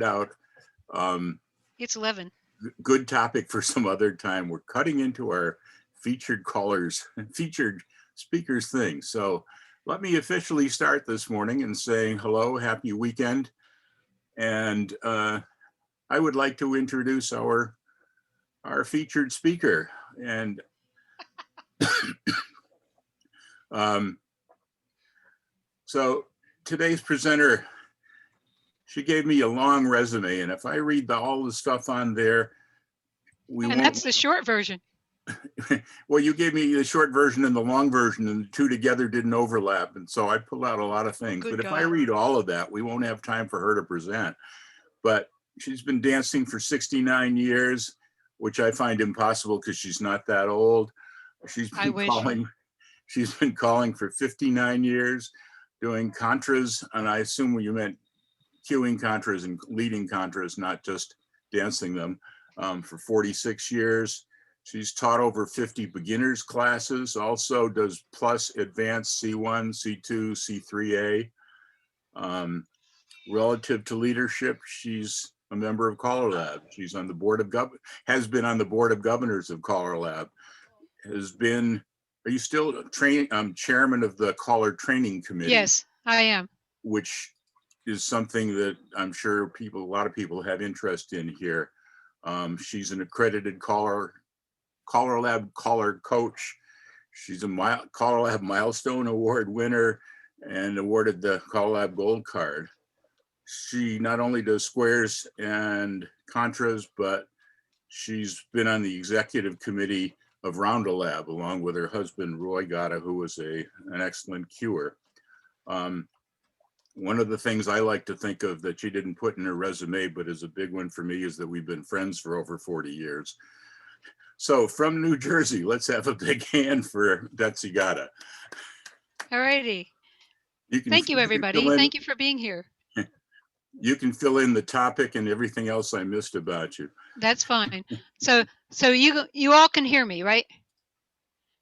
out. It's 11. Good topic for some other time. We're cutting into our featured callers, featured speakers thing. So let me officially start this morning and saying hello, happy weekend. And I would like to introduce our featured speaker. And so today's presenter, she gave me a long resume, and if I read all the stuff on there, that's the short version. Well, you gave me the short version and the long version, and the two together didn't overlap, and so I pulled out a lot of things. But if I read all of that, we won't have time for her to present. But she's been dancing for 69 years, which I find impossible because she's not that old. She's been calling for 59 years, doing contras, and I assume you meant cueing contras and leading contras, not just dancing them, for 46 years. She's taught over 50 beginners classes, also does plus advanced C1, C2, C3A. Relative to leadership, she's a member of Caller Lab. She's on the board of has been on the board of governors of Caller Lab. Are you still chairman of the Caller Training Committee? Yes, I am. Which is something that I'm sure a lot of people have interest in here. She's an accredited Caller Lab caller coach. She's a Caller Lab Milestone Award winner and awarded the Caller Lab Gold Card. She not only does squares and contras, but she's been on the executive committee of Rounda Lab along with her husband, Roy Gotta, who was an excellent cuer. One of the things I like to think of that she didn't put in her resume, but is a big one for me, is that we've been friends for over 40 years. So from New Jersey, let's have a big hand for Betsy Gotta. All righty. Thank you, everybody. Thank you for being here. You can fill in the topic and everything else I missed about you. That's fine. So you all can hear me, right?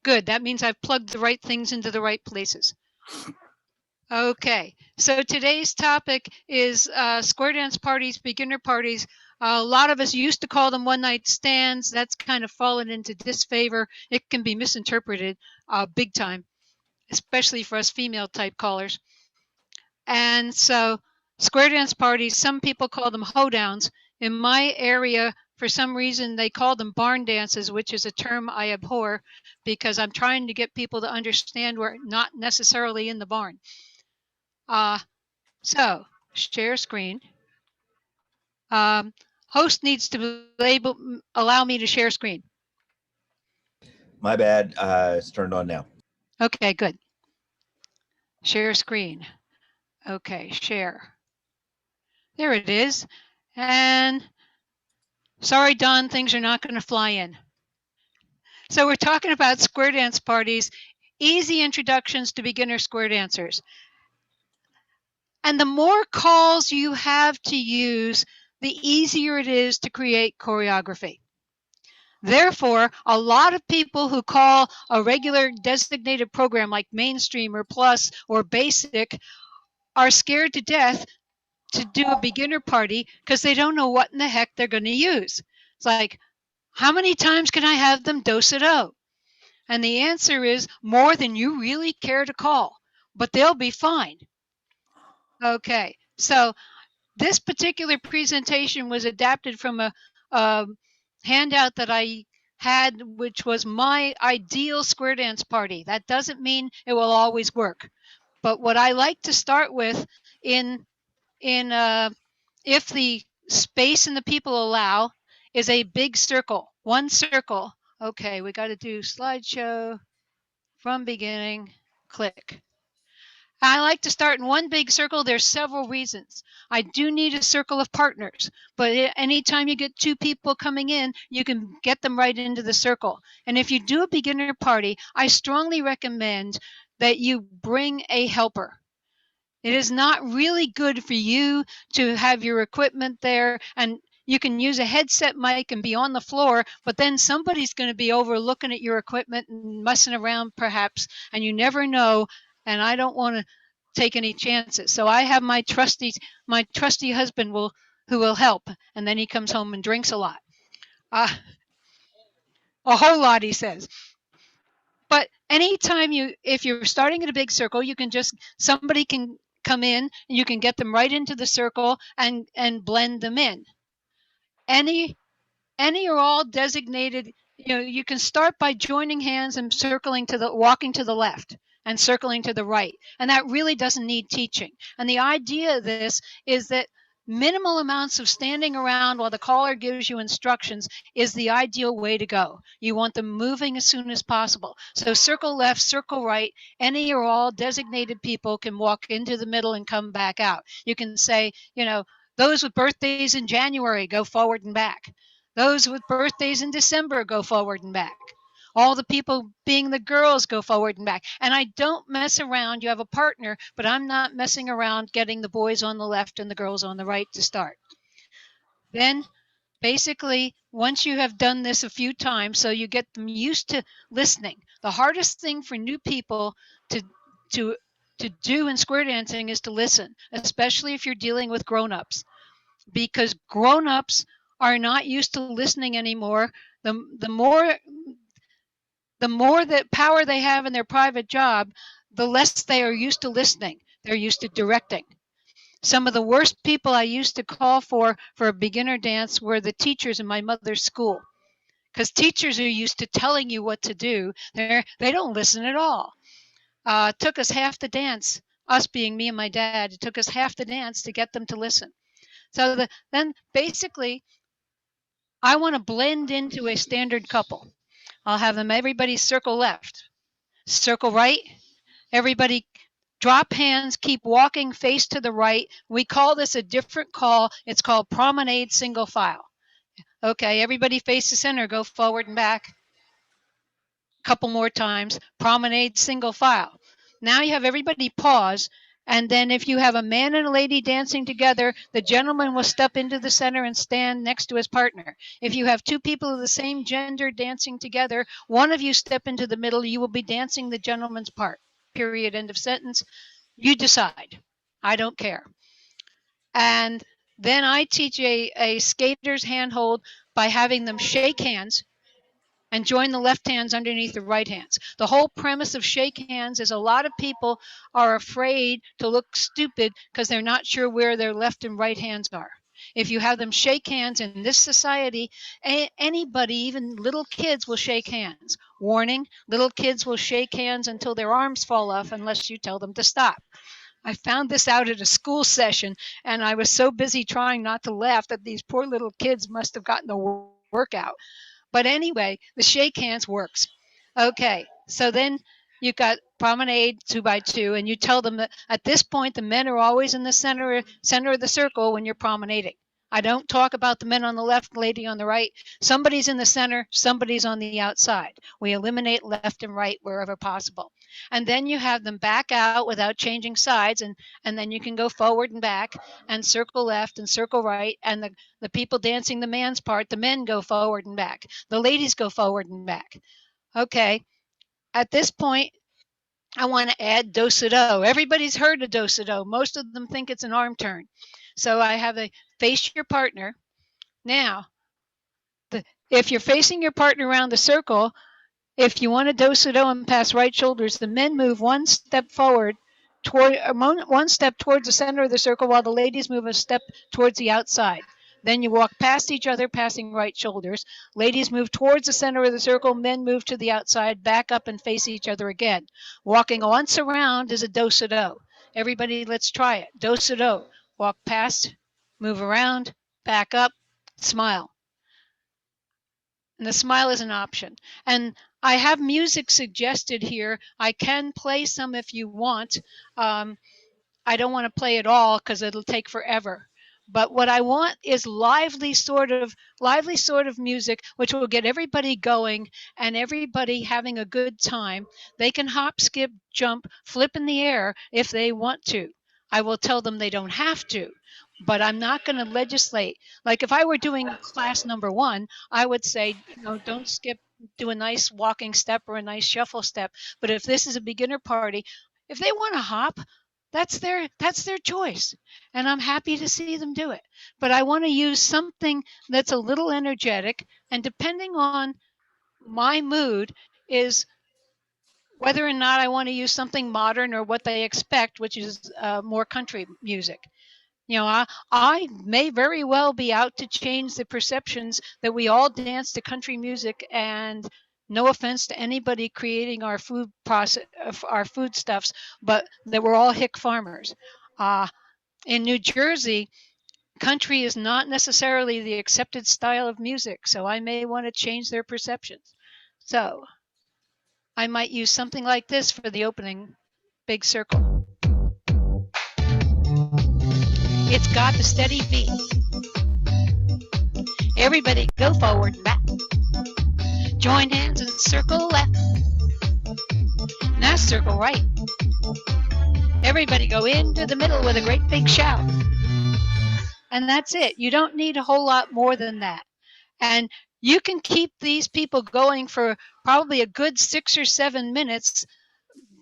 Good. That means I've plugged the right things into the right places. Okay. So today's topic is square dance parties, beginner parties. A lot of us used to call them one-night stands. That's kind of fallen into disfavor. It can be misinterpreted big time, especially for us female-type callers. And so square dance parties, some people call them hoedowns. In my area, for some reason, they call them barn dances, which is a term I abhor because I'm trying to get people to understand we're not necessarily in the barn. So share screen. Host needs to allow me to share screen. My bad. It's turned on now. Okay, good. Share screen. Okay, share. There it is. And sorry, Don, things are not going to fly in. So we're talking about square dance parties, easy introductions to beginner square dancers. And the more calls you have to use, the easier it is to create choreography. Therefore, a lot of people who call a regular designated program like Mainstream or Plus or Basic are scared to death to do a beginner party because they don't know what in the heck they're going to use. It's like, how many times can I have them do-se-do? And the answer is more than you really care to call, but they'll be fine. Okay, so this particular presentation was adapted from a handout that I had, which was my ideal square dance party. That doesn't mean it will always work. But what I like to start with if the space and the people allow, is a big circle, one circle. Okay, we got to do slideshow from beginning, click. I like to start in one big circle. There's several reasons. I do need a circle of partners, but anytime you get two people coming in, you can get them right into the circle. And if you do a beginner party, I strongly recommend that you bring a helper. It is not really good for you to have your equipment there and you can use a headset mic and be on the floor, but then somebody's going to be over looking at your equipment and messing around perhaps, and you never know. And I don't want to take any chances. So I have my trusty husband will who will help. And then he comes home and drinks a lot. A whole lot, he says. But anytime if you're starting in a big circle, you can somebody can come in and you can get them right into the circle and blend them in. Any or all designated, you can start by joining hands and walking to the left and circling to the right. And that really doesn't need teaching. And the idea of this is that minimal amounts of standing around while the caller gives you instructions is the ideal way to go. You want them moving as soon as possible. So circle left, circle right, any or all designated people can walk into the middle and come back out. You can say, those with birthdays in January, go forward and back. Those with birthdays in December, go forward and back. All the people being the girls, go forward and back. And I don't mess around. You have a partner, but I'm not messing around getting the boys on the left and the girls on the right to start. Then basically, once you have done this a few times, so you get them used to listening. The hardest thing for new people to do in square dancing is to listen, especially if you're dealing with grown-ups, because grown-ups are not used to listening anymore. The more that power they have in their private job, the less they are used to listening. They're used to directing. Some of the worst people I used to call for a beginner dance were the teachers in my mother's school, because teachers are used to telling you what to do. They don't listen at all. It took us half the dance, us being me and my dad, it took us half the dance to get them to listen. So then basically, I want to blend into a standard couple. I'll have everybody circle left, circle right, everybody drop hands, keep walking face to the right. We call this a different call. It's called Promenade single file. Okay, everybody face the center, go forward and back. A couple more times, Promenade single file. Now you have everybody pause. And then if you have a man and a lady dancing together, the gentleman will step into the center and stand next to his partner. If you have two people of the same gender dancing together, one of you step into the middle, you will be dancing the gentleman's part. Period, end of sentence. You decide. I don't care. And then I teach a skater's handhold by having them shake hands and join the left hands underneath the right hands. The whole premise of shake hands is a lot of people are afraid to look stupid because they're not sure where their left and right hands are. If you have them shake hands in this society, anybody, even little kids, will shake hands. Warning, little kids will shake hands until their arms fall off unless you tell them to stop. I found this out at a school session, and I was so busy trying not to laugh that these poor little kids must have gotten a workout. But anyway, the shake hands works. Okay, so then you've got Promenade 2x2, and you tell them that at this point, the men are always in the center of the circle when you're promenading. I don't talk about the men on the left, lady on the right. Somebody's in the center, somebody's on the outside. We eliminate left and right wherever possible. And then you have them back out without changing sides, and then you can go forward and back and circle left and circle right, and the people dancing the man's part, the men go forward and back. The ladies go forward and back. Okay, at this point, I want to add do-si-do. Everybody's heard of do-si-do. Most of them think it's an arm turn. So I have a face your partner. Now, if you're facing your partner around the circle, if you want to do-si-do and pass right shoulders, the men move one step forward, one step towards the center of the circle, while the ladies move a step towards the outside. Then you walk past each other, passing right shoulders. Ladies move towards the center of the circle, men move to the outside, back up and face each other again. Walking once around is a do-si-do. Everybody, let's try it. Do-si-do. Walk past, move around, back up, smile. And the smile is an option. And I have music suggested here. I can play some if you want. I don't want to play it all because it'll take forever. But what I want is lively sort of music, which will get everybody going and everybody having a good time. They can hop, skip, jump, flip in the air if they want to. I will tell them they don't have to, but I'm not going to legislate. Like if I were doing class number 1, I would say, don't skip, do a nice walking step or a nice shuffle step. But if this is a beginner party, if they want to hop, that's their choice, and I'm happy to see them do it. But I want to use something that's a little energetic, and depending on my mood is whether or not I want to use something modern or what they expect, which is more country music. You know, I may very well be out to change the perceptions that we all dance to country music, and no offense to anybody creating our food process, our foodstuffs, but that we're all hick farmers. In New Jersey, country is not necessarily the accepted style of music, so I may want to change their perceptions. So I might use something like this for the opening big circle. It's got the steady beat. Everybody go forward and back. Join hands and circle left. Now circle right. Everybody go into the middle with a great big shout. And that's it. You don't need a whole lot more than that. And you can keep these people going for probably a good 6 or 7 minutes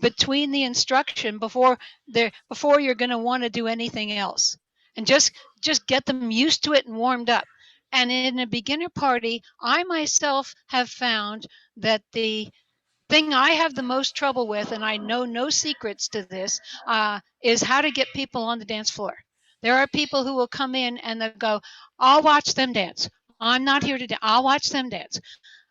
between the instruction before you're going to want to do anything else. And just get them used to it and warmed up. And in a beginner party, I myself have found that the thing I have the most trouble with, and I know no secrets to this, is how to get people on the dance floor. There are people who will come in and they'll go, I'll watch them dance. I'm not here to dance. I'll watch them dance.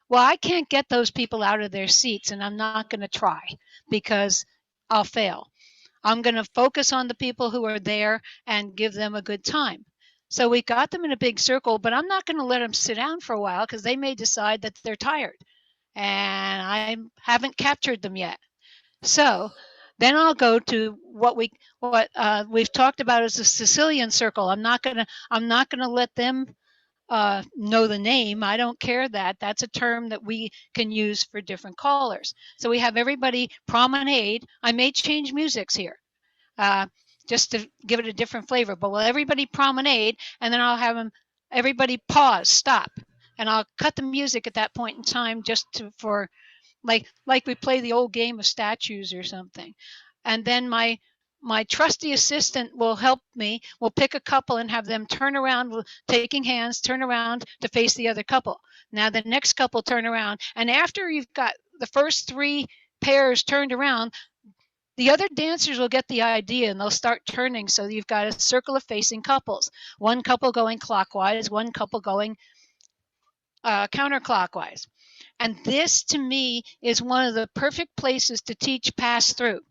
Well, I can't get those people out of their seats, and I'm not going to try because I'll fail. I'm going to focus on the people who are there and give them a good time. So we got them in a big circle, but I'm not going to let them sit down for a while because they may decide that they're tired, and I haven't captured them yet. So then I'll go to what we've talked about as a Sicilian circle. I'm not going to let them know the name. I don't care that. That's a term that we can use for different callers. So we have everybody promenade. I may change musics here just to give it a different flavor, but we'll everybody promenade, and then I'll have them, everybody pause, stop. And I'll cut the music at that point in time just for like we play the old game of statues or something. And then my trusty assistant will help me. We'll pick a couple and have them turn around, taking hands, turn around to face the other couple. Now the next couple turn around. And after you've got the first 3 pairs turned around, the other dancers will get the idea and they'll start turning. So you've got a circle of facing couples. One couple going clockwise, one couple going counterclockwise. And this, to me, is one of the perfect places to teach pass-through.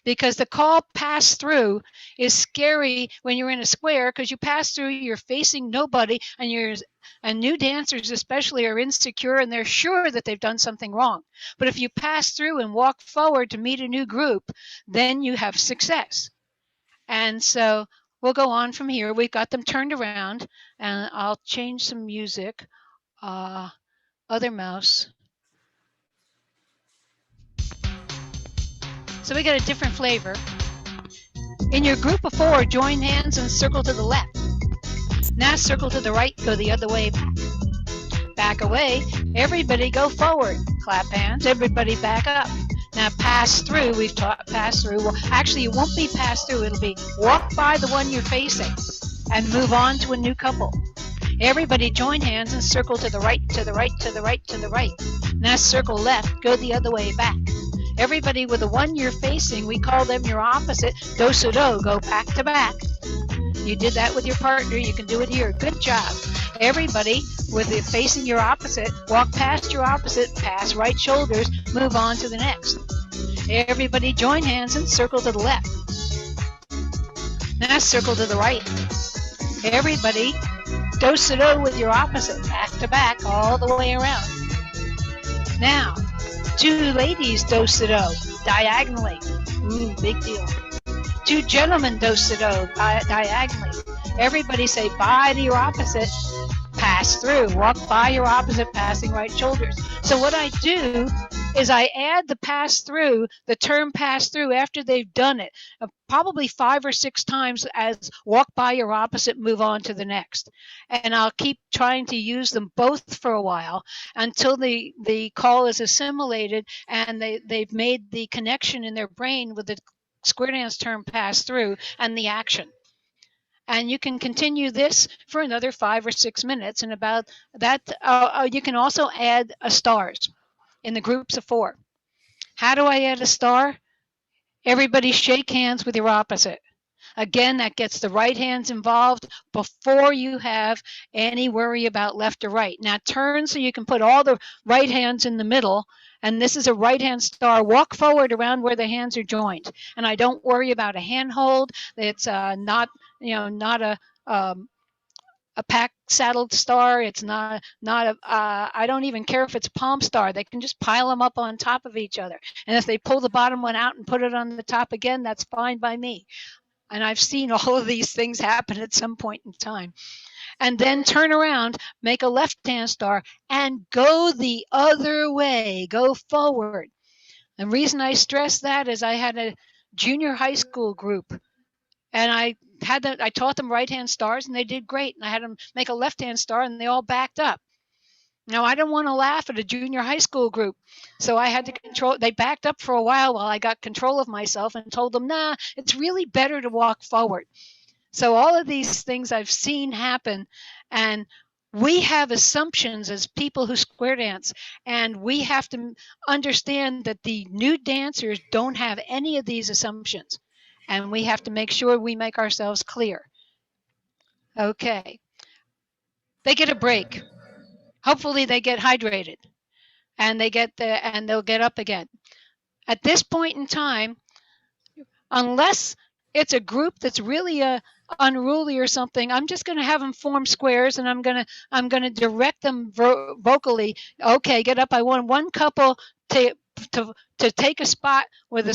Because the call pass through is scary when you're in a square, because you pass through, you're facing nobody, and new dancers especially are insecure and they're sure that they've done something wrong. But if you pass through and walk forward to meet a new group, then you have success. And so we'll go on from here. We've got them turned around, and I'll change some music. Other mouse. So we got a different flavor. In your group of 4, join hands and circle to the left. Now circle to the right, go the other way back. Back away, everybody go forward. Clap hands, everybody back up. Now pass through, we've taught pass through. Well, actually it won't be pass through, it'll be walk by the one you're facing and move on to a new couple. Everybody join hands and circle to the right, to the right, to the right, to the right. Now circle left, go the other way back. Everybody with the one you're facing, we call them your opposite, do-so-do, go back to back. You did that with your partner, you can do it here. Good job. Everybody with the facing your opposite, walk past your opposite, pass right shoulders, move on to the next. Everybody join hands and circle to the left. Now circle to the right. Everybody do-so-do with your opposite, back to back, all the way around. Now, 2 ladies do-so-do, diagonally. Ooh, big deal. 2 gentlemen do-so-do, diagonally. Everybody say bye to your opposite, pass through. Walk by your opposite, passing right shoulders. So what I do is I add the pass through, the term pass through, after they've done it, probably 5 or 6 times as walk by your opposite, move on to the next. And I'll keep trying to use them both for a while until the call is assimilated and they've made the connection in their brain with square dance term pass through and the action. And you can continue this for another 5 or 6 minutes. And about that, you can also add stars in the groups of 4. How do I add a star? Everybody shake hands with your opposite. Again, that gets the right hands involved before you have any worry about left or right. Now turn so you can put all the right hands in the middle. And this is a right hand star. Walk forward around where the hands are joined. And I don't worry about a hand hold. It's not a pack saddled star. It's not I don't even care if it's a palm star. They can just pile them up on top of each other. And if they pull the bottom one out and put it on the top again, that's fine by me. And I've seen all of these things happen at some point in time. And then turn around, make a left-hand star, and go the other way. Go forward. The reason I stress that is I had a junior high school group, and I taught them right-hand stars, and they did great. And I had them make a left-hand star, and they all backed up. Now, I don't want to laugh at a junior high school group, so I had to control. They backed up for a while I got control of myself and told them, nah, it's really better to walk forward. So all of these things I've seen happen, and we have assumptions as people who square dance, and we have to understand that the new dancers don't have any of these assumptions, and we have to make sure we make ourselves clear. Okay. They get a break. Hopefully they get hydrated and they'll get up again. At this point in time, unless it's a group that's really unruly or something, I'm just going to have them form squares, and I'm going to direct them vocally. Okay, get up. I want one couple to take a spot with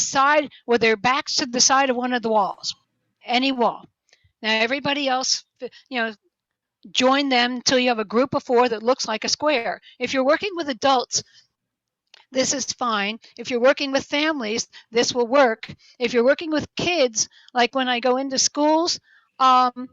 their backs to the side of one of the walls, any wall. Now everybody else, join them until you have a group of 4 that looks like a square. If you're working with adults, this is fine. If you're working with families, this will work. If you're working with kids, like when I go into schools, the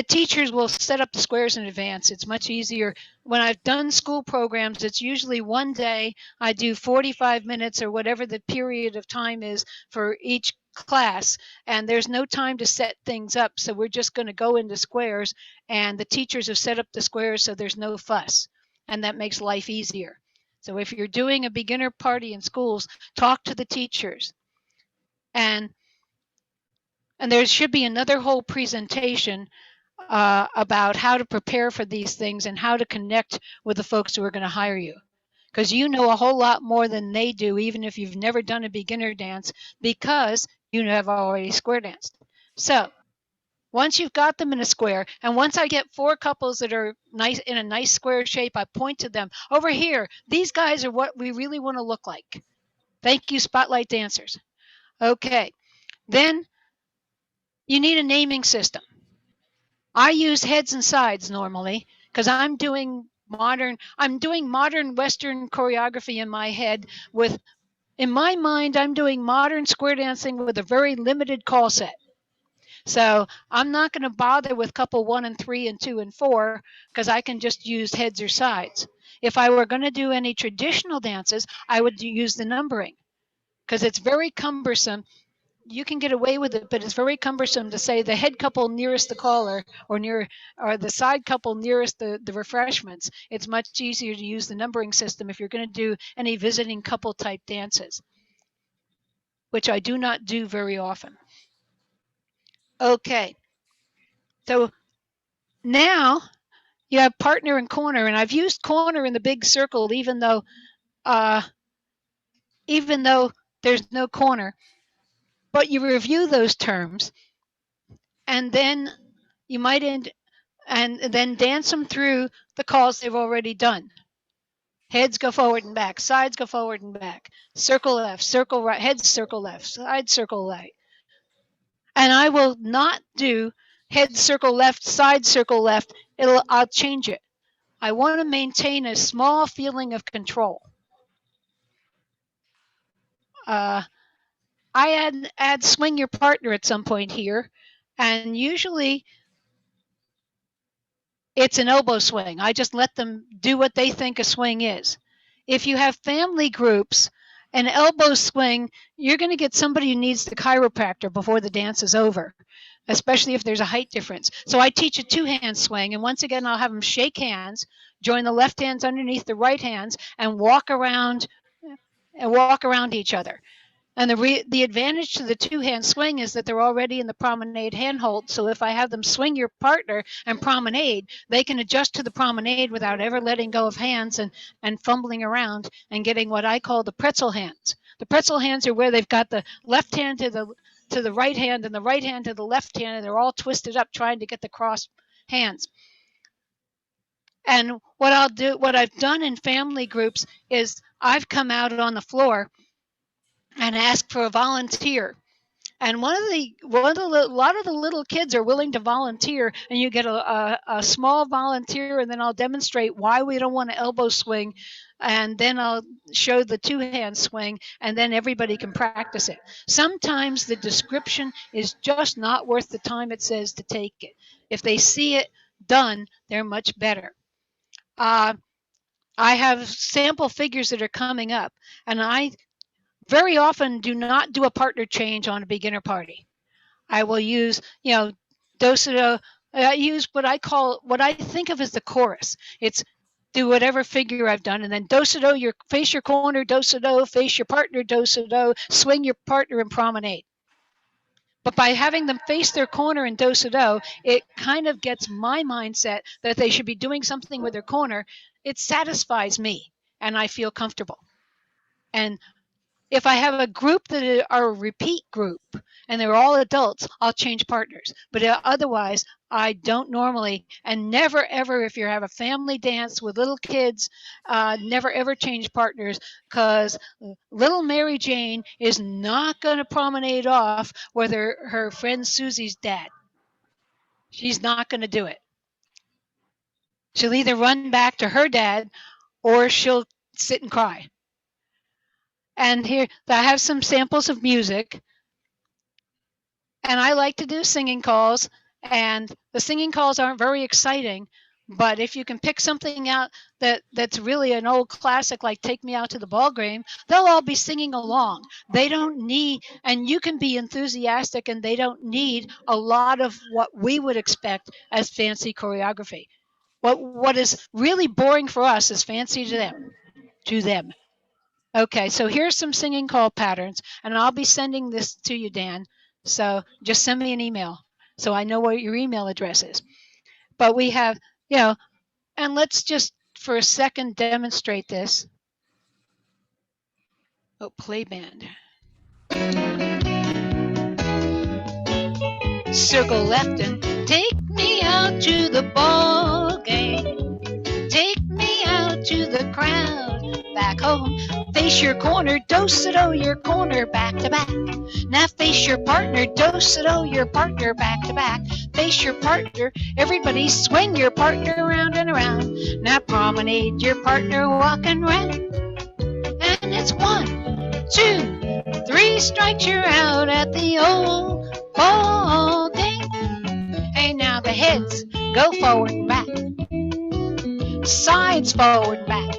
teachers will set up the squares in advance. It's much easier. When I've done school programs, it's usually one day. I do 45 minutes or whatever the period of time is for each class, and there's no time to set things up. So we're just going to go into squares, and the teachers have set up the squares so there's no fuss, and that makes life easier. So if you're doing a beginner party in schools, talk to the teachers. And there should be another whole presentation about how to prepare for these things and how to connect with the folks who are going to hire you. Because you know a whole lot more than they do, even if you've never done a beginner dance, because you have already square danced. So once you've got them in a square, and once I get 4 couples that are nice in a nice square shape, I point to them. Over here, these guys are what we really want to look like. Thank you, Spotlight Dancers. Okay, then you need a naming system. I use heads and sides normally because I'm doing modern Western choreography in my head in my mind, I'm doing modern square dancing with a very limited call set. So I'm not going to bother with couple 1 and 3 and 2 and 4 because I can just use heads or sides. If I were going to do any traditional dances, I would use the numbering because it's very cumbersome. You can get away with it, but it's very cumbersome to say the head couple nearest the caller or the side couple nearest the refreshments. It's much easier to use the numbering system if you're going to do any visiting couple type dances, which I do not do very often. Okay, so now you have partner and corner, and I've used corner in the big circle even though there's no corner. But you review those terms, and then you might and then dance them through the calls they've already done. Heads go forward and back, sides go forward and back, circle left, circle right, heads circle left, side circle right. And I will not do head circle left, side circle left. I'll change it. I want to maintain a small feeling of control. I add swing your partner at some point here, and usually it's an elbow swing. I just let them do what they think a swing is. If you have family groups An elbow swing, you're going to get somebody who needs the chiropractor before the dance is over, especially if there's a height difference. So I teach a two-hand swing, and once again, I'll have them shake hands, join the left hands underneath the right hands, and walk around each other. And the advantage to the two-hand swing is that they're already in the promenade handhold. So if I have them swing your partner and promenade, they can adjust to the promenade without ever letting go of hands and fumbling around and getting what I call the pretzel hands. The pretzel hands are where they've got the left hand to the right hand and the right hand to the left hand, and they're all twisted up trying to get the cross hands. And what I've done in family groups is I've come out on the floor and ask for a volunteer. And a lot of the little kids are willing to volunteer, and you get a small volunteer, and then I'll demonstrate why we don't want to elbow swing, and then I'll show the two-hand swing, and then everybody can practice it. Sometimes the description is just not worth the time it says to take it. If they see it done, they're much better. I have sample figures that are coming up, and I very often do not do a partner change on a beginner party. I will use, do-si-do. I use what I think of as the chorus. It's do whatever figure I've done, and then do-si-do, face your corner, do-si-do, face your partner, do-si-do, swing your partner and promenade. But by having them face their corner and do-si-do, it kind of gets my mindset that they should be doing something with their corner. It satisfies me, and I feel comfortable. And if I have a group that are a repeat group and they're all adults, I'll change partners. But otherwise, I don't normally, and never ever, if you have a family dance with little kids, never ever change partners, because little Mary Jane is not going to promenade off with her friend Susie's dad. She's not going to do it. She'll either run back to her dad or she'll sit and cry. And here I have some samples of music, and I like to do singing calls, and the singing calls aren't very exciting, but if you can pick something out that's really an old classic like Take Me Out to the Ball Game, they'll all be singing along. They don't need, and you can be enthusiastic, and they don't need a lot of what we would expect as fancy choreography. What is really boring for us is fancy to them. Okay, so here's some singing call patterns, and I'll be sending this to you, Dan. So just send me an email so I know what your email address is. But we have, and let's just for a second demonstrate this. Oh, play band. Circle left and take me out to the ball game. Take me out to the crowd. Back home, face your corner, do-si-do, your corner, back to back. Now face your partner, do-si-do, your partner, back to back. Face your partner, everybody swing your partner around and around. Now promenade your partner walking round. And it's 1, 2, 3 strikes, you're out at the old ball game. Hey, now the heads go forward and back. Sides forward and back.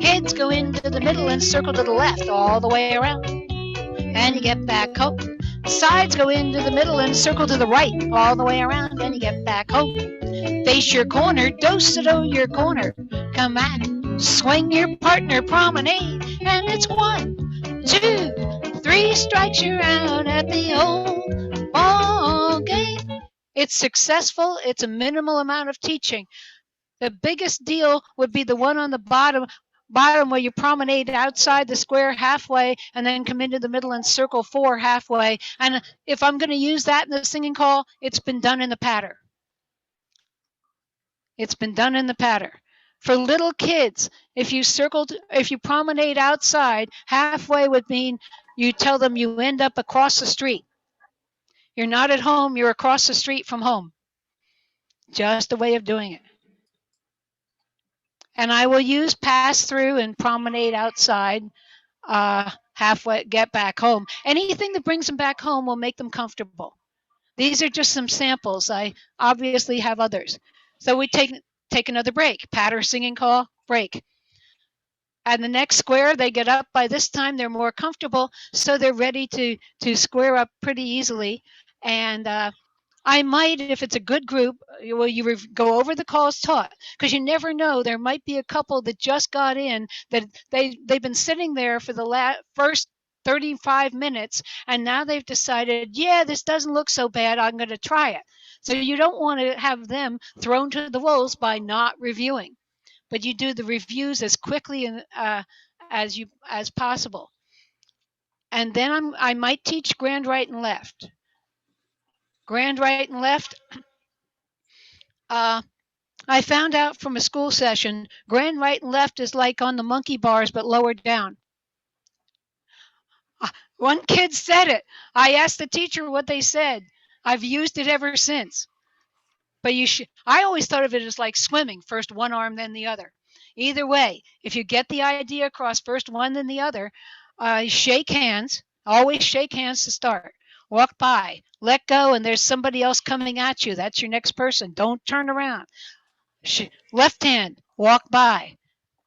Heads go into the middle and circle to the left all the way around. And you get back home. Sides go into the middle and circle to the right all the way around. And you get back home. Face your corner, do-si-do, your corner. Come back, swing your partner, promenade. And it's 1, 2, 3 strikes, you're out at the old ball game. It's successful. It's a minimal amount of teaching. The biggest deal would be the one on the bottom where you promenade outside the square halfway and then come into the middle and circle 4 halfway. And if I'm going to use that in the singing call, it's been done in the patter. It's been done in the patter. For little kids, if you promenade outside, halfway would mean you tell them you end up across the street. You're not at home, you're across the street from home. Just a way of doing it. And I will use pass through and promenade outside, halfway, get back home. Anything that brings them back home will make them comfortable. These are just some samples. I obviously have others. So we take another break. Patter singing call, break. And the next square, they get up. By this time, they're more comfortable, so they're ready to square up pretty easily. And I might, if it's a good group, you go over the calls taught, because you never know. There might be a couple that just got in that they've been sitting there for the first 35 minutes, and now they've decided, yeah, this doesn't look so bad. I'm going to try it. So you don't want to have them thrown to the wolves by not reviewing, but you do the reviews as quickly as possible. And then I might teach grand right and left. Grand right and left. I found out from a school session, grand right and left is like on the monkey bars, but lower down. One kid said it. I asked the teacher what they said. I've used it ever since. But I always thought of it as like swimming, first one arm, then the other. Either way, if you get the idea across, first one, then the other, shake hands. Always shake hands to start. Walk by, let go, and there's somebody else coming at you. That's your next person. Don't turn around. Left hand, walk by.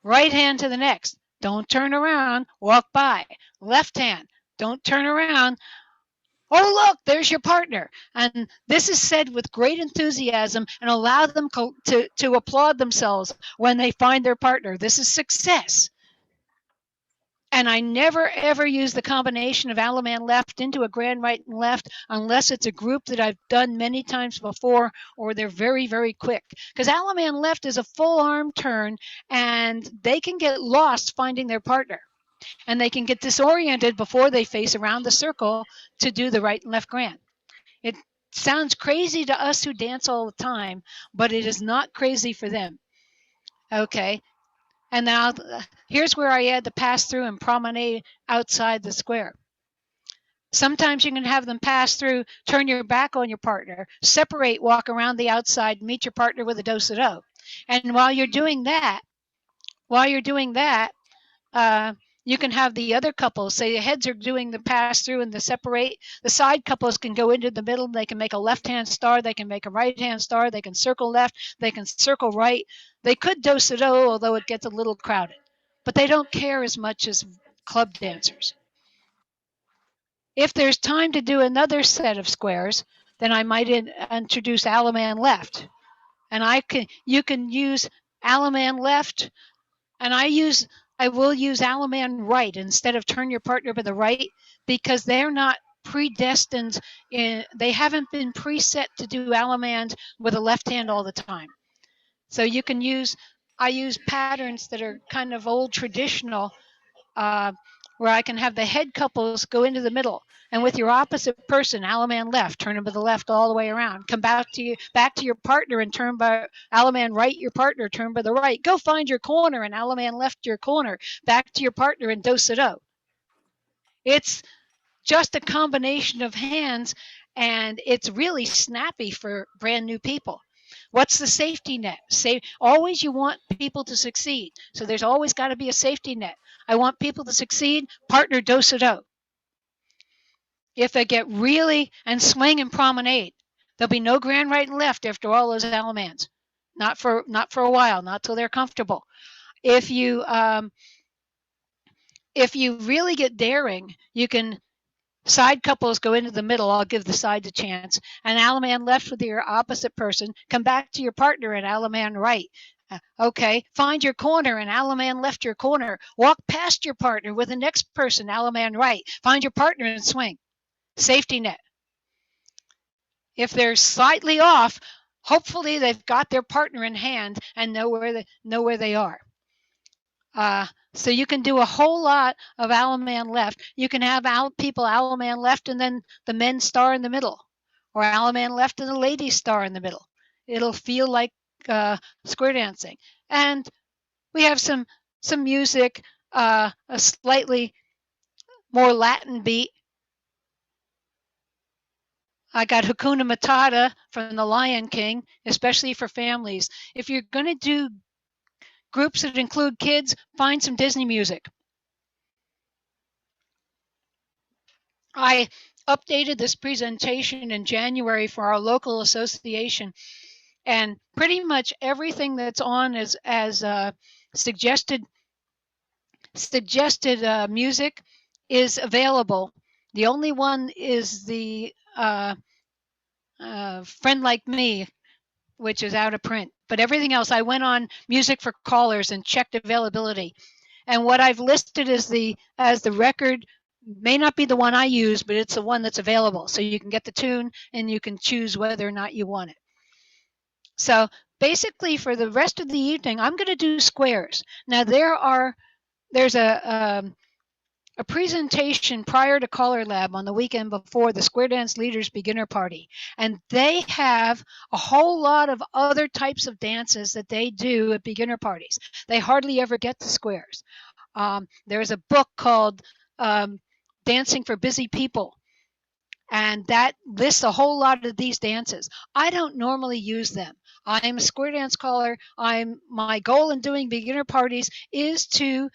Right hand to the next. Don't turn around, walk by. Left hand, don't turn around. Oh, look, there's your partner. And this is said with great enthusiasm and allow them to applaud themselves when they find their partner. This is success. And I never, ever use the combination of Alaman left into a grand right and left unless it's a group that I've done many times before or they're very, very quick. Because Alaman left is a full arm turn and they can get lost finding their partner. And they can get disoriented before they face around the circle to do the right and left grand. It sounds crazy to us who dance all the time, but it is not crazy for them. Okay. And now here's where I add the pass through and promenade outside the square. Sometimes you can have them pass through, turn your back on your partner, separate, walk around the outside, meet your partner with a do-sa-do. And while you're doing that, you can have the other couples, say the heads are doing the pass through and the separate. The side couples can go into the middle. They can make a left-hand star. They can make a right-hand star. They can circle left. They can circle right. They could do-sa-do, although it gets a little crowded. But they don't care as much as club dancers. If there's time to do another set of squares, then I might introduce Alaman left. And you can use Alaman left, and I will use Alaman right instead of turn your partner to the right, because they're not predestined. They haven't been preset to do Alaman with a left hand all the time. So you can I use patterns that are kind of old traditional, where I can have the head couples go into the middle. And with your opposite person, Alaman left, turn them to the left all the way around. Come back to your partner and turn by Alaman right, your partner, turn by the right. Go find your corner and Alaman left your corner. Back to your partner and do-sa-do. It's just a combination of hands, and it's really snappy for brand new people. What's the safety net? Always you want people to succeed. So there's always got to be a safety net. I want people to succeed, partner do-sa-do. If they get really and swing and promenade, there'll be no grand right and left after all those Alamans. Not for a while, not till they're comfortable. If you really get daring, you can side couples go into the middle. I'll give the sides a chance. And Alaman left with your opposite person. Come back to your partner and Alaman right. Okay, find your corner and Alaman left your corner. Walk past your partner with the next person, Alaman right. Find your partner and swing. Safety net. If they're slightly off, hopefully they've got their partner in hand and know where they are. So you can do a whole lot of Alaman left. You can have people Alaman left and then the men's star in the middle, or Alaman left and the ladies' star in the middle. It'll feel like square dancing. And we have some music, a slightly more Latin beat. I got Hakuna Matata from The Lion King, especially for families. If you're going to do groups that include kids, find some Disney music. I updated this presentation in January for our local association, and pretty much everything that's on as suggested suggested music is available. The only one is the Friend Like Me, which is out of print. But everything else, I went on Music for Callers and checked availability. And what I've listed as the record may not be the one I use, but it's the one that's available. So you can get the tune and you can choose whether or not you want it. So basically for the rest of the evening, I'm going to do squares. Now there's a presentation prior to Caller Lab on the weekend before the Square Dance Leaders Beginner Party. And they have a whole lot of other types of dances that they do at beginner parties. They hardly ever get to squares. There's a book called Dancing for Busy People, and that lists a whole lot of these dances. I don't normally use them. I'm a square dance caller. My goal in doing beginner parties is to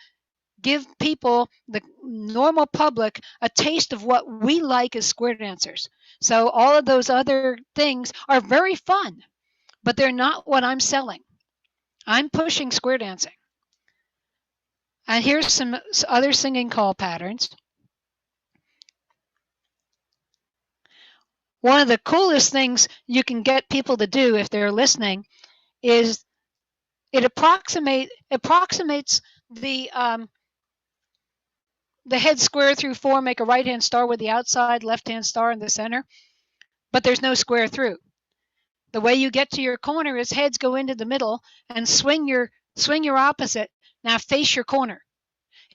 give people, the normal public, a taste of what we like as square dancers. So all of those other things are very fun, but they're not what I'm selling. I'm pushing square dancing. And here's some other singing call patterns. One of the coolest things you can get people to do if they're listening is it approximates the head square through 4, make a right-hand star with the outside, left-hand star in the center, but there's no square through. The way you get to your corner is heads go into the middle and swing your opposite. Now face your corner.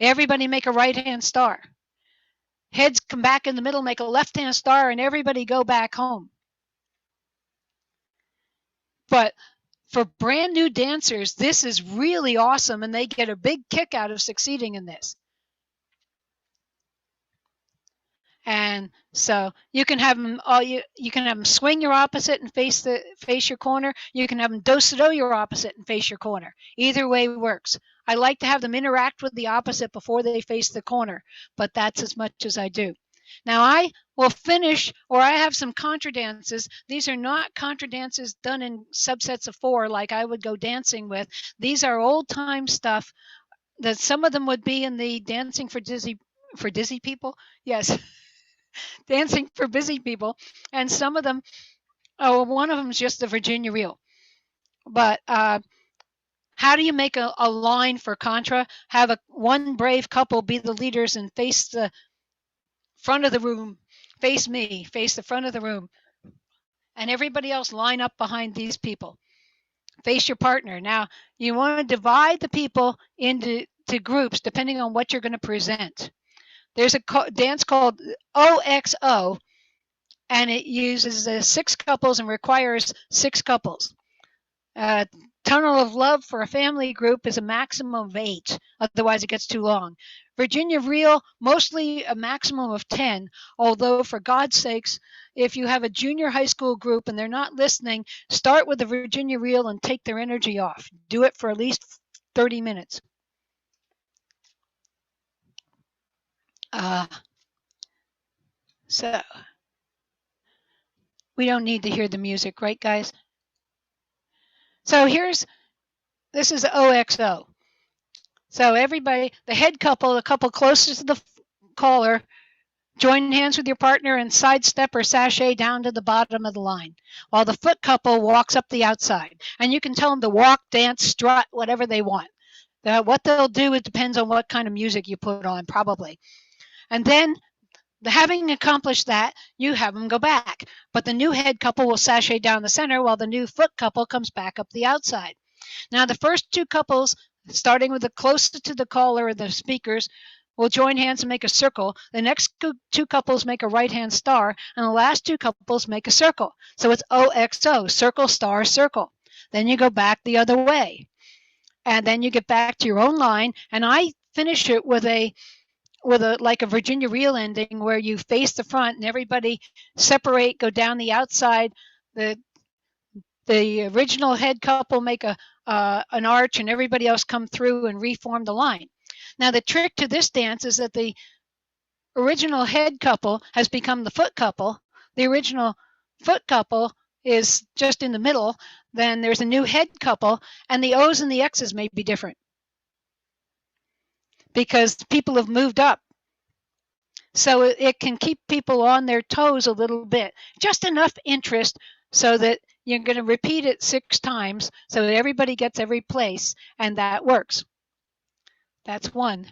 Everybody make a right-hand star. Heads come back in the middle, make a left-hand star, and everybody go back home. But for brand new dancers, this is really awesome, and they get a big kick out of succeeding in this. And so you can have them you can have them swing your opposite and face your corner. You can have them do-si-do your opposite and face your corner. Either way works. I like to have them interact with the opposite before they face the corner, but that's as much as I do. Now I will finish, or I have some contra dances. These are not contra dances done in subsets of 4 like I would go dancing with. These are old time stuff that some of them would be in the Dancing for Dizzy People. Yes. Dancing for Busy People, and some of them, one of them is just the Virginia Reel. But how do you make a line for contra? Have one brave couple be the leaders and face the front of the room, face me, face the front of the room, and everybody else line up behind these people. Face your partner. Now, you want to divide the people into groups depending on what you're going to present. There's a dance called OXO, and it uses 6 couples and requires 6 couples. Tunnel of Love for a family group is a maximum of 8, otherwise it gets too long. Virginia Reel, mostly a maximum of 10, although for God's sakes, if you have a junior high school group and they're not listening, start with the Virginia Reel and take their energy off. Do it for at least 30 minutes. So we don't need to hear the music, right, guys? So this is OXO. So everybody, the head couple, the couple closest to the caller, join hands with your partner and sidestep or sashay down to the bottom of the line, while the foot couple walks up the outside. And you can tell them to walk, dance, strut, whatever they want. What they'll do, it depends on what kind of music you put on, probably. And then, having accomplished that, you have them go back. But the new head couple will sashay down the center while the new foot couple comes back up the outside. Now, the first 2 couples, starting with the closest to the caller or the speakers, will join hands and make a circle. The next 2 couples make a right-hand star, and the last 2 couples make a circle. So it's OXO, circle, star, circle. Then you go back the other way. And then you get back to your own line, and I finish it with like a Virginia Reel ending where you face the front and everybody separate, go down the outside. The original head couple make an arch and everybody else come through and reform the line. Now the trick to this dance is that the original head couple has become the foot couple. The original foot couple is just in the middle. Then there's a new head couple, and the O's and the X's may be different. because people have moved up. So it can keep people on their toes a little bit, just enough interest so that you're going to repeat it 6 times so that everybody gets every place, and that works. That's one.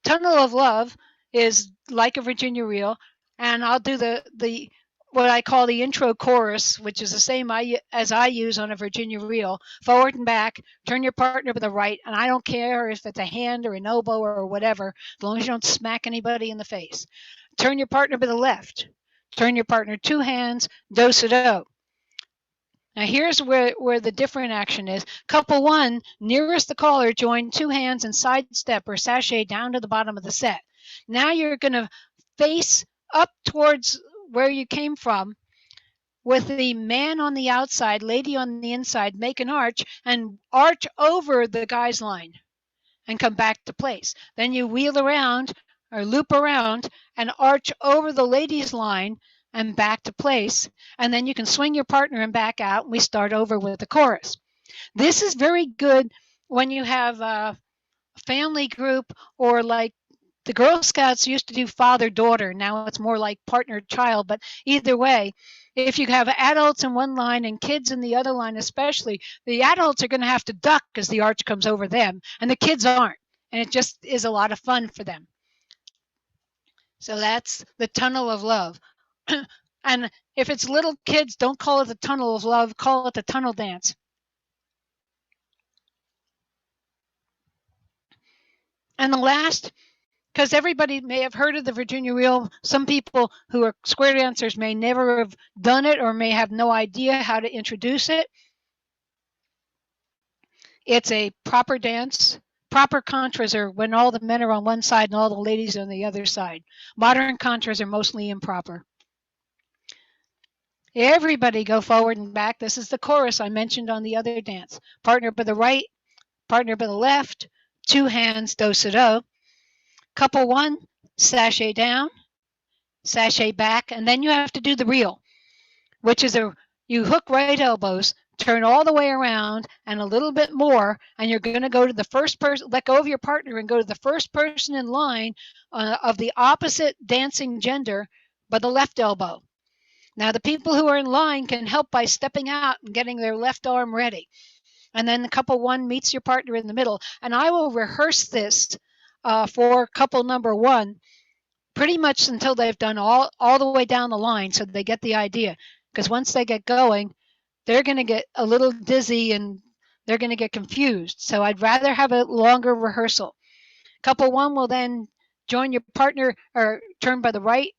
Tunnel of Love is like a Virginia reel, and I'll do the what I call the intro chorus, which is the same as I use on a Virginia reel. Forward and back, turn your partner to the right, and I don't care if it's a hand or an elbow or whatever, as long as you don't smack anybody in the face. Turn your partner to the left. Turn your partner 2 hands, do-si-do. Now here's where the different action is. Couple 1, nearest the caller, join 2 hands and sidestep or sashay down to the bottom of the set. Now you're going to face up towards where you came from with the man on the outside, lady on the inside, make an arch and arch over the guy's line and come back to place. Then you wheel around or loop around and arch over the lady's line and back to place. And then you can swing your partner and back out, and we start over with the chorus. This is very good when you have a family group, or like the Girl Scouts used to do father-daughter. Now it's more like partner-child, but either way, if you have adults in one line and kids in the other line especially, the adults are going to have to duck as the arch comes over them, and the kids aren't. And it just is a lot of fun for them. So that's the Tunnel of Love. And if it's little kids, don't call it the Tunnel of Love, call it the Tunnel Dance. And the last, because everybody may have heard of the Virginia reel, some people who are square dancers may never have done it or may have no idea how to introduce it. It's a proper dance. Proper contras are when all the men are on one side and all the ladies on the other side. Modern contras are mostly improper. Everybody go forward and back. This is the chorus I mentioned on the other dance. Partner by the right, partner by the left, 2 hands, do-si-do. Couple 1, sashay down, sashay back, and then you have to do the reel, which is you hook right elbows, turn all the way around and a little bit more, and you're going to go to the first person, let go of your partner and go to the first person in line of the opposite dancing gender by the left elbow. Now the people who are in line can help by stepping out and getting their left arm ready. And then the couple 1 meets your partner in the middle. And I will rehearse this for couple number 1 pretty much until they've done all the way down the line, so they get the idea. Because once they get going, they're going to get a little dizzy and they're going to get confused. So I'd rather have a longer rehearsal. Couple 1 will then join your partner or turn by the right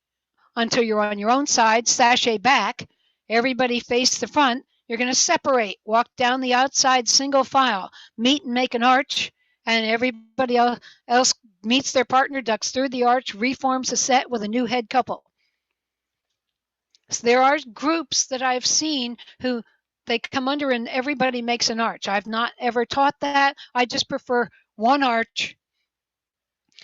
until you're on your own side, sashay back. Everybody face the front. You're going to separate, walk down the outside single file, meet and make an arch, and everybody else meets their partner, ducks through the arch, reforms the set with a new head couple. So there are groups that I've seen who they come under and everybody makes an arch. I've not ever taught that. I just prefer one arch.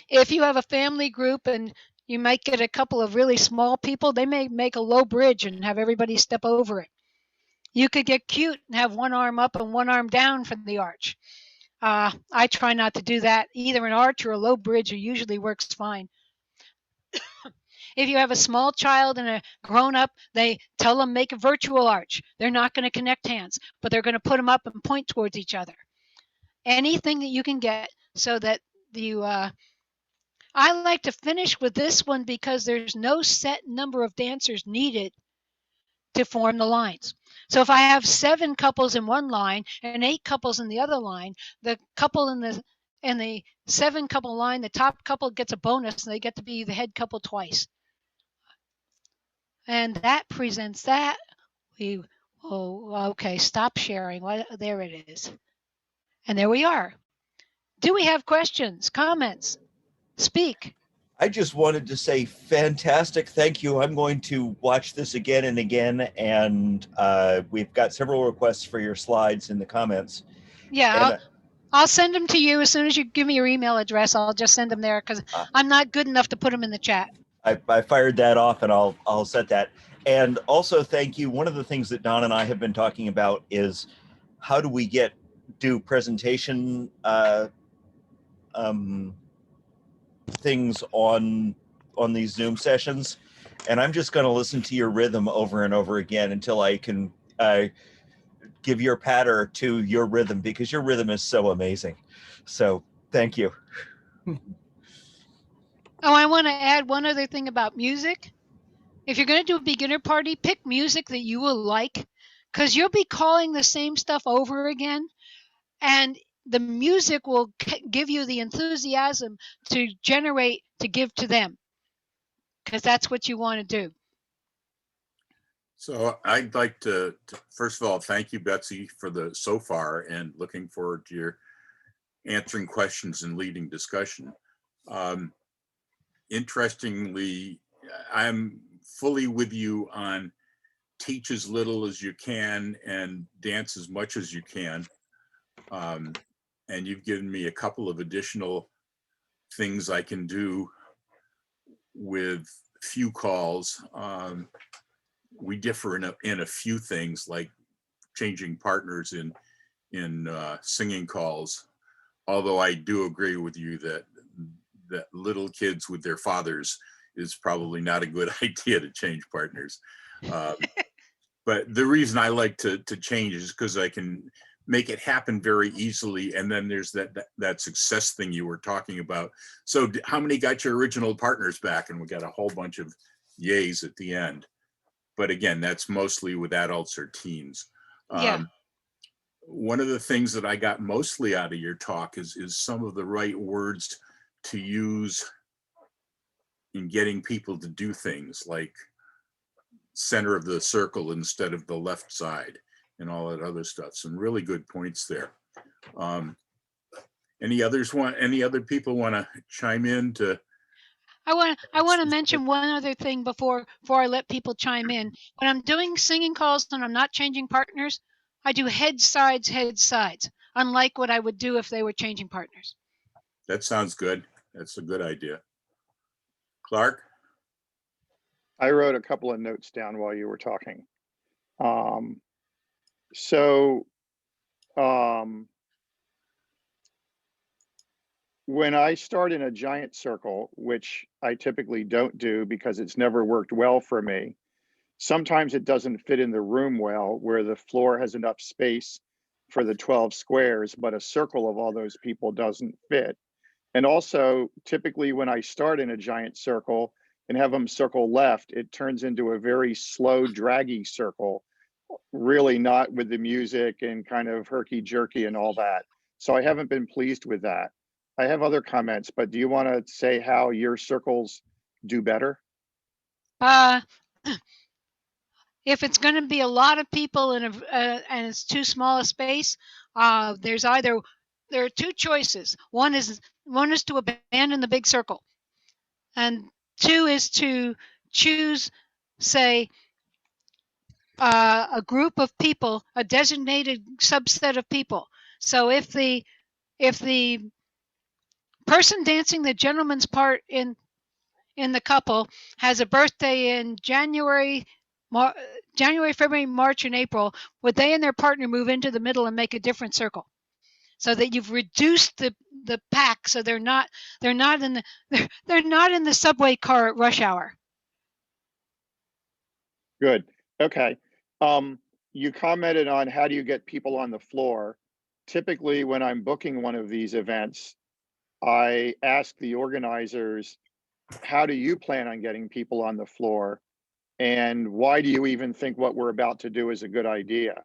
If you have a family group and you might get a couple of really small people, they may make a low bridge and have everybody step over it. You could get cute and have one arm up and one arm down from the arch. I try not to do that. Either an arch or a low bridge usually works fine. If you have a small child and a grown-up, they tell them make a virtual arch. They're not going to connect hands, but they're going to put them up and point towards each other. Anything that you can get so that you... I like to finish with this one because there's no set number of dancers needed to form the lines. So if I have 7 couples in one line and 8 couples in the other line, the couple in the 7 couple line, the top couple gets a bonus and they get to be the head couple twice. And that presents that. Okay, stop sharing. There it is. And there we are. Do we have questions, comments? Speak. I just wanted to say fantastic. Thank you. I'm going to watch this again and again. And we've got several requests for your slides in the comments. Yeah, I'll send them to you as soon as you give me your email address. I'll just send them there because I'm not good enough to put them in the chat. I fired that off and I'll set that. And also thank you. One of the things that Don and I have been talking about is how do we do presentation things on these Zoom sessions, and I'm just going to listen to your rhythm over and over again until I can give your patter to your rhythm, because your rhythm is so amazing. So thank you. Oh, I want to add one other thing about music. If you're going to do a beginner party, pick music that you will like, because you'll be calling the same stuff over again, and the music will give you the enthusiasm to generate to give to them, because that's what you want to do. So I'd like to first of all, thank you, Betsy, for the so far, and looking forward to your answering questions and leading discussion. Interestingly, I'm fully with you on teach as little as you can and dance as much as you can. And you've given me a couple of additional things I can do with few calls. We differ in a few things, like changing partners in singing calls. Although I do agree with you that little kids with their fathers is probably not a good idea to change partners. But the reason I like to change is because I can make it happen very easily. And then there's that success thing you were talking about. So how many got your original partners back? And we got a whole bunch of yays at the end. But again, that's mostly with adults or teens. Yeah. One of the things that I got mostly out of your talk is some of the right words to use in getting people to do things, like center of the circle instead of the left side and all that other stuff. Some really good points there. Any other people want to chime in to? I want to mention one other thing before I let people chime in. When I'm doing singing calls and I'm not changing partners, I do head sides, unlike what I would do if they were changing partners. That sounds good. That's a good idea. Clark? I wrote a couple of notes down while you were talking. When I start in a giant circle, which I typically don't do because it's never worked well for me, sometimes it doesn't fit in the room well, where the floor has enough space for the 12 squares, but a circle of all those people doesn't fit. And also, typically when I start in a giant circle and have them circle left, it turns into a very slow, draggy circle, really not with the music and kind of herky-jerky and all that. So I haven't been pleased with that. I have other comments, but do you want to say how your circles do better? If it's going to be a lot of people and it's too small a space, there are two choices. One is to abandon the big circle, and two is to choose, say, a group of people, a designated subset of people. So if the person dancing the gentleman's part in the couple has a birthday in January, February, March, and April, would they and their partner move into the middle and make a different circle, so that you've reduced the pack, so they're not in the subway car at rush hour? Good. Okay. You commented on how do you get people on the floor. Typically, when I'm booking one of these events, I ask the organizers, how do you plan on getting people on the floor? And why do you even think what we're about to do is a good idea?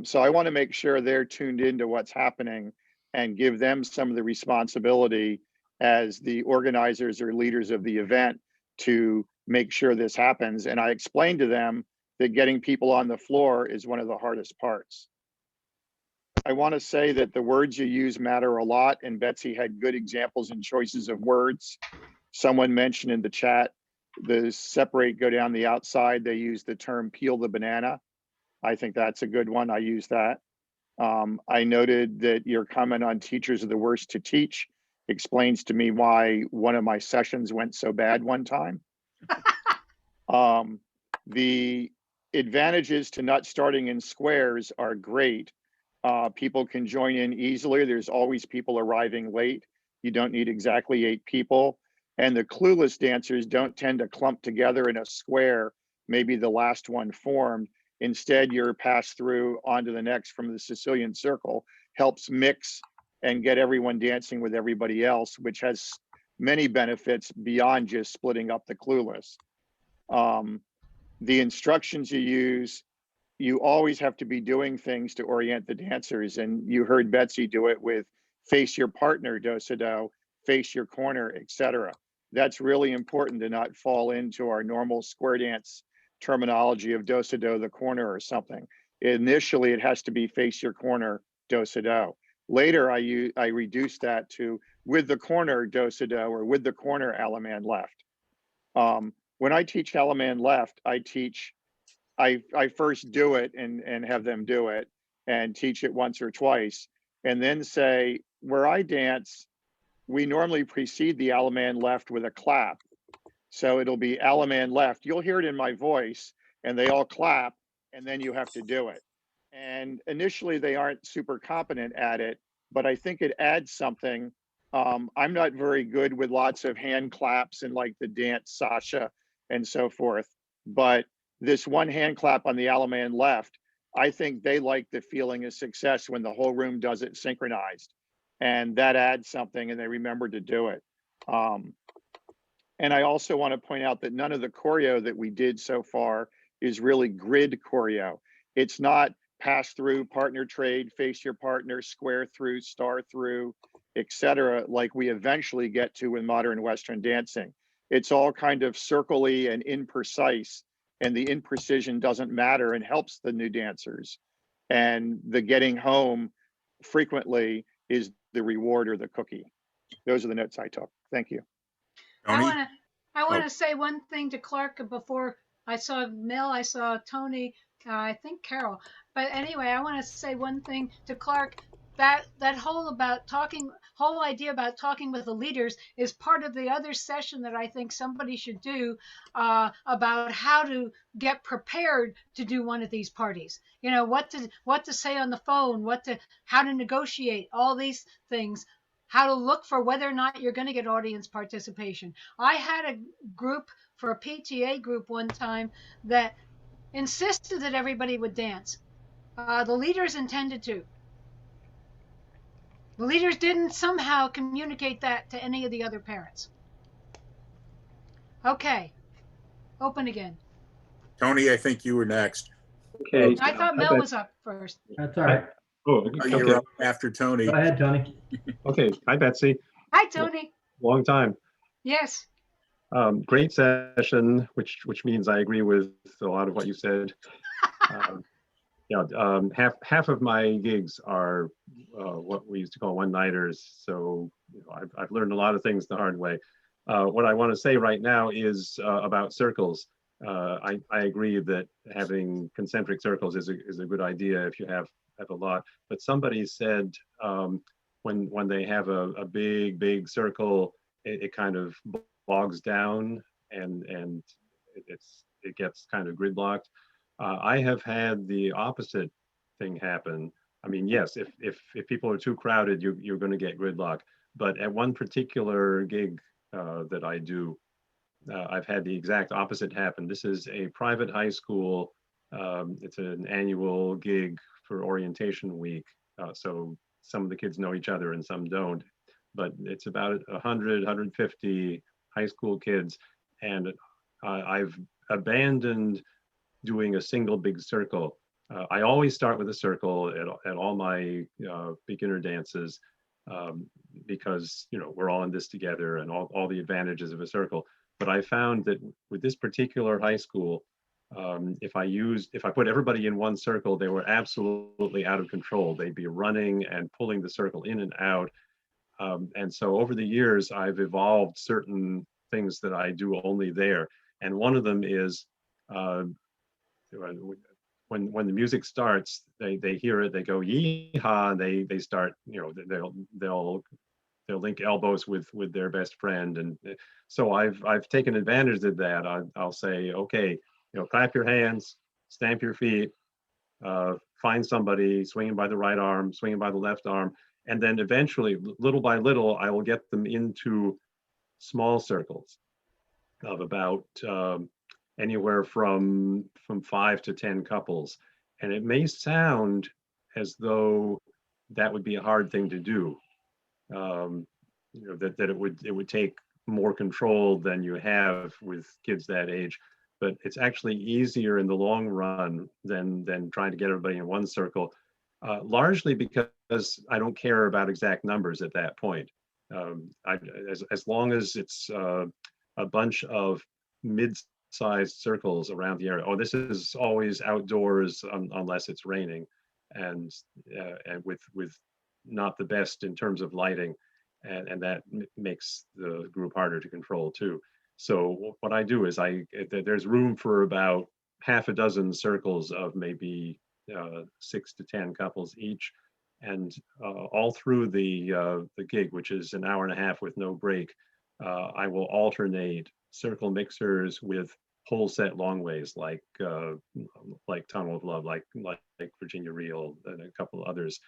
So I want to make sure they're tuned into what's happening and give them some of the responsibility as the organizers or leaders of the event to make sure this happens. And I explained to them that getting people on the floor is one of the hardest parts. I want to say that the words you use matter a lot, and Betsy had good examples and choices of words. Someone mentioned in the chat, the separate go down the outside, they use the term peel the banana. I think that's a good one. I use that. I noted that your comment on teachers are the worst to teach explains to me why one of my sessions went so bad one time. The advantages to not starting in squares are great. People can join in easily. There's always people arriving late. You don't need exactly 8 people. And the clueless dancers don't tend to clump together in a square, maybe the last one formed. Instead, you're passed through onto the next from the Sicilian circle, helps mix and get everyone dancing with everybody else, which has many benefits beyond just splitting up the clueless. The instructions you use, you always have to be doing things to orient the dancers. And you heard Betsy do it with face your partner, do-si-do, face your corner, etc. That's really important to not fall into our normal square dance terminology of do-si-do, the corner or something. Initially, it has to be face your corner, do-si-do. Later, I reduced that to with the corner do-si-do or with the corner Alaman left. When I teach Alaman left, I first do it and have them do it and teach it once or twice, and then say, where I dance, we normally precede the Alaman left with a clap. So it'll be Alaman left. You'll hear it in my voice, and they all clap, and then you have to do it. And initially, they aren't super competent at it, but I think it adds something. I'm not very good with lots of hand claps and like the dance Sasha and so forth, but this one hand clap on the Alaman left, I think they like the feeling of success when the whole room does it synchronized, and that adds something and they remember to do it. And I also want to point out that none of the choreo that we did so far is really grid choreo. It's not pass through, partner trade, face your partner, square through, star through, etc., like we eventually get to in modern Western dancing. It's all kind of circle-y and imprecise, and the imprecision doesn't matter and helps the new dancers. And the getting home frequently is the reward or the cookie. Those are the notes I took. Thank you. Tony? I want to say one thing to Clark before I saw Mel, I saw Tony, I think Carol. But anyway, I want to say one thing to Clark. That whole idea about talking with the leaders is part of the other session that I think somebody should do about how to get prepared to do one of these parties. You know, what to say on the phone, how to negotiate, all these things. How to look for whether or not you're going to get audience participation. I had a group for a PTA group one time that insisted that everybody would dance. The leaders intended to. The leaders didn't somehow communicate that to any of the other parents. Okay, open again. Tony, I think you were next. Okay. I thought Mel was up first. That's all right. Oh, you're up after Tony. Go ahead, Tony. Okay. Hi, Betsy. Hi, Tony. Long time. Yes. Great session, which means I agree with a lot of what you said. Half of my gigs are what we used to call one-nighters. So I've learned a lot of things the hard way. What I want to say right now is about circles. I agree that having concentric circles is a good idea if you have a lot. But somebody said when they have a big circle, it kind of bogs down and it gets kind of gridlocked. I have had the opposite thing happen. I mean, yes, if people are too crowded, you're going to get gridlock. But at one particular gig that I do, I've had the exact opposite happen. This is a private high school. It's an annual gig for orientation week. So some of the kids know each other and some don't. But it's about 100, 150 high school kids. And I've abandoned doing a single big circle. I always start with a circle at all my beginner dances because we're all in this together and all the advantages of a circle. But I found that with this particular high school, if I put everybody in one circle, they were absolutely out of control. They'd be running and pulling the circle in and out. And so over the years, I've evolved certain things that I do only there. And one of them is when the music starts, they hear it, they go yeehaw, and they start, they'll link elbows with their best friend. And so I've taken advantage of that. I'll say, okay, clap your hands, stamp your feet, find somebody swinging by the right arm, swinging by the left arm, And then eventually, little by little, I will get them into small circles of about anywhere from 5 to 10 couples. And it may sound as though that would be a hard thing to do. You know, that it would take more control than you have with kids that age, but it's actually easier in the long run than trying to get everybody in one circle, largely because I don't care about exact numbers at that point. As long as it's a bunch of mid-sized circles around the area. Oh, this is always outdoors unless it's raining, and with not the best in terms of lighting. And that makes the group harder to control too. So what I do is there's room for about half a dozen circles of maybe 6 to 10 couples each, and all through the gig, which is an hour and a half with no break, I will alternate circle mixers with whole set long ways, like Tunnel of Love, like Virginia Reel, and a couple others.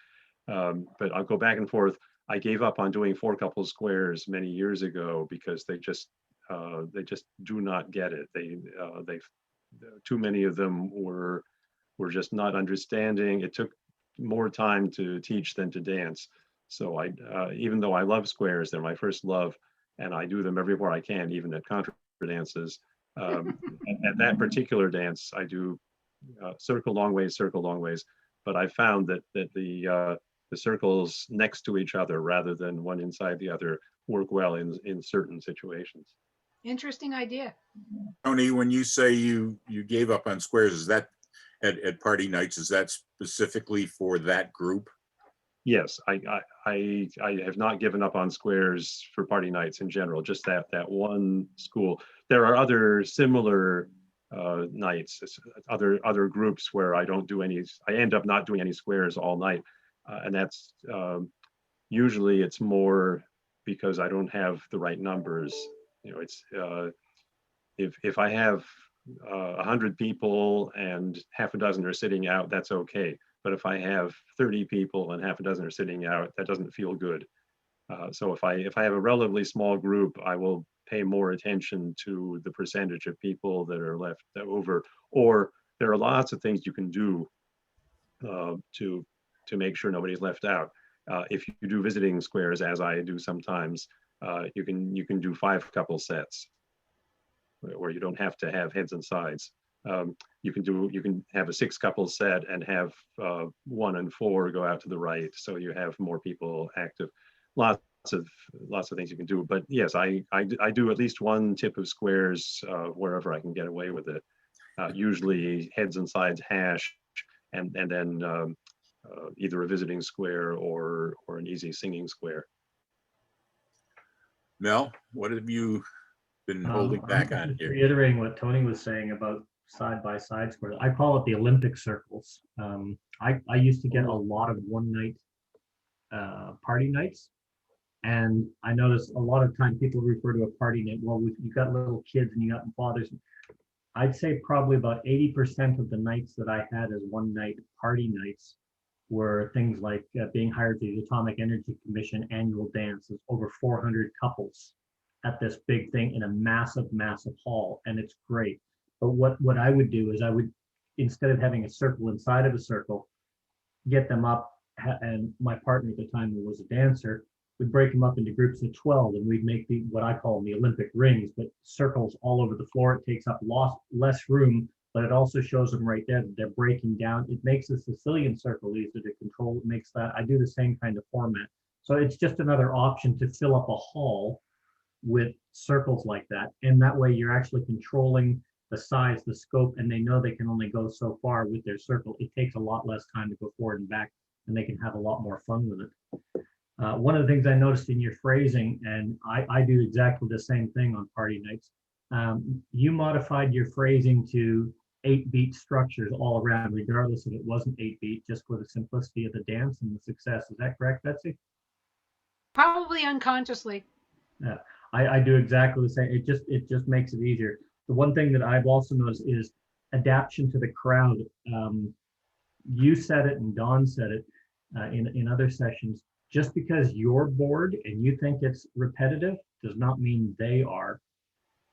But I'll go back and forth. I gave up on doing 4 couple squares many years ago because they just do not get it. They too many of them were just not understanding. It took more time to teach than to dance. So even though I love squares, they're my first love, and I do them everywhere I can, even at contra dances. At that particular dance, I do circle long ways, but I found that the circles next to each other rather than one inside the other work well in certain situations. Interesting idea. Tony, when you say you gave up on squares, is that at party nights, is that specifically for that group? Yes, I have not given up on squares for party nights in general, just that one school. There are other similar nights, other groups where I end up not doing any squares all night. And that's usually it's more because I don't have the right numbers. You know, it's if I have 100 people and half a dozen are sitting out, that's okay. But if I have 30 people and half a dozen are sitting out, that doesn't feel good. So if I have a relatively small group, I will pay more attention to the percentage of people that are left over. Or there are lots of things you can do to make sure nobody's left out. If you do visiting squares, as I do sometimes, you can do 5 couple sets where you don't have to have heads and sides. You can have a 6 couple set and have 1 and 4 go out to the right, so you have more people active. Lots of things you can do, but yes, I do at least one tip of squares wherever I can get away with it. Usually heads and sides hash, and then either a visiting square or an easy singing square. Mel, what have you been holding back on here? Reiterating what Tony was saying about side-by-side squares. I call it the Olympic circles. I used to get a lot of one-night party nights, and I noticed a lot of time people refer to a party night, well, you got little kids and you got fathers. I'd say probably about 80% of the nights that I had as one-night party nights were things like being hired to the Atomic Energy Commission annual dance. There's over 400 couples at this big thing in a massive hall, and it's great. But what I would do is I would, instead of having a circle inside of a circle, get them up, and my partner at the time, who was a dancer, would break them up into groups of 12, and we'd make what I call the Olympic rings, but circles all over the floor. It takes up less room, but it also shows them right there that they're breaking down. It makes the Sicilian circle easier to control. It makes that, I do the same kind of format. So it's just another option to fill up a hall with circles like that. And that way you're actually controlling the size, the scope, and they know they can only go so far with their circle. It takes a lot less time to go forward and back, and they can have a lot more fun with it. One of the things I noticed in your phrasing, and I do exactly the same thing on party nights, you modified your phrasing to 8-beat structures all around, regardless if it wasn't 8-beat, just for the simplicity of the dance and the success. Is that correct, Betsy? Probably unconsciously. Yeah, I do exactly the same. It just makes it easier. The one thing that I've also noticed is adaptation to the crowd. You said it and Don said it in other sessions. Just because you're bored and you think it's repetitive does not mean they are.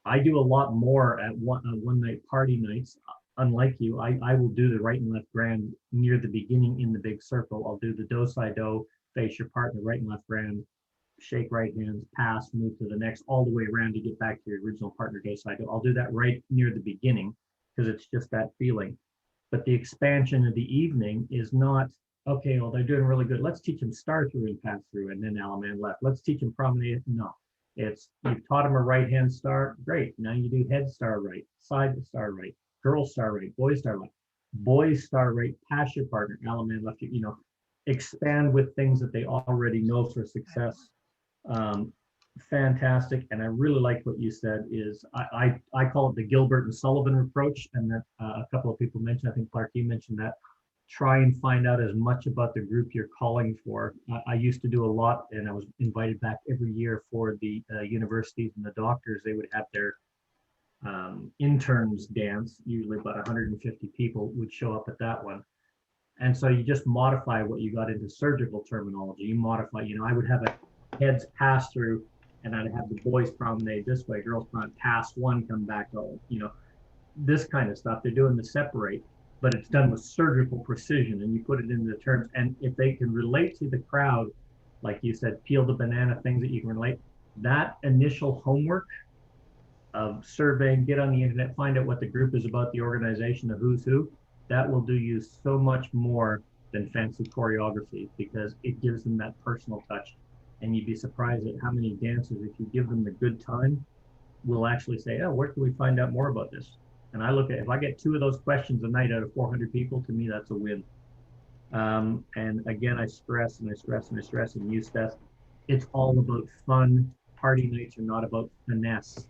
I do a lot more at one night party nights. Unlike you, I will do the right and left grand near the beginning in the big circle. I'll do the do-si-do, face your partner, right and left grand, shake right hands, pass, move to the next, all the way around to get back to your original partner do-si-do. I'll do that right near the beginning because it's just that feeling. But the expansion of the evening is not, okay, well, they're doing really good. Let's teach them star through and pass through and then Alaman left. Let's teach them promenade. No, it's, you've taught them a right hand star. Great. Now you do head star right, side star right, girl star right, boy star left, boy star right, pass your partner, Alaman left, you know, expand with things that they already know for success. Fantastic. And I really like what you said is I call it the Gilbert and Sullivan approach. And that a couple of people mentioned, I think Clark, you mentioned that. Try and find out as much about the group you're calling for. I used to do a lot, and I was invited back every year for the universities and the doctors. They would have their interns dance. Usually about 150 people would show up at that one. And so you just modify what you got into surgical terminology. You modify, you know, I would have a heads pass through, and I'd have the boys promenade this way, girls promenade pass one, come back, you know, this kind of stuff. They're doing the separate, but it's done with surgical precision, and you put it into the terms. And if they can relate to the crowd, like you said, peel the banana, things that you can relate, that initial homework of surveying, get on the internet, find out what the group is about, the organization, the who's who, that will do you so much more than fancy choreography, because it gives them that personal touch. And you'd be surprised at how many dancers, if you give them the good time, will actually say, oh, where can we find out more about this? And I look at, if I get 2 of those questions a night out of 400 people, to me, that's a win. And again, I stress and I stress and I stress and you stress, it's all about fun. Party nights are not about finesse.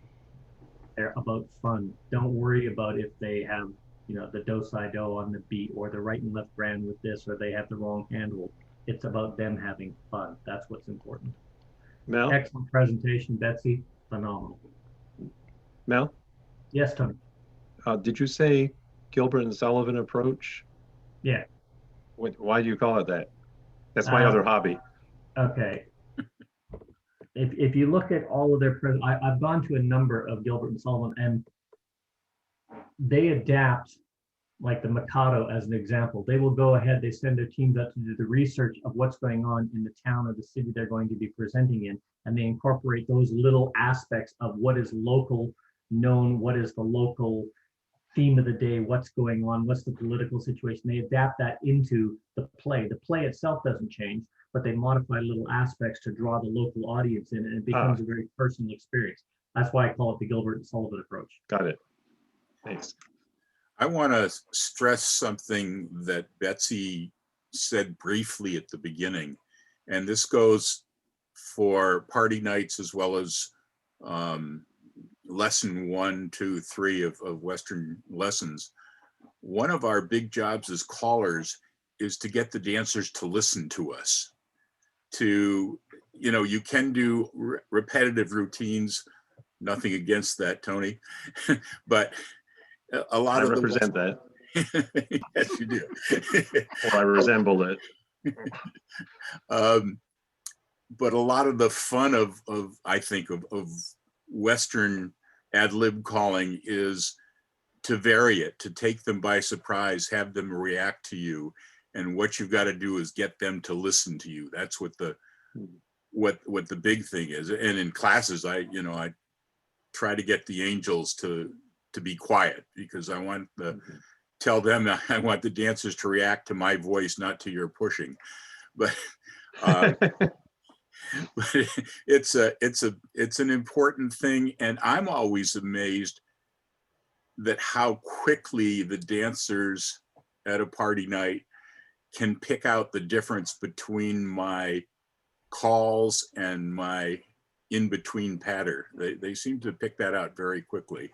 They're about fun. Don't worry about if they have, you know, the do-si-do on the beat or the right and left grand with this, or they have the wrong handle. It's about them having fun. That's what's important. Mel? Excellent presentation, Betsy. Phenomenal. Mel? Yes, Tony. Did you say Gilbert and Sullivan approach? Yeah. Why do you call it that? That's my other hobby. Okay. If you look at all of their, I've gone to a number of Gilbert and Sullivan, and they adapt, like the Mikado as an example. They will go ahead, they send their teams out to do the research of what's going on in the town or the city they're going to be presenting in, and they incorporate those little aspects of what is local known, what is the local theme of the day, what's going on, what's the political situation. They adapt that into the play. The play itself doesn't change, but they modify little aspects to draw the local audience in, and it becomes a very personal experience. That's why I call it the Gilbert and Sullivan approach. Got it. Thanks. I want to stress something that Betsy said briefly at the beginning, and this goes for party nights as well as lesson 1, 2, 3 of Western lessons. One of our big jobs as callers is to get the dancers to listen to us. To, you know, you can do repetitive routines, nothing against that, Tony, but a lot I of represent that. Yes, you do. Or I resemble it. But a lot of the fun of I think of Western ad lib calling is to vary it, to take them by surprise, have them react to you, and what you've got to do is get them to listen to you. That's what the big thing is. And in classes, I try to get the angels to be quiet, because I want tell them I want the dancers to react to my voice, not to your pushing. But it's an important thing, and I'm always amazed that how quickly the dancers at a party night can pick out the difference between my calls and my in-between patter. They seem to pick that out very quickly.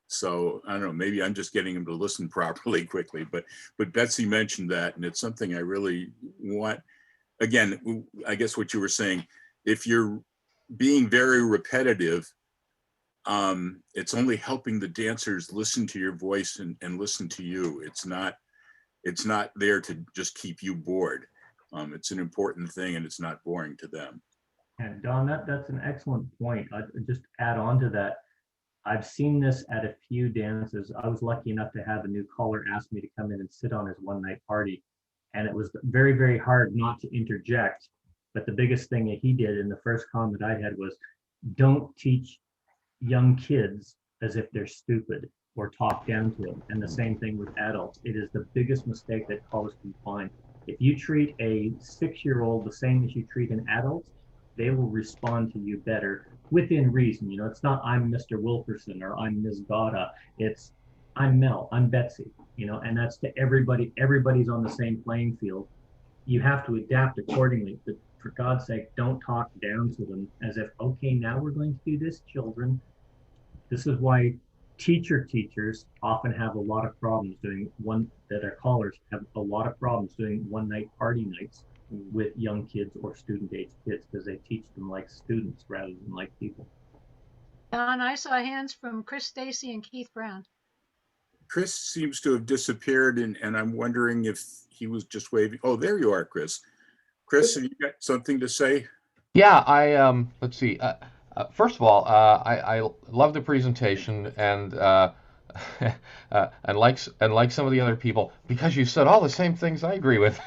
So I don't know, maybe I'm just getting them to listen properly quickly, but Betsy mentioned that, and it's something I really want. Again, I guess what you were saying, if you're being very repetitive, it's only helping the dancers listen to your voice and listen to you. It's not there to just keep you bored. It's an important thing and it's not boring to them. And Don, that's an excellent point. I just add on to that. I've seen this at a few dances. I was lucky enough to have a new caller ask me to come in and sit on his one night party. And it was very, very hard not to interject. But the biggest thing that he did, and the first comment I had was, don't teach young kids as if they're stupid or talk down to them. And the same thing with adults. It is the biggest mistake that callers can find. If you treat a 6-year-old the same as you treat an adult, they will respond to you better within reason. You know, it's not I'm Mr. Wilkerson or I'm Ms. Gotta. It's I'm Mel, I'm Betsy, you know, and that's to everybody. Everybody's on the same playing field. You have to adapt accordingly. But for God's sake, don't talk down to them as if, okay, now we're going to do this, children. This is why teachers often have a lot of problems doing that our callers have a lot of problems doing one night party nights with young kids or student age kids, because they teach them like students rather than like people. Don, I saw hands from Chris Stacy and Keith Brown. Chris seems to have disappeared, and I'm wondering if he was just waving. Oh, there you are, Chris. Chris, have you got something to say? Yeah, let's see. First of all, I love the presentation, and and like some of the other people, because you said all the same things I agree with.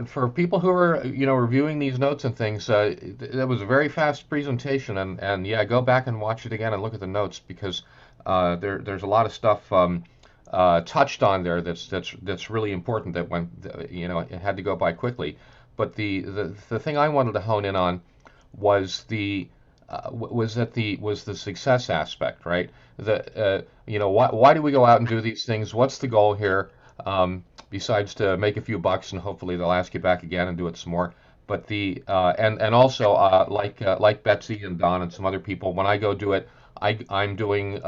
For people who are reviewing these notes and things, that was a very fast presentation, and yeah, go back and watch it again and look at the notes, because there's a lot of stuff touched on there that's really important that went, it had to go by quickly. But the thing I wanted to hone in on was the success aspect, right? Why do we go out and do these things? What's the goal here? Besides to make a few bucks, and hopefully they'll ask you back again and do it some more. But and also like Betsy and Don and some other people, when I go do it, I'm doing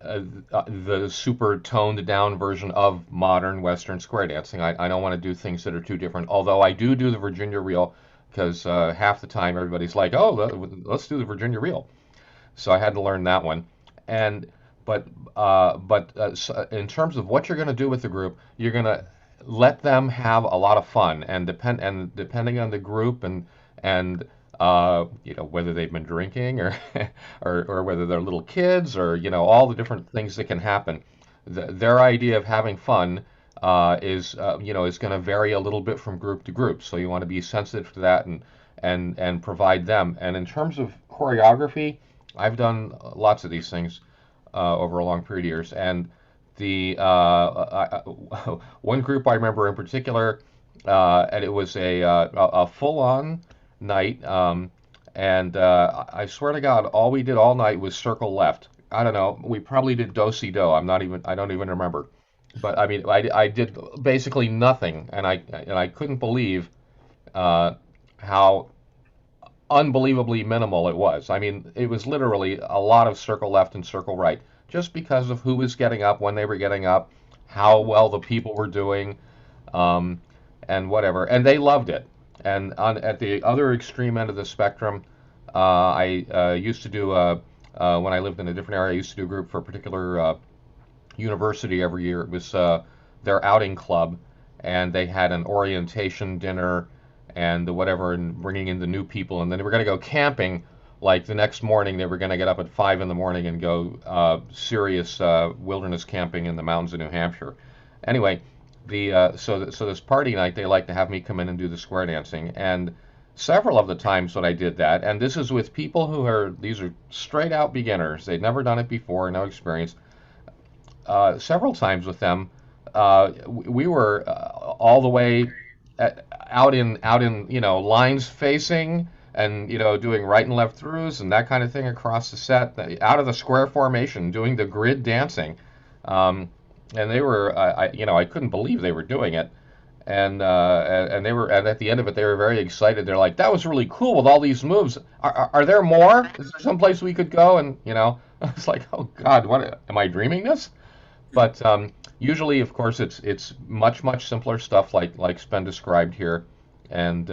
the super toned down version of modern Western square dancing. I don't want to do things that are too different, although I do the Virginia reel, because half the time everybody's like, oh, let's do the Virginia reel. So I had to learn that one. But in terms of what you're going to do with the group, you're going to let them have a lot of fun, and depending on the group and whether they've been drinking or or whether they're little kids, or all the different things that can happen. Their idea of having fun is going to vary a little bit from group to group. So you want to be sensitive to that and provide them. And in terms of choreography, I've done lots of these things over a long period of years, and the one group I remember in particular, and it was a full-on night, and I swear to God, all we did all night was circle left. I don't know, we probably did do-si-do. I don't even remember, but I mean, I did basically nothing, and I couldn't believe how unbelievably minimal it was. I mean, it was literally a lot of circle left and circle right, just because of who was getting up, when they were getting up, how well the people were doing, and whatever. And they loved it. And at the other extreme end of the spectrum, I used to do, when I lived in a different area, I used to do a group for a particular university every year. It was their outing club, and they had an orientation dinner and whatever, and bringing in the new people, and then they were going to go camping. Like the next morning, they were going to get up at 5 in the morning and go serious wilderness camping in the mountains of New Hampshire. Anyway, so this party night, they like to have me come in and do the square dancing, and several of the times when I did that, and this is with people these are straight out beginners, they'd never done it before, no experience. Several times with them, we were all the way out in lines facing, and doing right and left throughs and that kind of thing across the set, out of the square formation, doing the grid dancing, and they were I couldn't believe they were doing it, and at the end of it, they were very excited. They're like, that was really cool with all these moves. Are there more? Is there someplace we could go? And I was like, oh God, what am I dreaming this? But usually, of course, it's much simpler stuff like Sven described here, and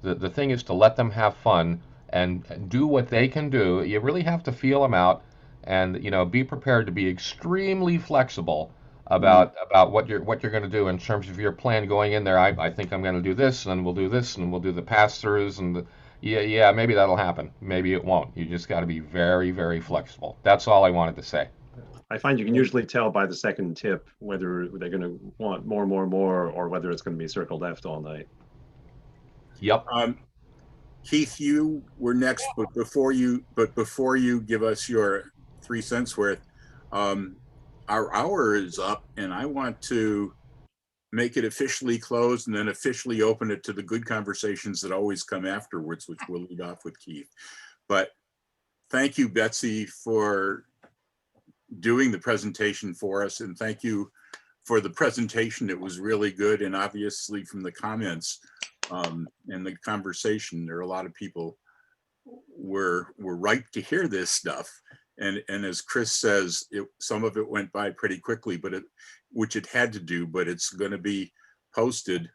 the thing is to let them have fun and do what they can do. You really have to feel them out, and be prepared to be extremely flexible about what you're going to do in terms of your plan going in there. I think I'm going to do this, and then we'll do this, and we'll do the pass-throughs, and yeah, maybe that'll happen. Maybe it won't. You just got to be very, very flexible. That's all I wanted to say. I find you can usually tell by the second tip whether they're going to want more, or whether it's going to be circle left all night. Yep. Keith, you were next, but before you give us your 3 cents worth, our hour is up, and I want to make it officially closed and then officially open it to the good conversations that always come afterwards, which we'll lead off with Keith. But thank you, Betsy, for doing the presentation for us, and thank you for the presentation. It was really good, and obviously from the comments and the conversation, there are a lot of people were right to hear this stuff. And as Chris says, some of it went by pretty quickly, which it had to do, but it's going to be posted.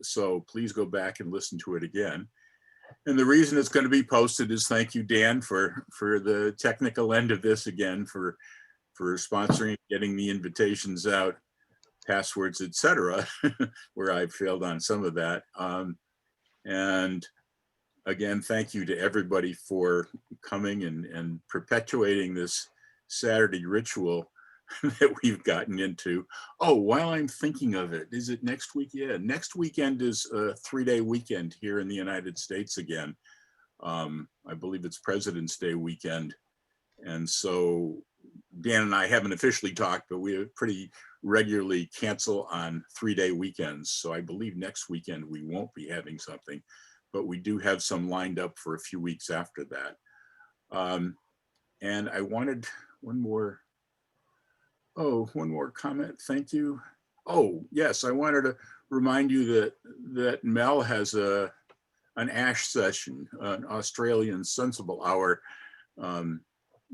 So please go back and listen to it again. And the reason it's going to be posted is thank you, Dan, for the technical end of this again, for sponsoring, getting the invitations out, passwords, etc., where I failed on some of that. And again, thank you to everybody for coming and perpetuating this Saturday ritual that we've gotten into. Oh, while I'm thinking of it, is it next week? Yeah, next weekend is a 3-day weekend here in the United States again. I believe it's President's Day weekend. And so Dan and I haven't officially talked, but we pretty regularly cancel on 3-day weekends. So I believe next weekend we won't be having something, but we do have some lined up for a few weeks after that. And I wanted one more comment. Thank you. Oh, yes, I wanted to remind you that Mel has an ASH session, an Australian Sensible Hour,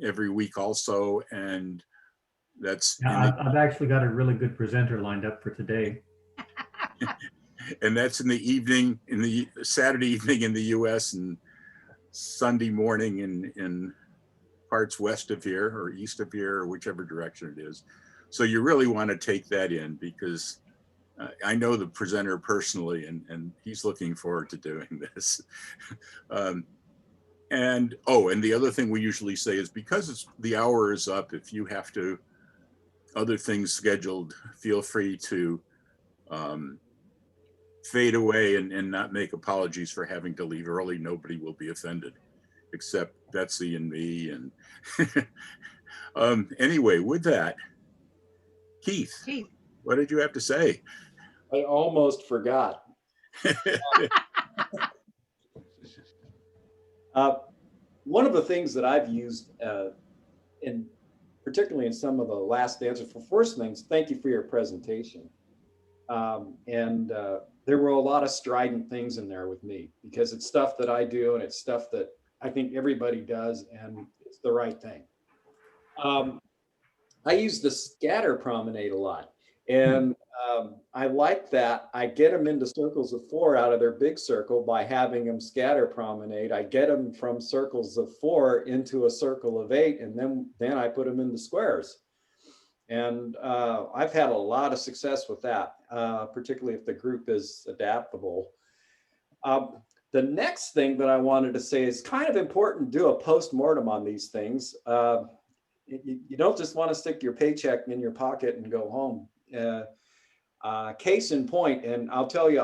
every week also, and that's I've actually got a really good presenter lined up for today. And that's in the evening, in the Saturday evening in the US, and Sunday morning in parts west of here or east of here, or whichever direction it is. So you really want to take that in, because I know the presenter personally, and he's looking forward to doing this. And the other thing we usually say is, because the hour is up, if you have other things scheduled, feel free to fade away and not make apologies for having to leave early. Nobody will be offended, except Betsy and me. And anyway, with that, Keith, what did you have to say? I almost forgot. One of the things that I've used, particularly in some of the last answers, for first things, thank you for your presentation. There were a lot of strident things in there with me, because it's stuff that I do, and it's stuff that I think everybody does, and it's the right thing. I use the scatter promenade a lot, and I like that. I get them into circles of 4 out of their big circle by having them scatter promenade. I get them from circles of 4 into a circle of 8, and then I put them into squares. And I've had a lot of success with that, particularly if the group is adaptable. The next thing that I wanted to say is kind of important to do a post-mortem on these things. You don't just want to stick your paycheck in your pocket and go home. Case in point, and I'll tell you,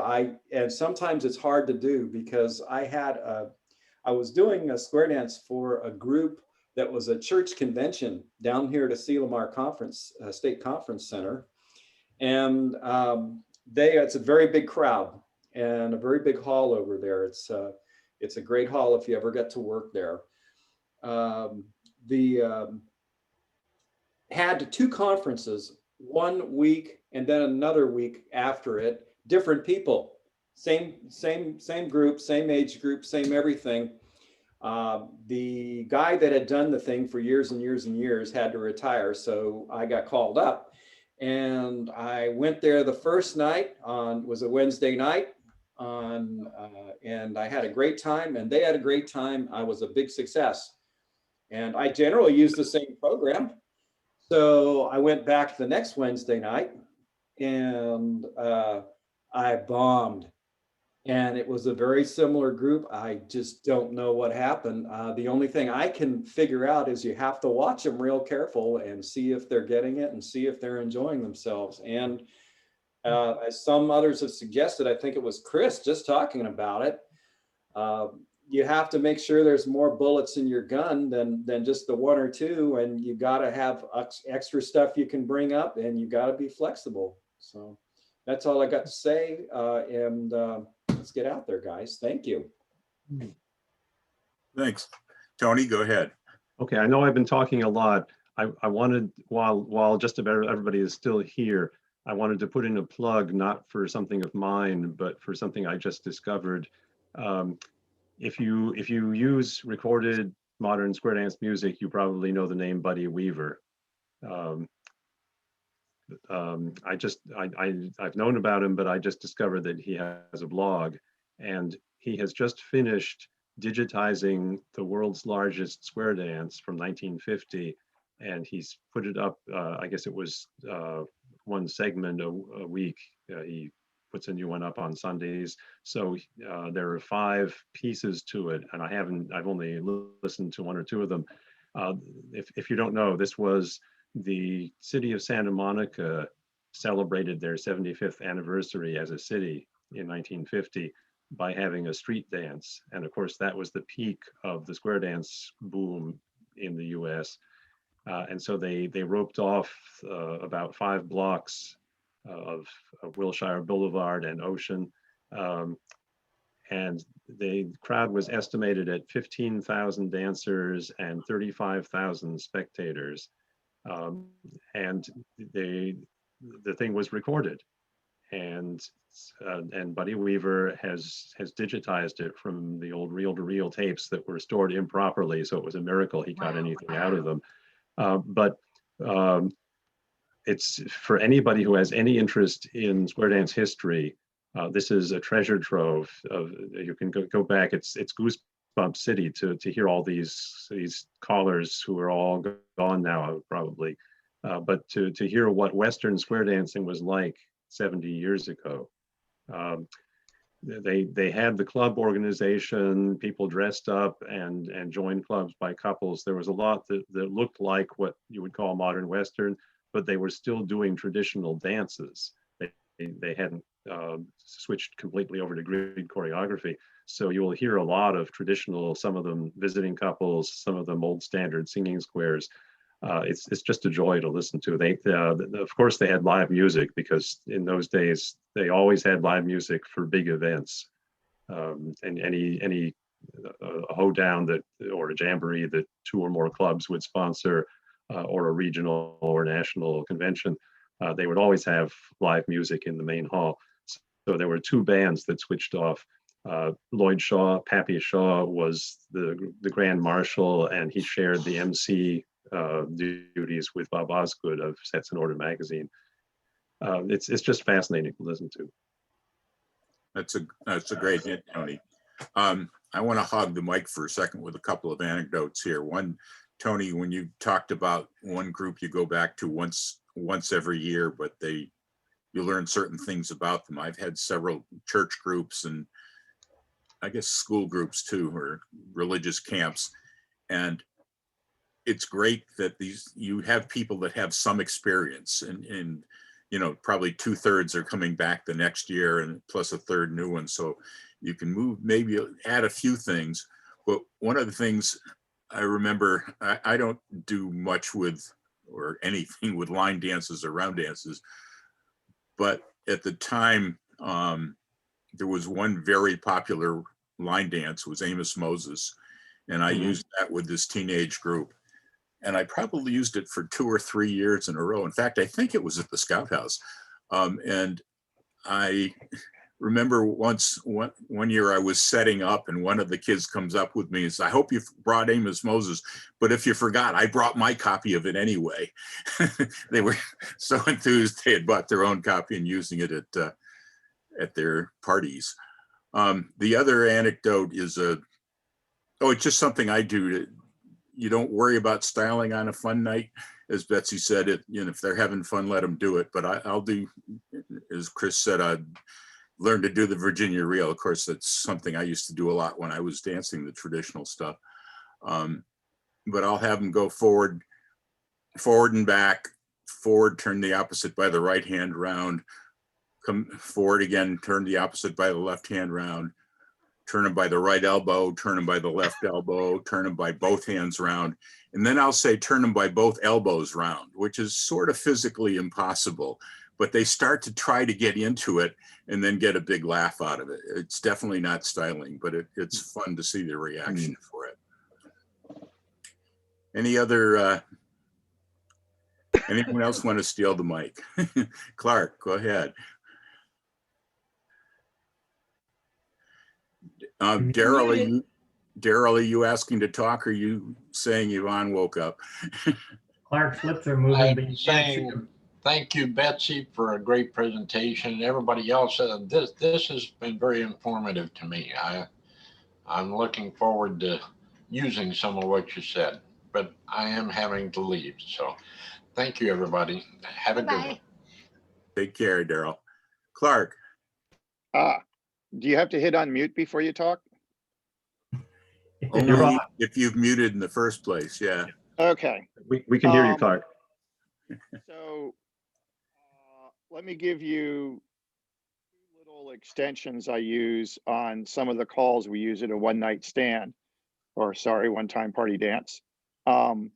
and sometimes it's hard to do, because I was doing a square dance for a group that was a church convention down here to Selamar State Conference Center. And it's a very big crowd and a very big hall over there. It's a great hall if you ever get to work there. Had 2 conferences, one week and then another week after it, different people, same group, same age group, same everything. The guy that had done the thing for years and years and years had to retire, so I got called up, and I went there the first night was a Wednesday night and I had a great time, and they had a great time. I was a big success, and I generally use the same program. So I went back the next Wednesday night and I bombed. And it was a very similar group. I just don't know what happened. The only thing I can figure out is you have to watch them real careful and see if they're getting it and see if they're enjoying themselves. And as some others have suggested, I think it was Chris just talking about it. You have to make sure there's more bullets in your gun than just the one or two, and you got to have extra stuff you can bring up, and you got to be flexible. So that's all I got to say. Let's get out there, guys. Thank you. Thanks. Tony, go ahead. Okay, I know I've been talking a lot. I wanted, while just about everybody is still here, I wanted to put in a plug, not for something of mine, but for something I just discovered. If you use recorded modern square dance music, you probably know the name Buddy Weaver. I've known about him, but I just discovered that he has a blog, and he has just finished digitizing the world's largest square dance from 1950, and he's put it up. I guess it was one segment a week. He puts a new one up on Sundays. So there are 5 pieces to it, and I've only listened to 1 or 2 of them. If you don't know, this was the city of Santa Monica celebrated their 75th anniversary as a city in 1950 by having a street dance. And of course, that was the peak of the square dance boom in the US. And so they roped off about 5 blocks of Wilshire Boulevard and Ocean. And the crowd was estimated at 15,000 dancers and 35,000 spectators. And the thing was recorded, and Buddy Weaver has digitized it from the old reel-to-reel tapes that were stored improperly. So it was a miracle he got anything out of them. But it's for anybody who has any interest in square dance history. This is a treasure trove of, you can go back. It's Goosebump City to hear all these callers who are all gone now probably, but to hear what Western square dancing was like 70 years ago. They had the club organization, people dressed up and joined clubs by couples. There was a lot that looked like what you would call modern Western, but they were still doing traditional dances. They hadn't switched completely over to grid choreography. So you will hear a lot of traditional, some of them visiting couples, some of them old standard singing squares. It's just a joy to listen to. Of course, they had live music, because in those days they always had live music for big events, and any hoedown or a jamboree that 2 or more clubs would sponsor, or a regional or national convention. They would always have live music in the main hall. So there were 2 bands that switched off. Lloyd Shaw, Pappy Shaw, was the Grand Marshal, and he shared the MC duties with Bob Osgood of Sets in Order magazine. It's just fascinating to listen to. That's a great hit, Tony. I want to hog the mic for a second with a couple of anecdotes here. One, Tony, when you talked about one group you go back to once every year, but you learn certain things about them. I've had several church groups and I guess school groups too, or religious camps. And it's great that you have people that have some experience, and probably 2/3 are coming back the next year, and plus a third new one. So you can maybe add a few things. But one of the things I remember, I don't do much with, or anything with, line dances or round dances. But at the time, there was one very popular line dance, was Amos Moses. And I used that with this teenage group. And I probably used it for 2 or 3 years in a row. In fact, I think it was at the Scout House. And I remember one year I was setting up, and one of the kids comes up with me and says, "I hope you brought Amos Moses, but if you forgot, I brought my copy of it anyway." They were so enthused they had bought their own copy and using it at their parties. The other anecdote is it's just something I do. You don't worry about styling on a fun night. as Betsy said, if they're having fun, let them do it. But I'll do, as Chris said, I'd learn to do the Virginia reel. Of course, that's something I used to do a lot when I was dancing the traditional stuff. But I'll have them go forward and back, forward, turn the opposite by the right hand round, come forward again, turn the opposite by the left hand round, turn them by the right elbow, turn them by the left elbow, turn them by both hands round. And then I'll say turn them by both elbows round, which is sort of physically impossible, but they start to try to get into it and then get a big laugh out of it. It's definitely not styling, but it's fun to see the reaction for it. Any other, anyone else want to steal the mic? Clark, go ahead. Daryl, are you asking to talk, or are you saying Yvonne woke up? Clark's lips are moving, but I'm you can't see saying them. thank you, Betsy, for a great presentation. Everybody else, this has been very informative to me. I'm looking forward to using some of what you said, but I am having to leave. So thank you, everybody. Have a good one. Take care, Daryl. Clark. Do you have to hit on mute before you talk? Only if you've muted in the first place, yeah. Okay. We can hear you, Clark. So let me give you two little extensions I use on some of the calls we use at a one-night stand, or sorry, one-time party dance. The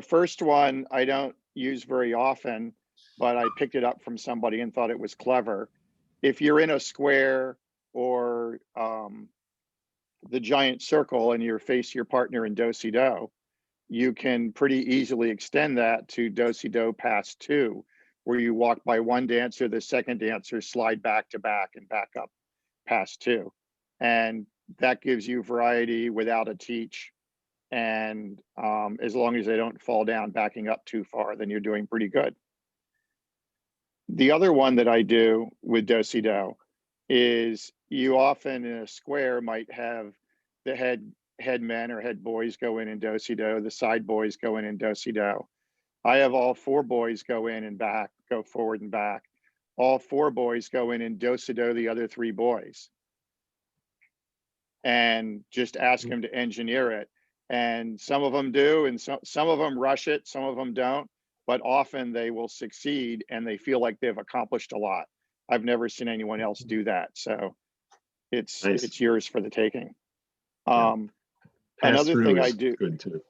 first one I don't use very often, but I picked it up from somebody and thought it was clever. If you're in a square or the giant circle and you face your partner in do-si-do, you can pretty easily extend that to do-si-do pass 2, where you walk by one dancer, the second dancer slide back to back and back up pass 2. And that gives you variety without a teach. And as long as they don't fall down backing up too far, then you're doing pretty good. The other one that I do with do-si-do is you often in a square might have the head men or head boys go in do-si-do, the side boys go in do-si-do. I have all 4 boys go in and back, go forward and back. All 4 boys go in do-si-do the other 3 boys. And just ask them to engineer it. And some of them do, and some of them rush it, some of them don't, but often they will succeed and they feel like they've accomplished a lot. I've never seen anyone else do that. So it's Nice. it's yours for the taking. Pass Another through thing I is do. good too.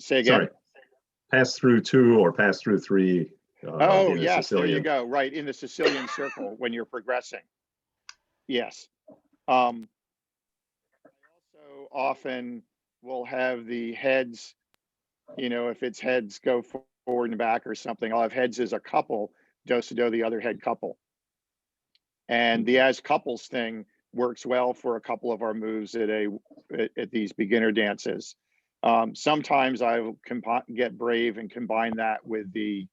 Say again. Sorry. Pass through 2 or pass through 3. Oh, in a yes, there you Sicilian. go. Right, in the Sicilian circle when you're progressing. Yes. I also often will have the heads, if it's heads go forward and back or something, I'll have heads as a couple, do-si-do the other head couple. And the as couples thing works well for a couple of our moves at these beginner dances. Sometimes I will get brave and combine that with the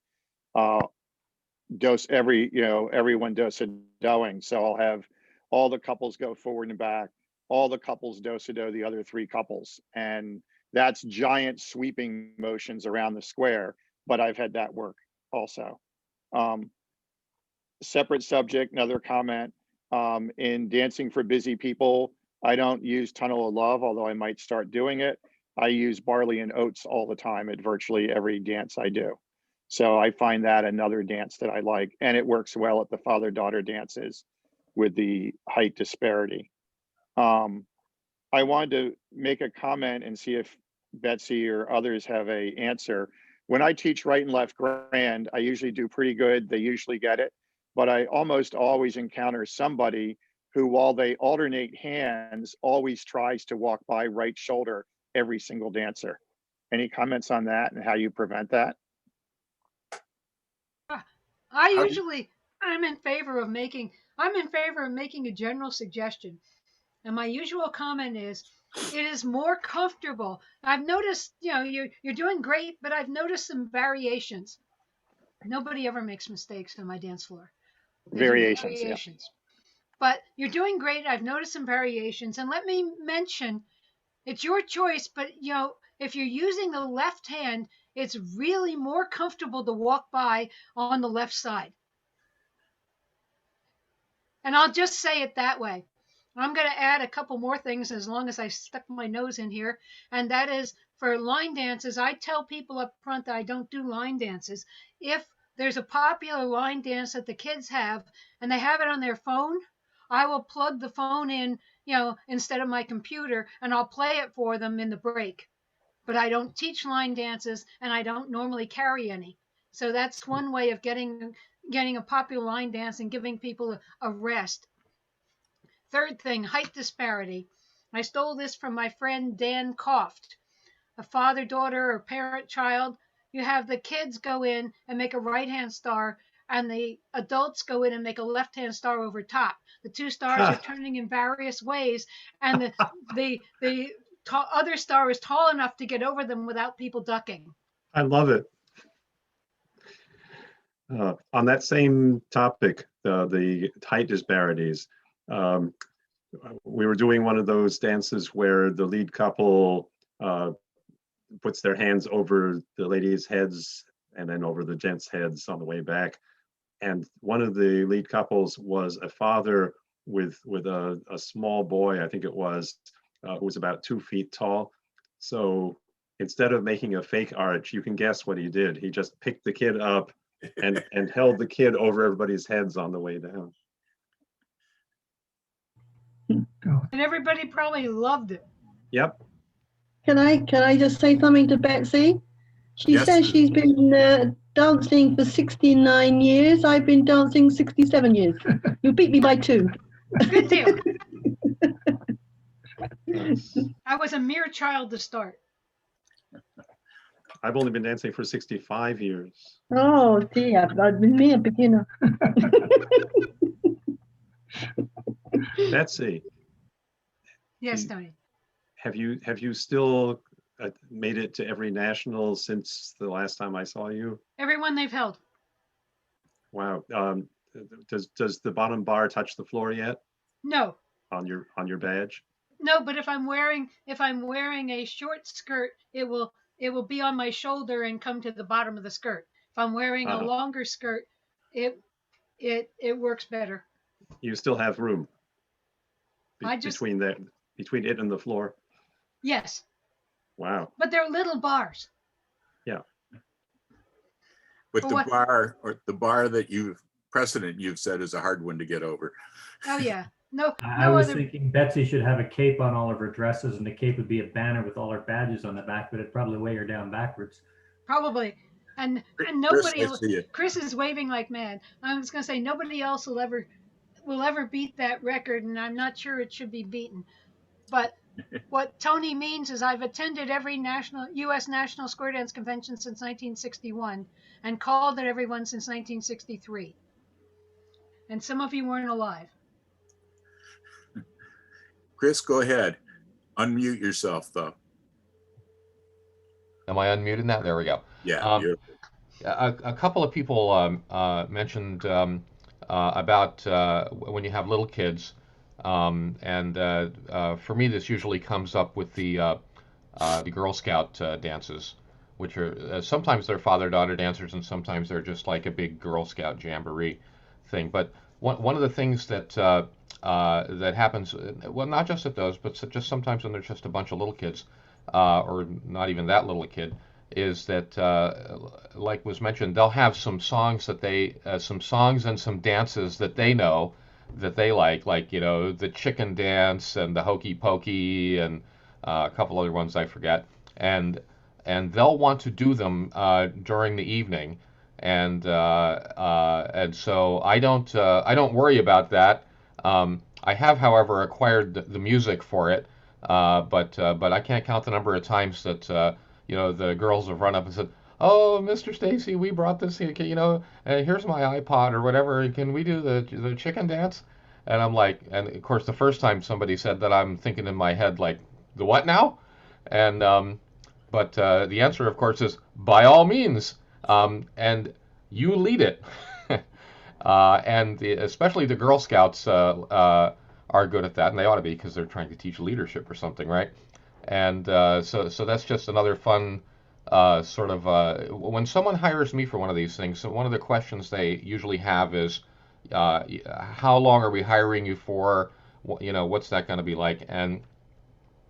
everyone do-si-doing. So I'll have all the couples go forward and back, all the couples do-si-do the other 3 couples. And that's giant sweeping motions around the square, but I've had that work also. Separate subject, another comment. In Dancing for Busy People, I don't use Tunnel of Love, although I might start doing it. I use Barley and Oats all the time at virtually every dance I do. So I find that another dance that I like, and it works well at the father-daughter dances with the height disparity. I wanted to make a comment and see if Betsy or others have an answer. When I teach right and left grand, I usually do pretty good. They usually get it, but I almost always encounter somebody who, while they alternate hands, always tries to walk by right shoulder every single dancer. Any comments on that and how you prevent that? I'm in favor of making a general suggestion. And my usual comment is, it is more comfortable. I've noticed, you're doing great, but I've noticed some variations. Nobody ever makes mistakes on my dance floor. Variations. Yeah. But you're doing great. I've noticed some variations. And let me mention, it's your choice, but if you're using the left hand, it's really more comfortable to walk by on the left side. And I'll just say it that way. I'm going to add a couple more things as long as I stuck my nose in here. And that is for line dances, I tell people up front that I don't do line dances. If there's a popular line dance that the kids have and they have it on their phone, I will plug the phone in, instead of my computer, and I'll play it for them in the break. But I don't teach line dances, and I don't normally carry any. So that's one way of getting a popular line dance and giving people a rest. Third thing, height disparity. I stole this from my friend Dan Koft. A father, daughter, or parent, child. You have the kids go in and make a right-hand star, and the adults go in and make a left-hand star over top. The two stars are turning in various ways, and the other star is tall enough to get over them without people ducking. I love it. On that same topic, the height disparities, we were doing one of those dances where the lead couple puts their hands over the ladies' heads and then over the gents' heads on the way back. And one of the lead couples was a father with a small boy, I think it was, who was about 2 feet tall. So instead of making a fake arch, you can guess what he did. He just picked the kid up and held the kid over everybody's heads on the way down. And everybody probably loved it. Yep. Can I just say something to Betsy? She says she's been dancing for 69 years. I've been dancing 67 years. You beat me by 2. Good deal. I was a mere child to start. I've only been dancing for 65 years. Oh dear, I've been a beginner. Betsy. Yes, Tony. Have you still made it to every national since the last time I saw you? Everyone they've held. Wow. Does the bottom bar touch the floor yet? No. On your badge? No, but if I'm wearing a short skirt, it will be on my shoulder and come to the bottom of the skirt. If I'm wearing a longer skirt, it works better. You still have room between it and the floor? Yes. Wow. But they're little bars. Yeah. But the bar that you've said is a hard one to get over. Oh yeah. No. I was thinking Betsy should have a cape on all of her dresses, and the cape would be a banner with all her badges on the back, but it'd probably weigh her down backwards. Probably. And nobody. Chris is waving like mad. I was going to say nobody else will ever beat that record, and I'm not sure it should be beaten. But what Tony means is I've attended every U.S. National Square Dance Convention since 1961 and called at every one since 1963. And some of you weren't alive. Chris, go ahead. Unmute yourself, though. Am I unmuted now? There we go. Yeah. A couple of people mentioned about when you have little kids, and for me, this usually comes up with the Girl Scout dances, which are sometimes they're father-daughter dancers, and sometimes they're just like a big Girl Scout jamboree thing. But one of the things that that happens, well, not just at those, but just sometimes when there's just a bunch of little kids, or not even that little a kid, is that, like was mentioned, they'll have some songs that some songs and some dances that they know that they like the chicken dance and the hokey pokey and a couple other ones I forget, and they'll want to do them during the evening, and so I don't worry about that. I have, however, acquired the music for it, but I can't count the number of times that the girls have run up and said, "Oh, Mr. Stacy, we brought this here, here's my iPod or whatever. Can we do the chicken dance?" And I'm like, and of course, the first time somebody said that, I'm thinking in my head like, "The what now?" And but the answer, of course, is by all means, and you lead it. And especially the Girl Scouts are good at that, and they ought to be because they're trying to teach leadership or something, right? And so that's just another fun sort of when someone hires me for one of these things. So one of the questions they usually have is, how long are we hiring you for? You know, what's that going to be like? And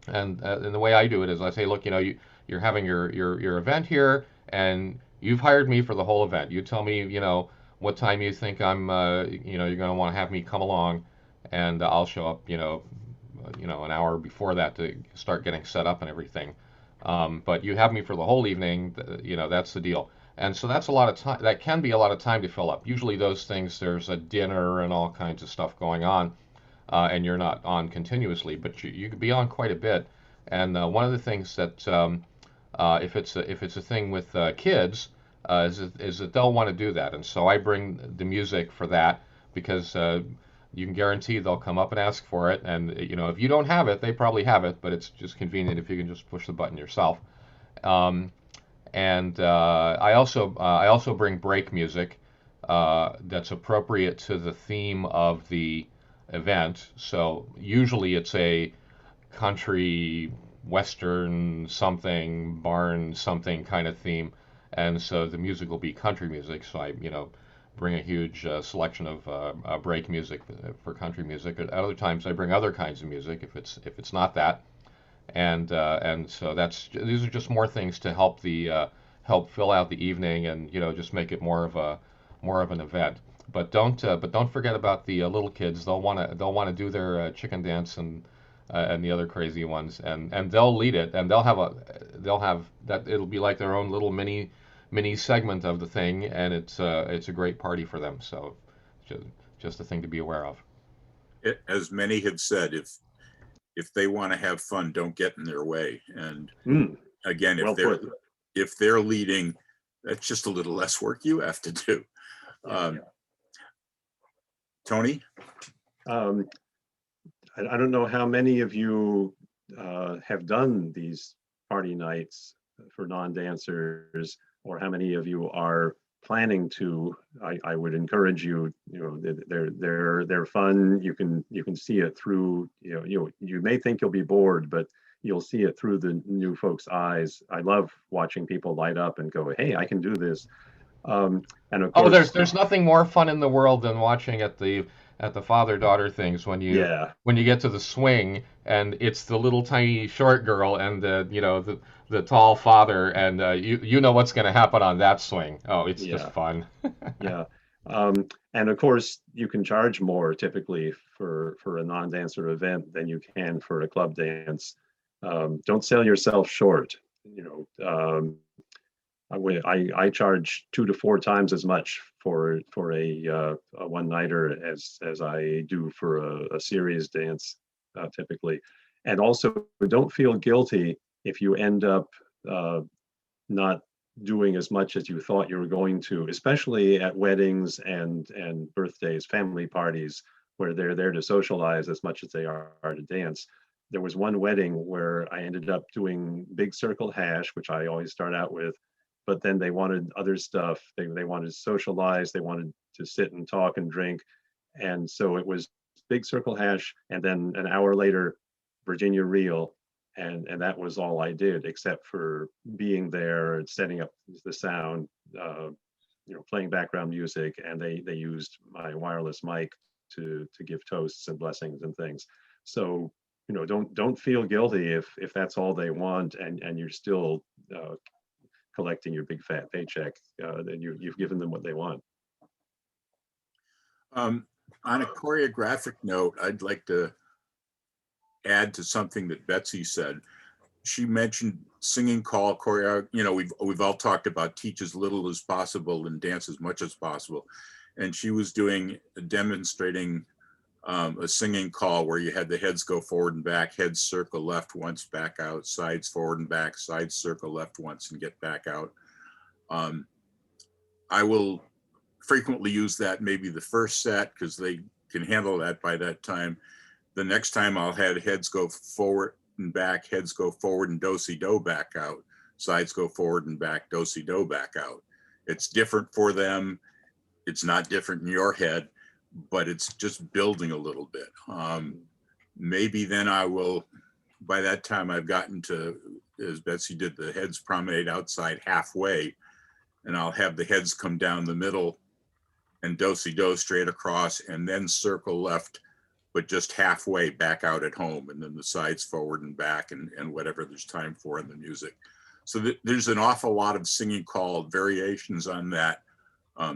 the way I do it is I say, look, you know, you're having your event here, and you've hired me for the whole event. You tell me, you know, what time you think I'm, you know, you're going to want to have me come along, and I'll show up, you know, an hour before that to start getting set up and everything. But you have me for the whole evening, you know, that's the deal. And so that's a lot of time. That can be a lot of time to fill up. Usually those things, there's a dinner and all kinds of stuff going on, and you're not on continuously, but you could be on quite a bit. And one of the things that if it's a thing with kids, is that they'll want to do that, and so I bring the music for that because you can guarantee they'll come up and ask for it, and you know if you don't have it, they probably have it, but it's just convenient if you can just push the button yourself. And I also bring break music that's appropriate to the theme of the event. So usually it's a country western something barn something kind of theme, and so the music will be country music. So I, you know, bring a huge selection of break music for country music. At other times I bring other kinds of music if it's not that, and so these are just more things to help help fill out the evening, and you know just make it more of an event. But don't forget about the little kids. They'll want to do their chicken dance and the other crazy ones, and they'll lead it, and they'll have that. It'll be like their own little mini segment of the thing, and it's a great party for them. So just a thing to be aware of. As many have said, if they want to have fun, don't get in their way. And again, if they're leading, that's just a little less work you have to do. Tony? I don't know how many of you have done these party nights for non-dancers, or how many of you are planning to. I would encourage you. You know, they're fun. You can see it through. You may think you'll be bored, but you'll see it through the new folks' eyes. I love watching people light up and go, "Hey, I can do this." And of course, there's nothing more fun in the world than watching at the father-daughter things when you get to the swing and it's the little tiny short girl and the tall father, and you know what's going to happen on that swing. Oh, it's just fun. Yeah. And of course you can charge more typically for a non-dancer event than you can for a club dance. Don't sell yourself short. I charge 2 to 4 times as much for a one-nighter as I do for a series dance typically. And also, don't feel guilty if you end up not doing as much as you thought you were going to, especially at weddings and birthdays, family parties, where they're there to socialize as much as they are to dance. There was one wedding where I ended up doing big circle hash, which I always start out with, but then they wanted other stuff. They wanted to socialize, they wanted to sit and talk and drink. And so it was big circle hash, and then an hour later, Virginia Reel. And that was all I did, except for being there and setting up the sound, playing background music, and they used my wireless mic to give toasts and blessings and things. So don't feel guilty if that's all they want, and you're still collecting your big fat paycheck. Then you've given them what they want. On a choreographic note, I'd like to add to something that Betsy said. She mentioned singing call, choreo. We've all talked about teach as little as possible and dance as much as possible. And she was demonstrating a singing call where you had the heads go forward and back, heads circle left once, back out, sides forward and back, sides circle left once and get back out. I will frequently use that maybe the first set because they can handle that by that time. The next time I'll have heads go forward and back, heads go forward and do-si-do back out, sides go forward and back, do-si-do back out. It's different for them. It's not different in your head, but it's just building a little bit. Maybe then I will by that time I've gotten to, as Betsy did, the heads promenade outside halfway, and I'll have the heads come down the middle and do-si-do straight across, and then circle left, but just halfway back out at home, and then the sides forward and back, and whatever there's time for in the music. So there's an awful lot of singing called variations on that.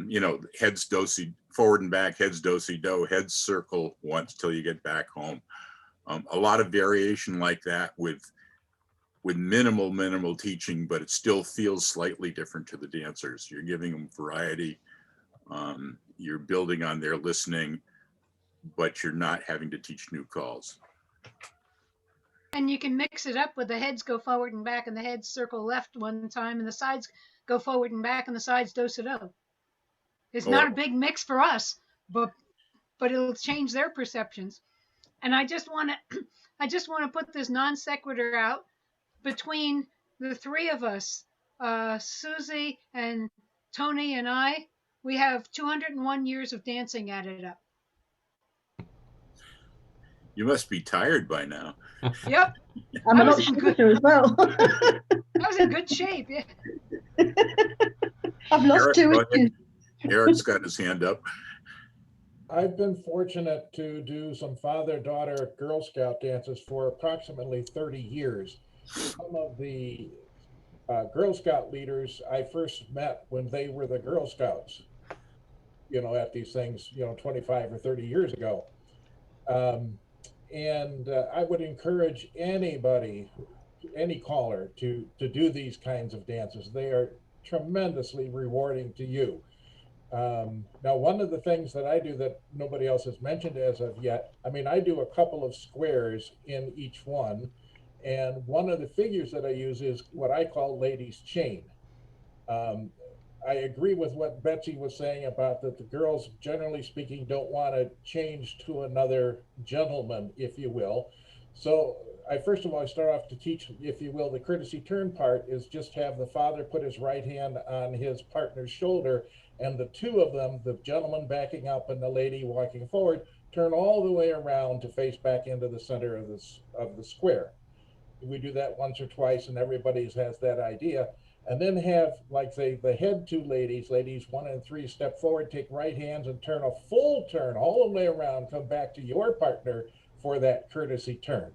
You know, heads do-si, forward and back, heads do-si-do, heads circle once till you get back home. A lot of variation like that with minimal teaching, but it still feels slightly different to the dancers. You're giving them variety. You're building on their listening, but you're not having to teach new calls. And you can mix it up with the heads go forward and back and the heads circle left one time and the sides go forward and back and the sides do-si-do. It's not a big mix for us, but it'll change their perceptions. And I just want to put this non sequitur out between the three of us, Susie and Tony and I. We have 201 years of dancing added up. You must be tired by now. Yep. I'm a lot shorter as well. I was in good shape. Yeah. I've lost 2 inches. Eric's got his hand up. I've been fortunate to do some father-daughter Girl Scout dances for approximately 30 years. Some of the Girl Scout leaders I first met when they were the Girl Scouts, you know, at these things, you know, 25 or 30 years ago. I would encourage anybody, any caller to do these kinds of dances. They are tremendously rewarding to you. Now, one of the things that I do that nobody else has mentioned as of yet, I mean, I do a couple of squares in each one. And one of the figures that I use is what I call ladies' chain. I agree with what Betsy was saying about that the girls, generally speaking, don't want to change to another gentleman, if you will. So first of all, I start off to teach, if you will, the courtesy turn part is just have the father put his right hand on his partner's shoulder, and the two of them, the gentleman backing up and the lady walking forward, turn all the way around to face back into the center of the square. We do that once or twice, and everybody has that idea. And then have, like, say, the head two ladies 1 and 3, step forward, take right hands and turn a full turn all the way around, come back to your partner for that courtesy turn.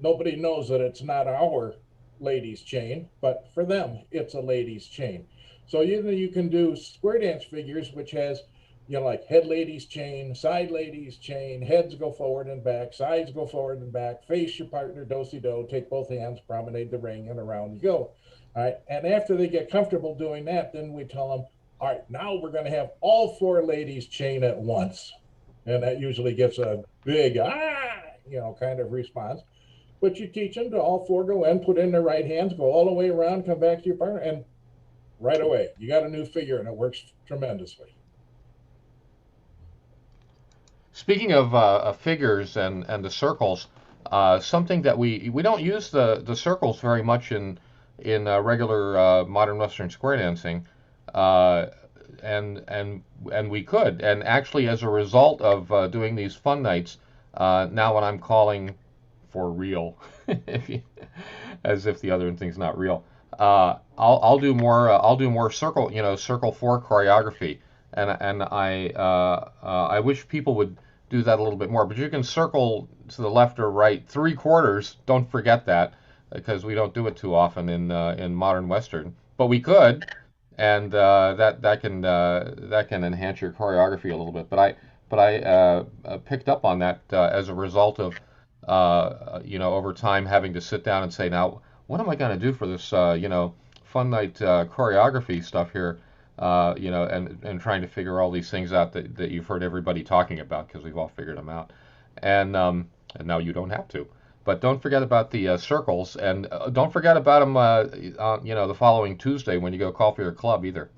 Nobody knows that it's not our ladies' chain, but for them, it's a ladies' chain. So you can do square dance figures, which has, you know, like head ladies' chain, side ladies' chain, heads go forward and back, sides go forward and back, face your partner, do-si-do, take both hands, promenade the ring, and around you go. All right, and after they get comfortable doing that, then we tell them, all right, now we're going to have all 4 ladies chain at once. And that usually gets a big, you know, kind of response. But you teach them to all 4 go in, put in their right hands, go all the way around, come back to your partner, and right away, you got a new figure, and it works tremendously. Speaking of figures and the circles, something that we don't use the circles very much in regular modern Western square dancing, and we could. And actually, as a result of doing these fun nights, now when I'm calling for real, as if the other thing's not real, I'll do more circle, you know, circle 4 choreography, and I wish people would do that a little bit more. But you can circle to the left or right 3/4. Don't forget that, because we don't do it too often in modern Western. But we could, and that can enhance your choreography a little bit. But I picked up on that as a result of you know, over time having to sit down and say, now what am I going to do for this you know, fun night choreography stuff here, you know, and trying to figure all these things out that you've heard everybody talking about, because we've all figured them out, and now you don't have to. But don't forget about the circles, and don't forget about them you know, the following Tuesday when you go call for your club either.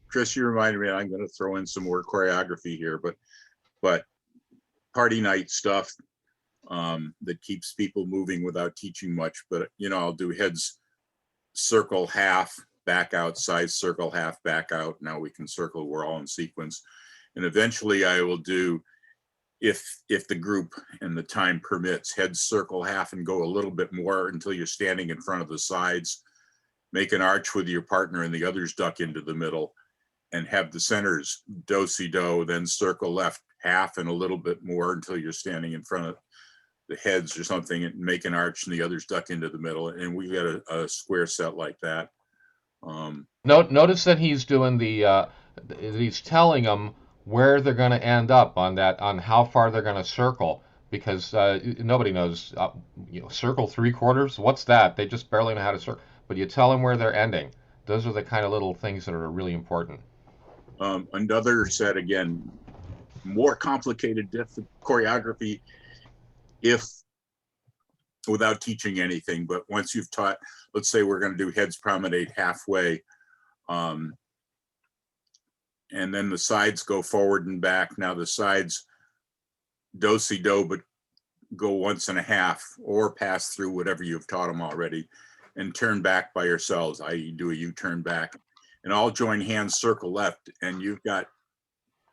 Chris, you reminded me, I'm going to throw in some more choreography here, but party night stuff that keeps people moving without teaching much. But, you know, I'll do heads circle half, back out, sides circle half, back out. Now we can circle, we're all in sequence. And eventually I will do if the group and the time permits, heads circle half and go a little bit more until you're standing in front of the sides. Make an arch with your partner and the others duck into the middle, and have the centers do-si-do, then circle left half and a little bit more until you're standing in front of the heads or something, and make an arch and the others duck into the middle. And we got a square set like that. Notice that he's doing he's telling them where they're going to end up on how far they're going to circle, because nobody knows, circle 3/4. What's that? They just barely know how to circle. But you tell them where they're ending. Those are the kind of little things that are really important. Another set, again, more complicated choreography, if without teaching anything, but once you've taught, let's say we're going to do heads promenade halfway, and then the sides go forward and back. Now the sides do-si-do, but go 1.5 or pass through whatever you've taught them already, and turn back by yourselves, i.e. do a U-turn back, and all join hands, circle left, and you've got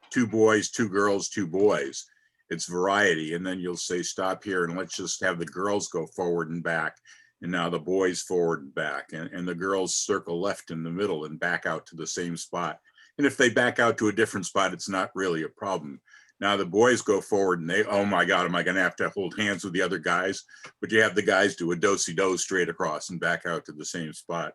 2 boys, 2 girls, 2 boys. It's variety. And then you'll say, stop here and let's just have the girls go forward and back. And now the boys forward and back, and the girls circle left in the middle and back out to the same spot. And if they back out to a different spot, it's not really a problem. Now the boys go forward and they, oh my God, am I going to have to hold hands with the other guys? But you have the guys do a do-si-do straight across and back out to the same spot.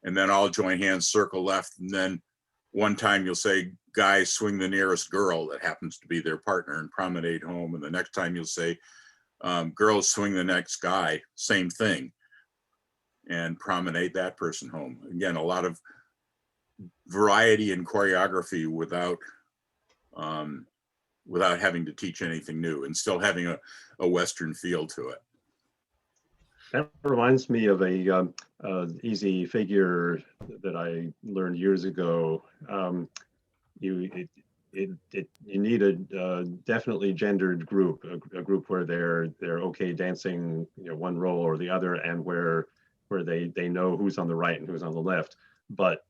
And then all join hands, circle left. And then one time you'll say, guys, swing the nearest girl that happens to be their partner and promenade home. And the next time you'll say, girls, swing the next guy, same thing, and promenade that person home. Again, a lot of variety in choreography without having to teach anything new, and still having a Western feel to it. That reminds me of a easy figure that I learned years ago. You need a definitely gendered group, a group where they're okay dancing, one role or the other, and where they know who's on the right and who's on the left. But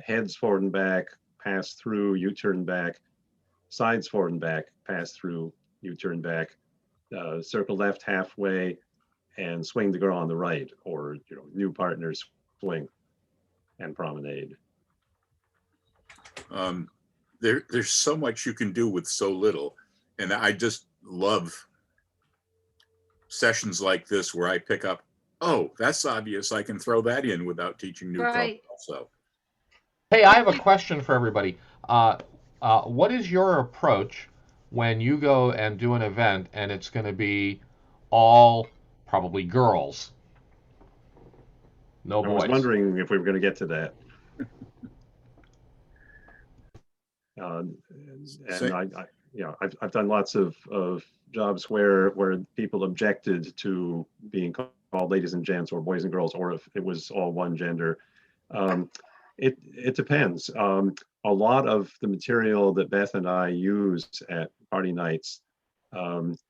heads forward and back, pass through, U-turn back, sides forward and back, pass through, U-turn back, circle left halfway, and swing the girl on the right, or new partners, swing and promenade. There's so much you can do with so little, and I just love sessions like this where I pick up, oh, that's obvious, I can throw that in without teaching new Right. also. Hey, I have a question for everybody. What is your approach when you go and do an event and it's going to be all probably girls? No boys. I was wondering if we were going to get to that. I've done lots of jobs where people objected to being called ladies and gents or boys and girls, or if it was all one gender. It depends. A lot of the material that Beth and I use at party nights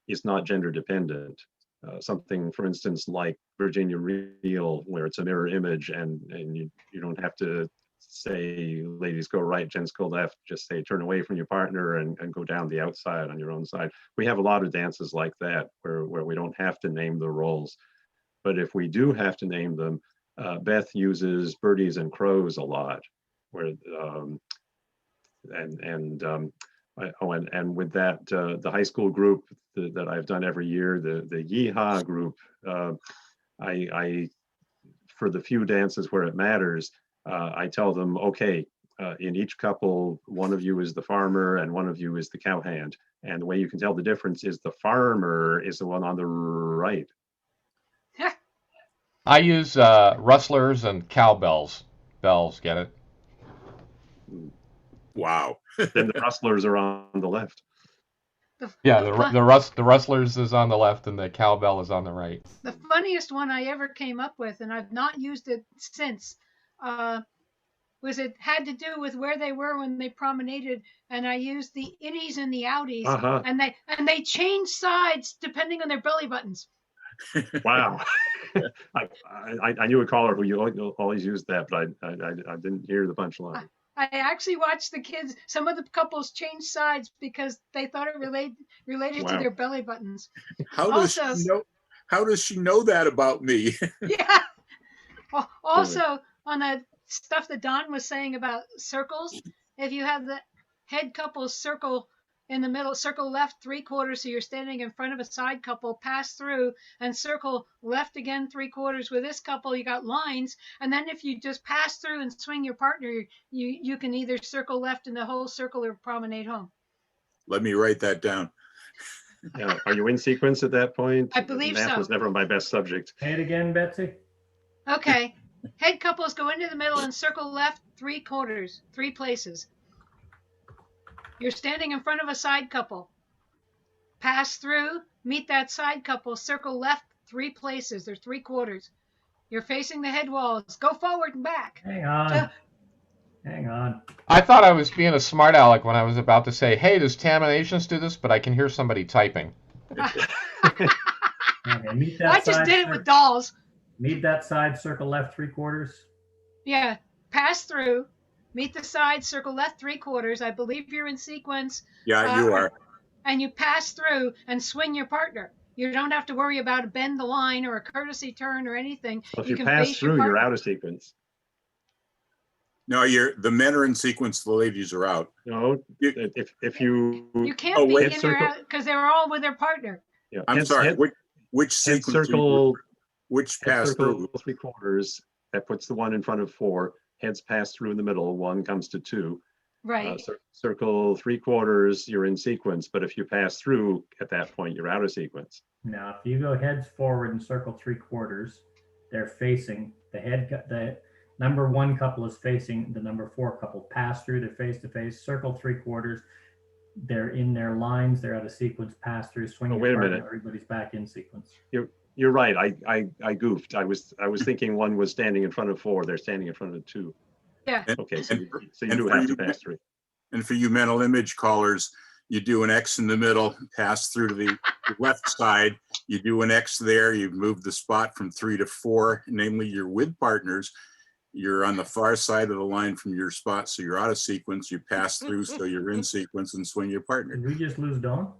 is not gender dependent. Something, for instance, like Virginia Reel, where it's a mirror image, and you don't have to say ladies go right, gents go left. Just say turn away from your partner and go down the outside on your own side. We have a lot of dances like that where we don't have to name the roles. But if we do have to name them, Beth uses birdies and crows a lot, where and with that, the high school group that I've done every year, the Yeehaw group, I for the few dances where it matters, I tell them, okay, in each couple, one of you is the farmer and one of you is the cowhand. And the way you can tell the difference is the farmer is the one on the right. I use rustlers and cowbells. Bells, get it? Wow. Then the rustlers are on the left. Yeah, the rustlers is on the left and the cowbell is on the right. The funniest one I ever came up with, and I've not used it since, was it had to do with where they were when they promenaded, and I used the innies and the outies, and they changed sides depending on their belly buttons. Wow. I knew a caller who you always used that, but I didn't hear the punchline. I actually watched the kids, some of the couples change sides because they thought it related to Wow. their belly buttons. How does Also- she know? How does she know that about me? Yeah. Also, on the stuff that Don was saying about circles, if you have the head couple circle in the middle, circle left 3/4, so you're standing in front of a side couple, pass through and circle left again 3/4 with this couple, you got lines. And then if you just pass through and swing your partner, you can either circle left in the whole circle or promenade home. Let me write that down. Yeah. Are you in sequence at that point? I believe Math so. was never my best subject. Say it again, Betsy. Okay. Head couples go into the middle and circle left 3/4, 3 places. You're standing in front of a side couple. Pass through, meet that side couple, circle left 3 places, or 3/4. You're facing the head walls. Go forward and back. Hang on. Hang on. I thought I was being a smart aleck when I was about to say, hey, does Taminations do this? But I can hear somebody typing. Okay, meet that I just side did it with dolls. Meet that side, circle left 3/4. Yeah. Pass through, meet the side, circle left 3/4. I believe you're in sequence. Yeah, you are. And you pass through and swing your partner. You don't have to worry about a bend the line or a courtesy turn or anything. Well, if you can pass face your through, you're partner. out of sequence. No, the men are in sequence. The ladies are out. No, if you. You can't Oh, be wait. in there because they're all with their partner. Yeah, I'm sorry. Which head sequence? circle. Which Head pass circle through? 3/4. That puts the one in front of 4. Heads pass through in the middle. 1 comes to 2. Right. Circle 3/4. You're in sequence. But if you pass through at that point, you're out of sequence. Now, if you go heads forward and circle 3/4, they're facing the number 1 couple is facing the number 4 couple. Pass through, they're face to face. Circle 3/4. They're in their lines. They're out of sequence. Pass through, swing. Oh, wait a partner, minute. Everybody's back in sequence. You're right. I goofed. I was thinking 1 was standing in front of 4. They're standing in front of 2. Yeah. Okay, so you and do for have to you- pass through. And for you mental image callers, you do an X in the middle, pass through to the left side. You do an X there. You've moved the spot from 3 to 4. Namely, you're with partners. You're on the far side of the line from your spot, so you're out of sequence. You pass through, so you're in sequence, and swing your partner. Did we just lose Dawn?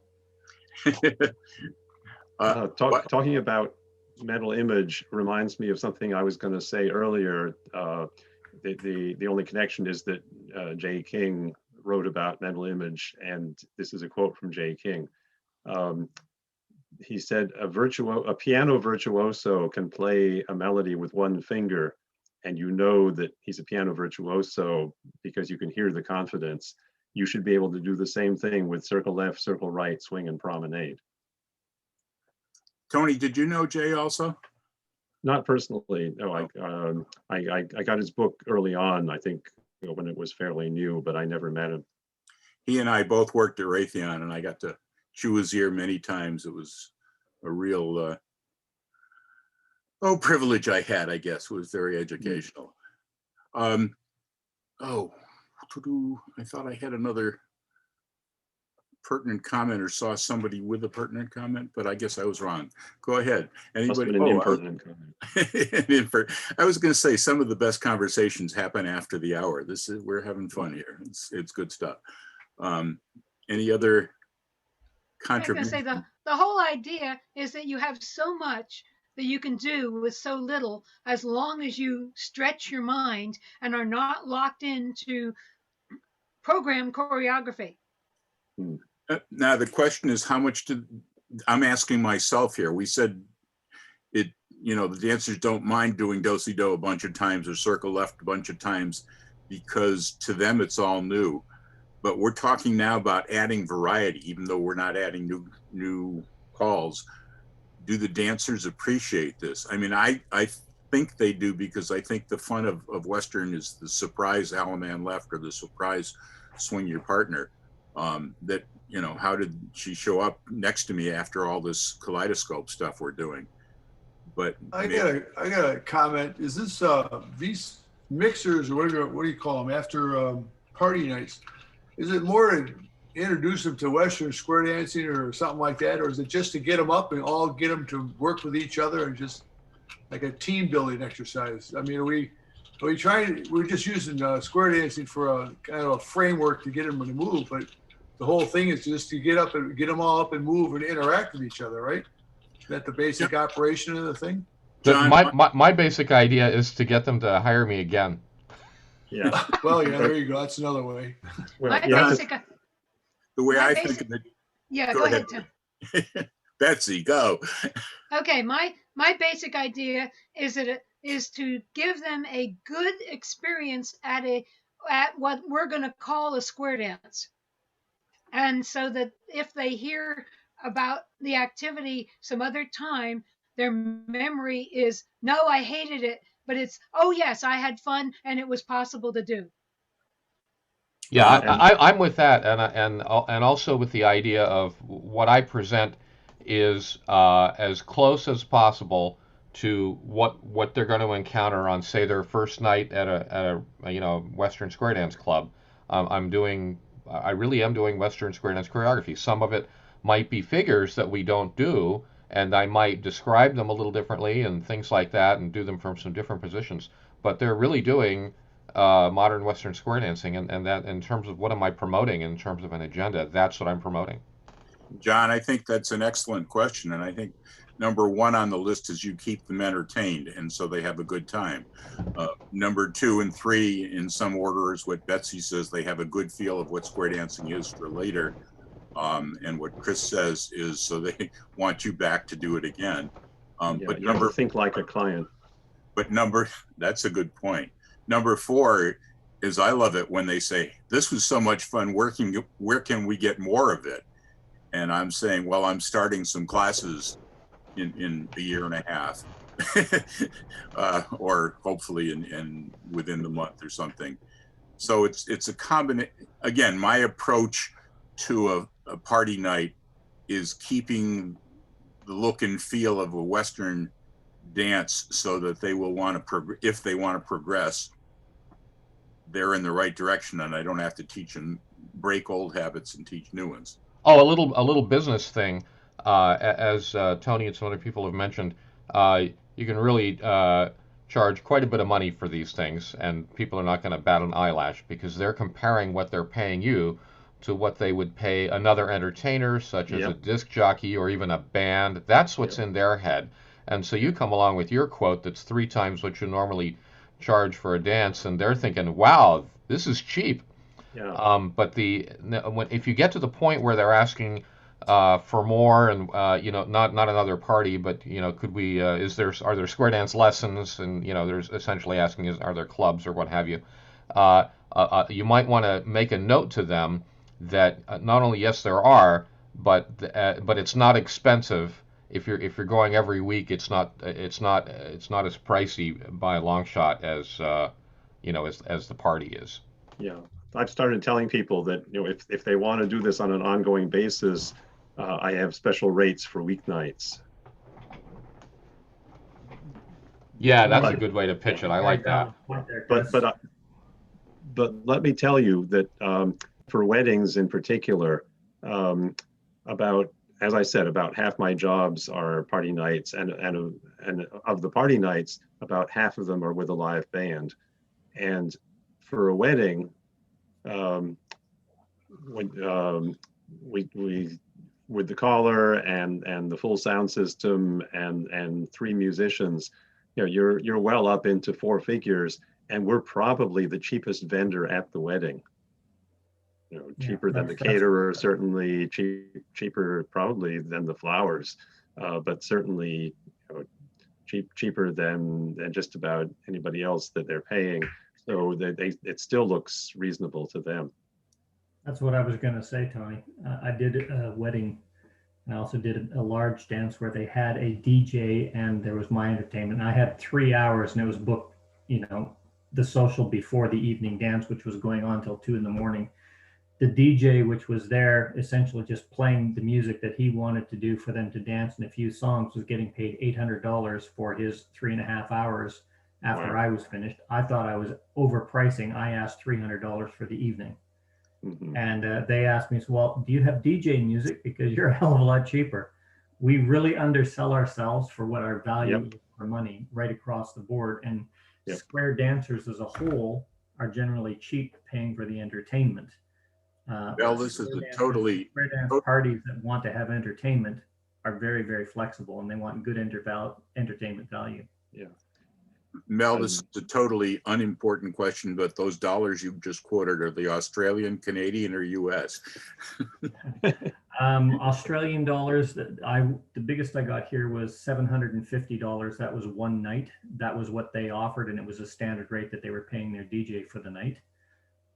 Talking about mental image reminds me of something I was going to say earlier. The only connection is that J. King wrote about mental image, and this is a quote from J. King. He said, a piano virtuoso can play a melody with 1 finger, and you know that he's a piano virtuoso because you can hear the confidence. You should be able to do the same thing with circle left, circle right, swing, and promenade. Tony, did you know Jay also? Not personally. No, I got his book early on, I think, when it was fairly new, but I never met him. He and I both worked at Raytheon, and I got to chew his ear many times. It was a real privilege I had, I guess. It was very educational. I thought I had another pertinent comment or saw somebody with a pertinent comment, but I guess I was wrong. Go ahead. Must have Anybody? been an impertinent comment. I was going to say some of the best conversations happen after the hour. We're having fun here. It's good stuff. Any other I was going to contributions? say the whole idea is that you have so much that you can do with so little, as long as you stretch your mind and are not locked into program choreography. Now the question is, how much I'm asking myself here. We said it, the dancers don't mind doing do-si-do a bunch of times or circle left a bunch of times because to them it's all new. But we're talking now about adding variety, even though we're not adding new calls. Do the dancers appreciate this? I mean, I think they do, because I think the fun of Western is the surprise Alaman left or the surprise swing your partner. That, how did she show up next to me after all this kaleidoscope stuff we're doing? But I got a comment. Is this these mixers or whatever, what do you call them, after party nights? Is it more to introduce them to Western square dancing or something like that, or is it just to get them up and all get them to work with each other and just like a team building exercise? I mean, we're just using square dancing for a kind of a framework to get them to move, but the whole thing is just to get them all up and move and interact with each other, right? Is that the basic operation of the thing? John, my basic idea is to get them to hire me again. Yeah. Well, yeah, there you go. That's another way. Well, My you have to- basic, the way my I basic- think of it, yeah, Go go ahead. ahead, Tim. Betsy, go. Okay, my basic idea is to give them a good experience at what we're going to call a square dance, and so that if they hear about the activity some other time, their memory is, no, I hated it, but it's, oh yes, I had fun and it was possible to do. Yeah, I'm with that, and also with the idea of what I present is as close as possible to what they're going to encounter on, say, their first night at a Western Square Dance Club. I really am doing Western Square Dance choreography. Some of it might be figures that we don't do, and I might describe them a little differently and things like that, and do them from some different positions. But they're really doing modern Western square dancing, and that, in terms of what am I promoting in terms of an agenda, that's what I'm promoting. John, I think that's an excellent question, and I think number one on the list is you keep them entertained, and so they have a good time. Number 2 and 3, in some order, is what Betsy says, they have a good feel of what square dancing is for later. And what Chris says is, so they want you back to do it again. But you have to think like a client. But that's a good point. Number 4 is, I love it when they say, this was so much fun working, where can we get more of it? And I'm saying, well, I'm starting some classes in a year and a half, or hopefully in within the month or something. So it's a combination. Again, my approach to a party night is keeping the look and feel of a Western dance, so that they will want to if they want to progress, they're in the right direction, and I don't have to teach them, break old habits and teach new ones. Oh, a little business thing, as Tony and some other people have mentioned, you can really charge quite a bit of money for these things, and people are not going to bat an eyelash, because they're comparing what they're paying you to what they would pay another entertainer, such as a disc jockey or even a band. That's what's in their head. And so you come along with your quote that's 3 times what you normally charge for a dance, and they're thinking, wow, this is cheap. Yeah. But if you get to the point where they're asking for more, and not another party, but could we? Are there square dance lessons? And there's essentially asking, are there clubs or what have you? You might want to make a note to them that not only, yes, there are, but it's not expensive. If you're going every week, it's not as pricey by a long shot as as the party is. Yeah, I've started telling people that if they want to do this on an ongoing basis, I have special rates for weeknights. Yeah, that's a good way to pitch it. I like that. But let me tell you that for weddings in particular, as I said, about half my jobs are party nights, and of the party nights, about half of them are with a live band. And for a wedding, we with the caller and the full sound system and 3 musicians, you're well up into 4 figures, and we're probably the cheapest vendor at the wedding. Cheaper than the caterer, certainly cheaper probably than the flowers, but certainly cheaper than just about anybody else that they're paying. So it still looks reasonable to them. That's what I was going to say, Tony. I did a wedding, and I also did a large dance where they had a DJ and there was my entertainment. I had 3 hours, and it was booked, the social before the evening dance, which was going on till 2 in the morning. The DJ, which was there essentially just playing the music that he wanted to do for them to dance in a few songs, was getting paid $800 for his 3.5 hours after I was finished. I thought I was overpricing. I asked $300 for the evening. Mm-hmm. And they asked me, well, do you have DJ music? Because you're a hell of a lot cheaper. We really undersell ourselves for what our value is for money right across the board. And Yep. Square dancers as a whole are generally cheap paying for the entertainment. Well, this is a totally square dance parties that want to have entertainment are very, very flexible, and they want good entertainment value. Yeah. Mel, this is a totally unimportant question, but those dollars you just quoted, are they Australian, Canadian, or US? Australian dollars, the biggest I got here was $750. That was one night. That was what they offered, and it was a standard rate that they were paying their DJ for the night.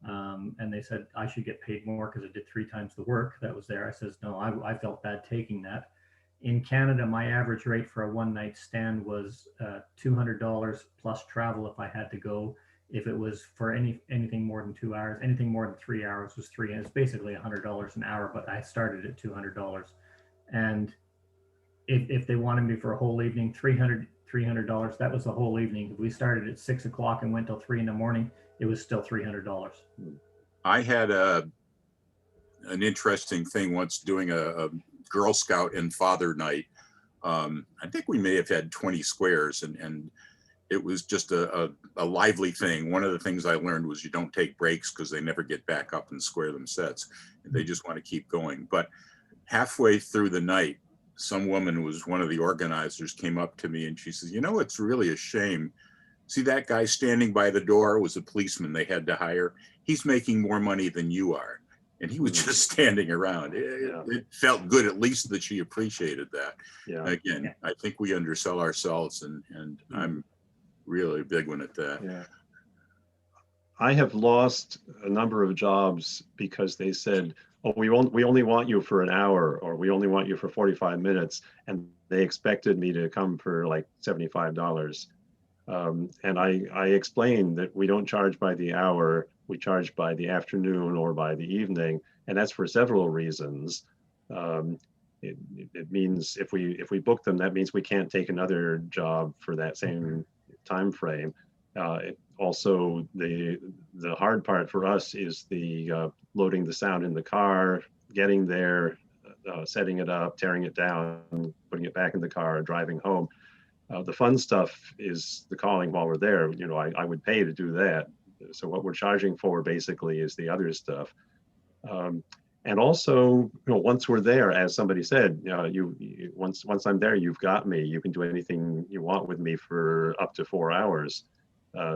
And they said I should get paid more because I did 3 times the work that was there. I says, no, I felt bad taking that. In Canada, my average rate for a one-night stand was $200 plus travel if I had to go. If it was for anything more than 2 hours, anything more than 3 hours was $3. And it's basically $100 an hour, but I started at $200. And if they wanted me for a whole evening, $300, that was the whole evening. If we started at 6 o'clock and went till 3 in the morning, it was still $300. I had an interesting thing once doing a Girl Scout and Father night. I think we may have had 20 squares, and it was just a lively thing. One of the things I learned was you don't take breaks because they never get back up and square them sets. They just want to keep going. But halfway through the night, some woman who was one of the organizers came up to me and she says, you know, it's really a shame. See that guy standing by the door was a policeman they had to hire. He's making more money than you are. And he was just standing around. It felt good, at least that she appreciated that. Yeah. Again, I think we undersell ourselves, and I'm really a big one at that. Yeah. I have lost a number of jobs because they said, oh, we only want you for an hour, or we only want you for 45 minutes. And they expected me to come for like $75. And I explained that we don't charge by the hour, we charge by the afternoon or by the evening. And that's for several reasons. It means if we book them, that means we can't take another job for that same time frame. Also, the hard part for us is the loading the sound in the car, getting there, setting it up, tearing it down, putting it back in the car, driving home. The fun stuff is the calling while we're there. You know, I would pay to do that. So what we're charging for basically is the other stuff. And also, you know, once we're there, as somebody said, once I'm there, you've got me. You can do anything you want with me for up to 4 hours.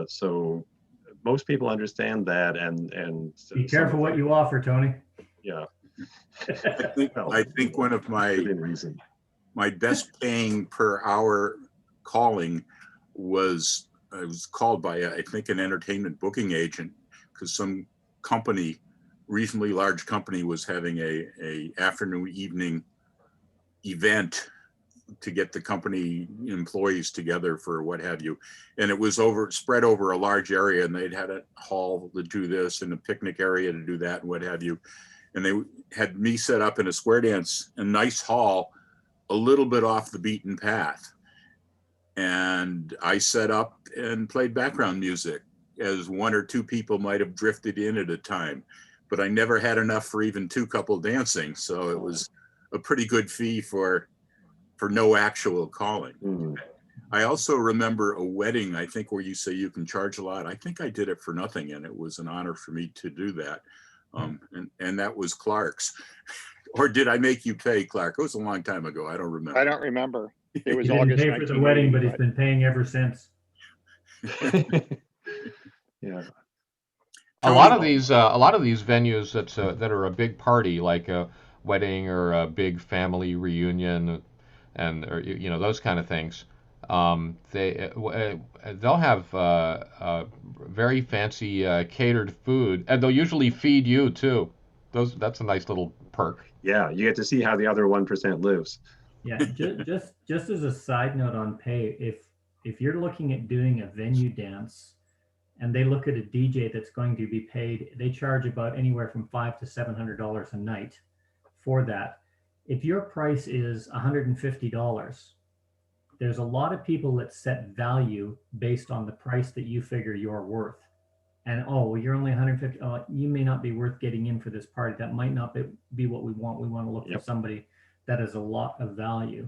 So most people understand that, and be careful what you offer, Tony. Yeah. I think one of my best paying per hour calling was, I was called by I think an entertainment booking agent, because some company, reasonably large company, was having a afternoon evening event to get the company employees together for what have you. And it was spread over a large area, and they'd had a hall to do this and a picnic area to do that and what have you. And they had me set up in a square dance, a nice hall, a little bit off the beaten path. And I set up and played background music, as 1 or 2 people might have drifted in at a time. But I never had enough for even 2 couple dancing. So it was a pretty good fee for no actual calling. Mm-hmm. I also remember a wedding, I think, where you say you can charge a lot. I think I did it for nothing, and it was an honor for me to do that. And that was Clark's. Or did I make you pay, Clark? It was a long time ago. I don't remember. I don't remember. It was He didn't August pay for the wedding, but he's been paying ever since. Yeah. A lot of these venues that are a big party, like a wedding or a big family reunion, or those kind of things. They'll have very fancy catered food, and they'll usually feed you too. That's a nice little perk. Yeah, you get to see how the other 1% lives. Yeah, just as a side note on pay, if you're looking at doing a venue dance, and they look at a DJ that's going to be paid, they charge about anywhere from $500 to $700 a night for that. If your price is $150, there's a lot of people that set value based on the price that you figure you're worth. And you're only 150. You may not be worth getting in for this party. That might not be what we want. We want to look for somebody that has a lot of value.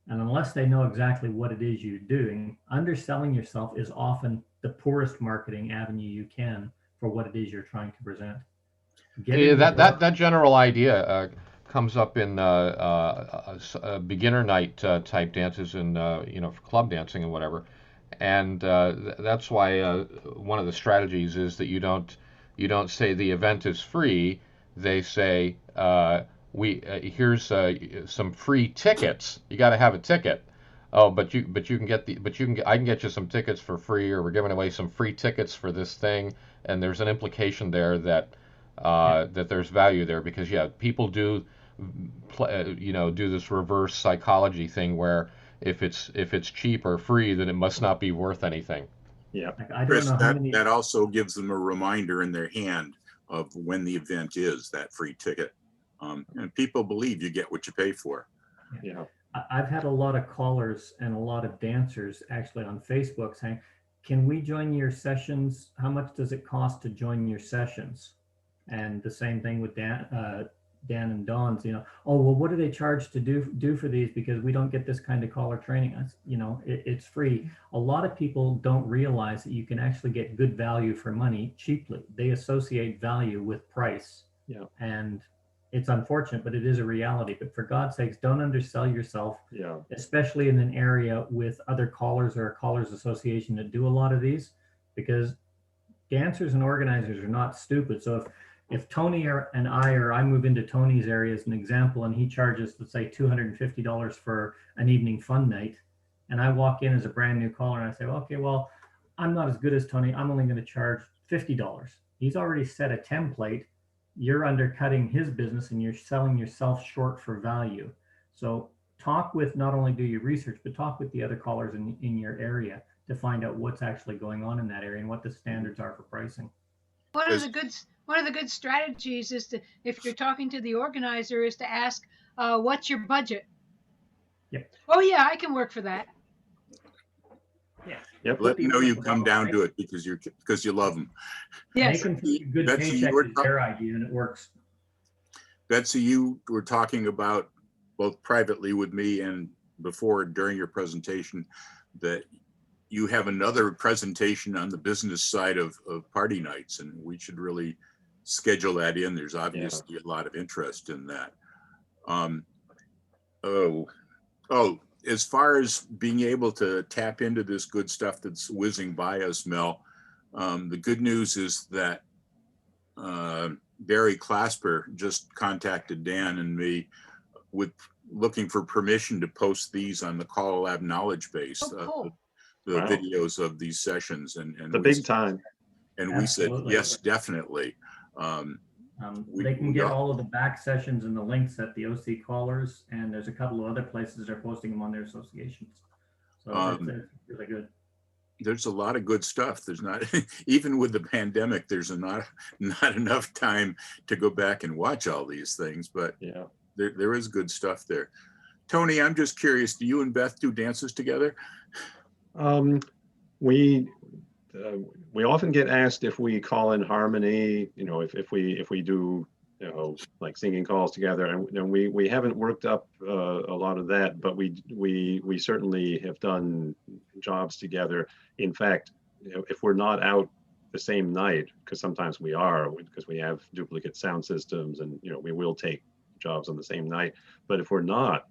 And unless they know exactly what it is you're doing, underselling yourself is often the poorest marketing avenue you can for what it is you're trying to present. Yeah, that general idea comes up in beginner night type dances and for club dancing and whatever, and that's why one of the strategies is that you don't say the event is free. They say here's some free tickets. You got to have a ticket. Oh, but you can I can get you some tickets for free, or we're giving away some free tickets for this thing, and there's an implication there that that there's value there, because people do do this reverse psychology thing where if it's cheap or free, then it must not be worth anything. Yeah. Chris, that also gives them a reminder in their hand of when the event is, that free ticket. And people believe you get what you pay for. Yeah. I've had a lot of callers and a lot of dancers actually on Facebook saying, can we join your sessions? How much does it cost to join your sessions? And the same thing with Dan and Dawn's, oh, well, what do they charge to do for these? Because we don't get this kind of caller training. It's free. A lot of people don't realize that you can actually get good value for money cheaply. They associate value with price. Yeah. And it's unfortunate, but it is a reality. But for God's sakes, don't undersell yourself, especially in an area with other callers or a callers association that do a lot of these, because dancers and organizers are not stupid. So if Tony and I move into Tony's area as an example, and he charges, let's say, $250 for an evening fun night, and I walk in as a brand new caller and I say, okay, well, I'm not as good as Tony. I'm only going to charge $50. He's already set a template. You're undercutting his business and you're selling yourself short for value. So talk with, not only do your research, but talk with the other callers in your area to find out what's actually going on in that area and what the standards are for pricing. One of the good strategies is to, if you're talking to the organizer, is to ask, what's your budget? Yep. Oh yeah, I can work for that. Yeah. Yep. Let them know you come down to it because you love them. Yes. They can take a good Betsy, paycheck is their idea, and it works. Betsy, you were talking about, both privately with me and during your presentation, that you have another presentation on the business side of party nights, and we should really schedule that in. There's obviously a lot of interest in that. As far as being able to tap into this good stuff that's whizzing by us, Mel, the good news is that Barry Clasper just contacted Dan and me with looking for permission to post these on the Call Lab knowledge base. Cool. The videos of these sessions, and the big time. And Absolutely. we said, yes, definitely. They can get all of the back sessions and the links at the OC Callers, and there's a couple of other places they're posting them on their associations. So it's really good. There's a lot of good stuff. There's not, even with the pandemic, there's not enough time to go back and watch all these things, but there is good stuff there. Tony, I'm just curious, do you and Beth do dances together? We often get asked if we call in harmony, if we do, like singing calls together, and we haven't worked up a lot of that, but we certainly have done jobs together. In fact, if we're not out the same night, because sometimes we are, because we have duplicate sound systems, and we will take jobs on the same night. But if we're not,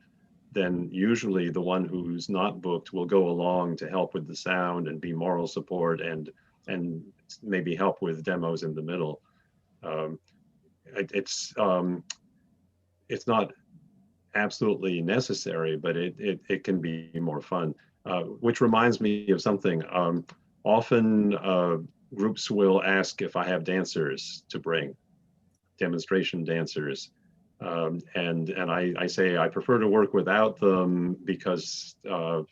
then usually the one who's not booked will go along to help with the sound and be moral support and maybe help with demos in the middle. It's not absolutely necessary, but it can be more fun. Which reminds me of something. Often groups will ask if I have dancers to bring, demonstration dancers. And I say I prefer to work without them because the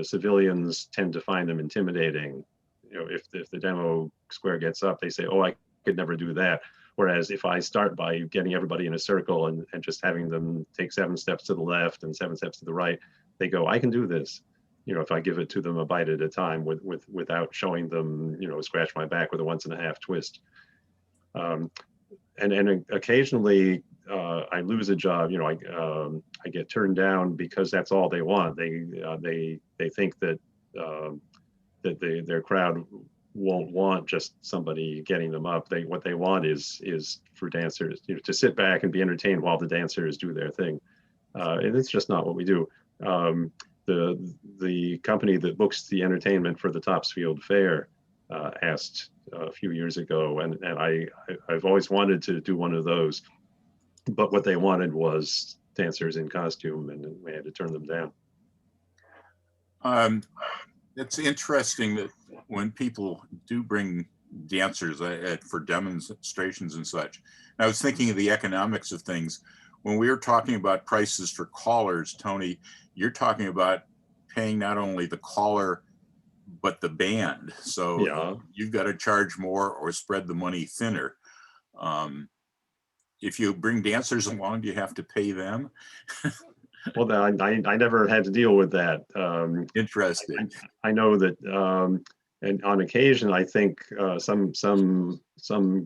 civilians tend to find them intimidating. If the demo square gets up, they say, oh, I could never do that. Whereas if I start by getting everybody in a circle and just having them take 7 steps to the left and 7 steps to the right, they go, I can do this. If I give it to them a bite at a time without showing them, scratch my back with a 1.5 twist. And occasionally I lose a job. I get turned down because that's all they want. They think that their crowd won't want just somebody getting them up. What they want is for dancers, to sit back and be entertained while the dancers do their thing. And it's just not what we do. The company that books the entertainment for the Topsfield Fair asked a few years ago, and I've always wanted to do one of those, but what they wanted was dancers in costume, and we had to turn them down. It's interesting that when people do bring dancers for demonstrations and such, I was thinking of the economics of things. When we were talking about prices for callers, Tony, you're talking about paying not only the caller, but the band. So yeah, you've got to charge more or spread the money thinner. If you bring dancers along, do you have to pay them? Well, I never had to deal with that. Interesting. I know that, and on occasion, I think some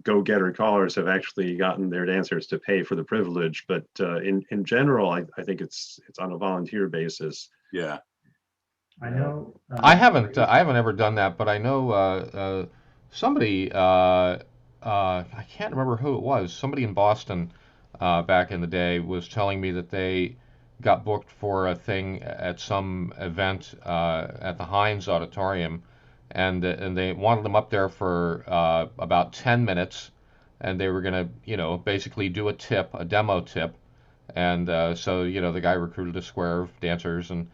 go-getter callers have actually gotten their dancers to pay for the privilege. But in general, I think it's on a volunteer basis. Yeah. I know. I haven't ever done that, but I know somebody. I can't remember who it was. Somebody in Boston back in the day was telling me that they got booked for a thing at some event at the Heinz Auditorium, and they wanted them up there for about 10 minutes, and they were gonna, basically do a demo tip, and so the guy recruited a square of dancers and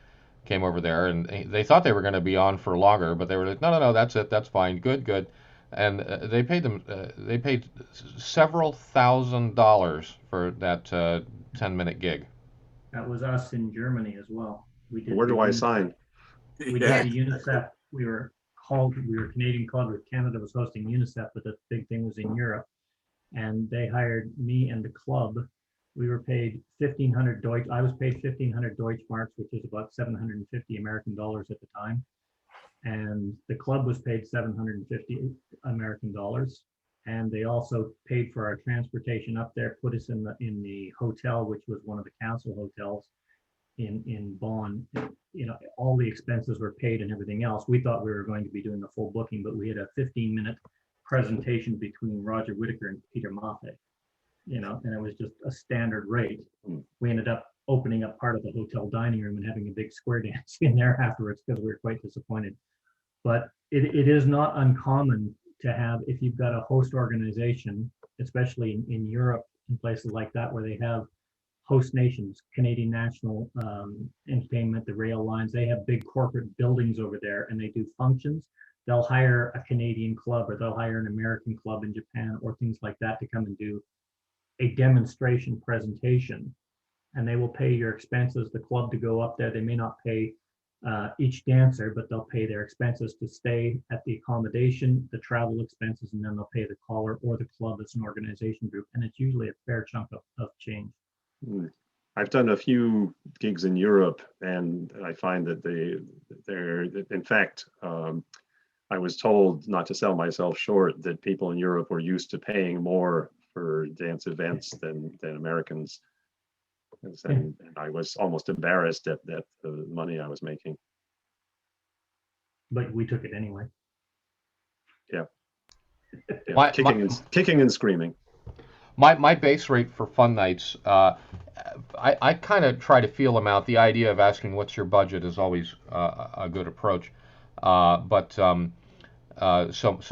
came over there, and they thought they were going to be on for longer, but they were like, no, that's it, that's fine, good, and they paid several $1,000s for that 10-minute gig. That was us in Germany as well. We did. Where do I sign? We did the UNICEF. We were a Canadian club. Canada was hosting UNICEF, but the big thing was in Europe. And they hired me and the club. We were paid 1,500 Deutsch. I was paid 1,500 Deutschmarks, which is about 750 American dollars at the time. And the club was paid 750 American dollars. And they also paid for our transportation up there, put us in the hotel, which was one of the council hotels in Bonn. All the expenses were paid and everything else. We thought we were going to be doing the full booking, but we had a 15-minute presentation between Roger Whittaker and Peter Maffei, and it was just a standard rate. We ended up opening up part of the hotel dining room and having a big square dance in there afterwards because we were quite disappointed. But it is not uncommon to have, if you've got a host organization, especially in Europe and places like that where they have host nations, Canadian National Entertainment, the rail lines, they have big corporate buildings over there and they do functions. They'll hire a Canadian club or they'll hire an American club in Japan or things like that to come and do a demonstration presentation. And they will pay your expenses, the club to go up there. They may not pay each dancer, but they'll pay their expenses to stay at the accommodation, the travel expenses, and then they'll pay the caller or the club as an organization group. And it's usually a fair chunk of change. I've done a few gigs in Europe, and I find that they're in fact, I was told not to sell myself short, that people in Europe were used to paying more for dance events than Americans. And I was almost embarrassed at the money I was making. But we took it anyway. Yeah. Kicking and screaming. My base rate for fun nights, I kind of try to feel them out. The idea of asking what's your budget is always a good approach. So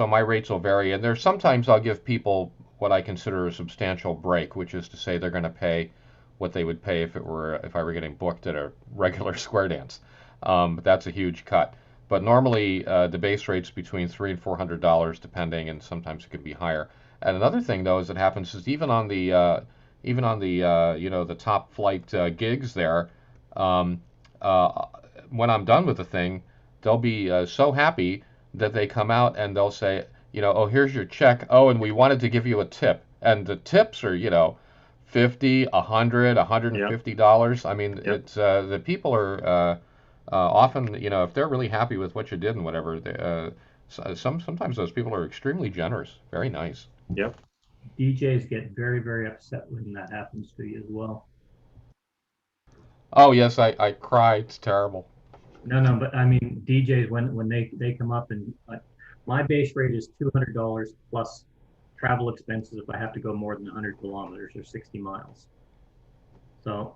my rates will vary, and there's sometimes I'll give people what I consider a substantial break, which is to say they're going to pay what they would pay if I were getting booked at a regular square dance. But that's a huge cut. But normally the base rate's between $300 and $400 depending, and sometimes it could be higher. And another thing though is that happens is even on the the top flight gigs there, when I'm done with the thing, they'll be so happy that they come out and they'll say, oh, here's your check. Oh, and we wanted to give you a tip. And the tips are, $50, $100, $150. Yep. I mean, yep. It's the people are often, if they're really happy with what you did and whatever, sometimes those people are extremely generous. Very nice. Yep. DJs get very, very upset when that happens to you as well. Oh yes, I cried. It's terrible. No, but I mean DJs when they come up and my base rate is $200 plus travel expenses if I have to go more than 100 kilometers or 60 miles. So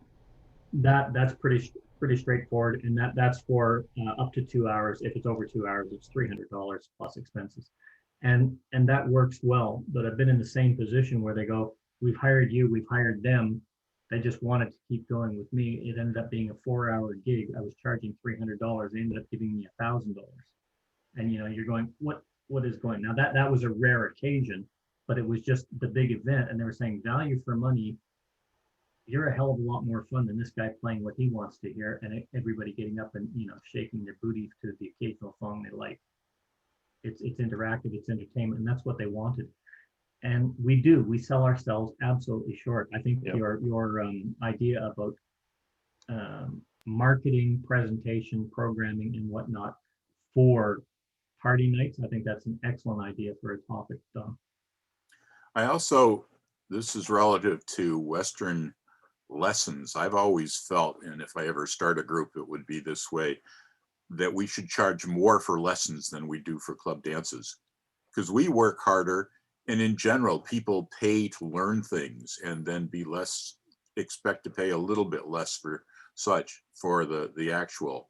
that's pretty straightforward, and that's for up to 2 hours. If it's over 2 hours, it's $300 plus expenses, and that works well. But I've been in the same position where they go, "We've hired you, we've hired them." They just wanted to keep going with me. It ended up being a 4-hour gig. I was charging $300. They ended up giving me $1,000, and you're going, what is going now? That was a rare occasion, but it was just the big event, and they were saying value for money. You're a hell of a lot more fun than this guy playing what he wants to hear, and everybody getting up and shaking their booties to the occasional song they like. It's interactive, it's entertainment, and that's what they wanted. And we sell ourselves absolutely short. I think your idea about marketing, presentation, programming, and whatnot for party nights, I think that's an excellent idea for a topic. I also, this is relative to Western lessons. I've always felt, and if I ever start a group, it would be this way, that we should charge more for lessons than we do for club dances, because we work harder. And in general, people pay to learn things and then expect to pay a little bit less for the actual.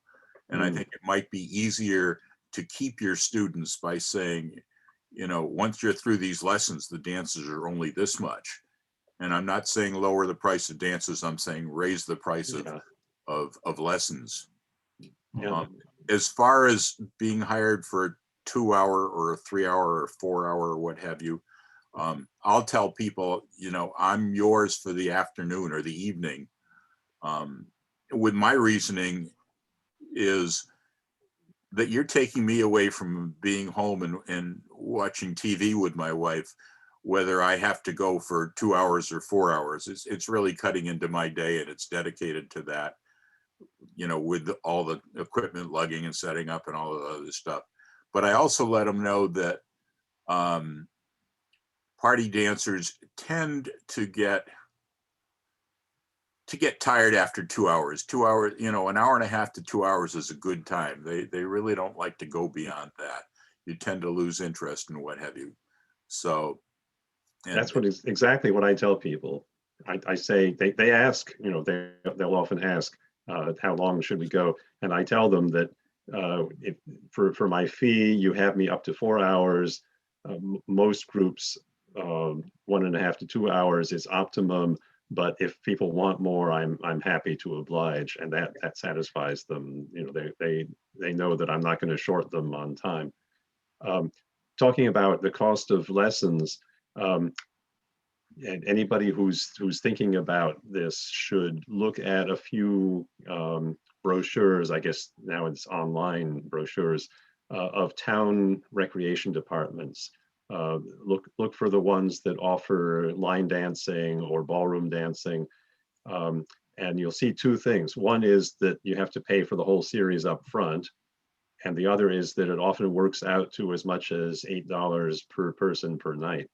And I think it might be easier to keep your students by saying, once you're through these lessons, the dances are only this much. And I'm not saying lower the price of dances. I'm saying raise the price of lessons. Yeah. As far as being hired for a 2-hour or a 3-hour or 4-hour or what have you, I'll tell people, I'm yours for the afternoon or the evening. With my reasoning is that you're taking me away from being home and watching TV with my wife, whether I have to go for 2 hours or 4 hours. It's really cutting into my day, and it's dedicated to that, with all the equipment lugging and setting up and all of the other stuff. But I also let them know that party dancers tend to get tired after 2 hours. 2 hours, an hour and a half to 2 hours is a good time. They really don't like to go beyond that. You tend to lose interest and what have you. So that's exactly what I tell people. I say they ask, they'll often ask, how long should we go? And I tell them that if for my fee, you have me up to 4 hours. Most groups, 1.5 to 2 hours is optimum. But if people want more, I'm happy to oblige, and that satisfies them. They know that I'm not going to short them on time. Talking about the cost of lessons, and anybody who's thinking about this should look at a few brochures. I guess now it's online brochures of town recreation departments. Look for the ones that offer line dancing or ballroom dancing, and you'll see two things. One is that you have to pay for the whole series up front, and the other is that it often works out to as much as $8 per person per night.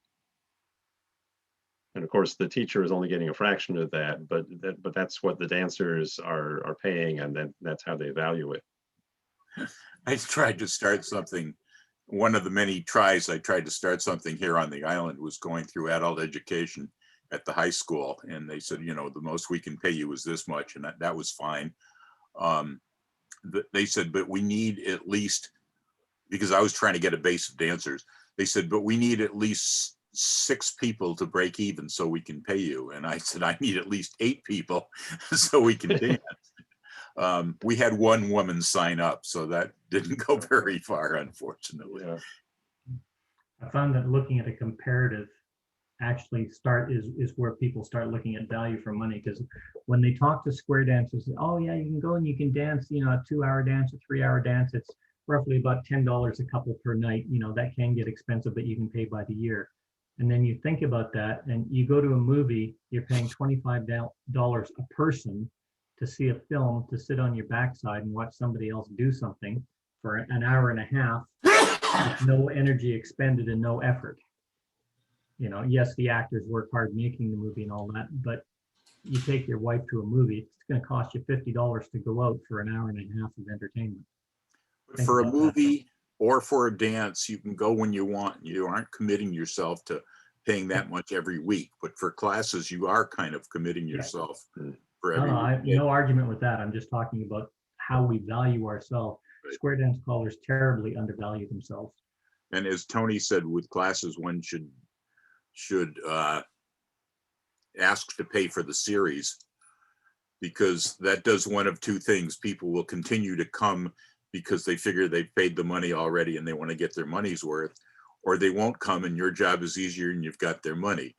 And of course, the teacher is only getting a fraction of that, but that's what the dancers are paying, and that's how they value it. I tried to start something. One of the many tries I tried to start something here on the island was going through adult education at the high school. And they said, the most we can pay you is this much. And that was fine. They said, but we need at least, because I was trying to get a base of dancers, they said, but we need at least 6 people to break even so we can pay you. And I said, I need at least 8 people so we can dance. We had one woman sign up, so that didn't go very far, unfortunately. Yeah. I found that looking at a comparative actually is where people start looking at value for money, because when they talk to square dancers, oh yeah, you can go and you can dance, a 2-hour dance, a 3-hour dance. It's roughly about $10 a couple per night. That can get expensive, but you can pay by the year. And then you think about that, and you go to a movie, you're paying $25 a person to see a film, to sit on your backside and watch somebody else do something for an hour and a half with no energy expended and no effort. Yes, the actors work hard making the movie and all that, but you take your wife to a movie, it's going to cost you $50 to go out for an hour and a half of entertainment. Think For a about that. movie or for a dance, you can go when you want. You aren't committing yourself to paying that much every week. But for classes, you are kind of committing yourself for every week. No argument with that. I'm just talking about how we value ourselves. Right. Square dance callers terribly undervalue themselves. And as Tony said, with classes, one should ask to pay for the series, because that does one of two things. People will continue to come because they figure they've paid the money already and they want to get their money's worth, or they won't come and your job is easier and you've got their money.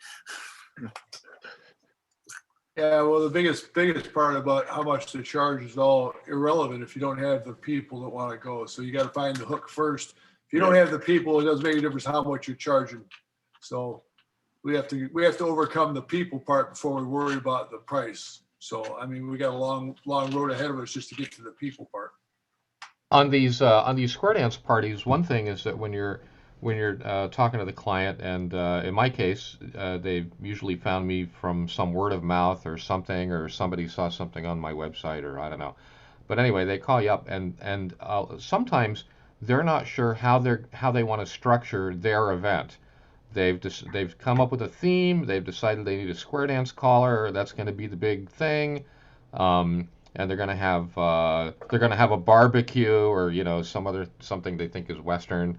Yeah, well, the biggest part about how much to charge is all irrelevant if you don't have the people that want to go. So you got to find the hook first. If you don't have the people, it doesn't make a difference how much you're charging. So we have to overcome the people part before we worry about the price. So I mean, we got a long road ahead of us just to get to the people part. On these square dance parties, one thing is that when you're talking to the client, and in my case, they've usually found me from some word of mouth or something, or somebody saw something on my website, or I don't know. But anyway, they call you up, and sometimes they're not sure how they want to structure their event. They've come up with a theme. They've decided they need a square dance caller. That's going to be the big thing. And they're going to have a barbecue, or something they think is Western,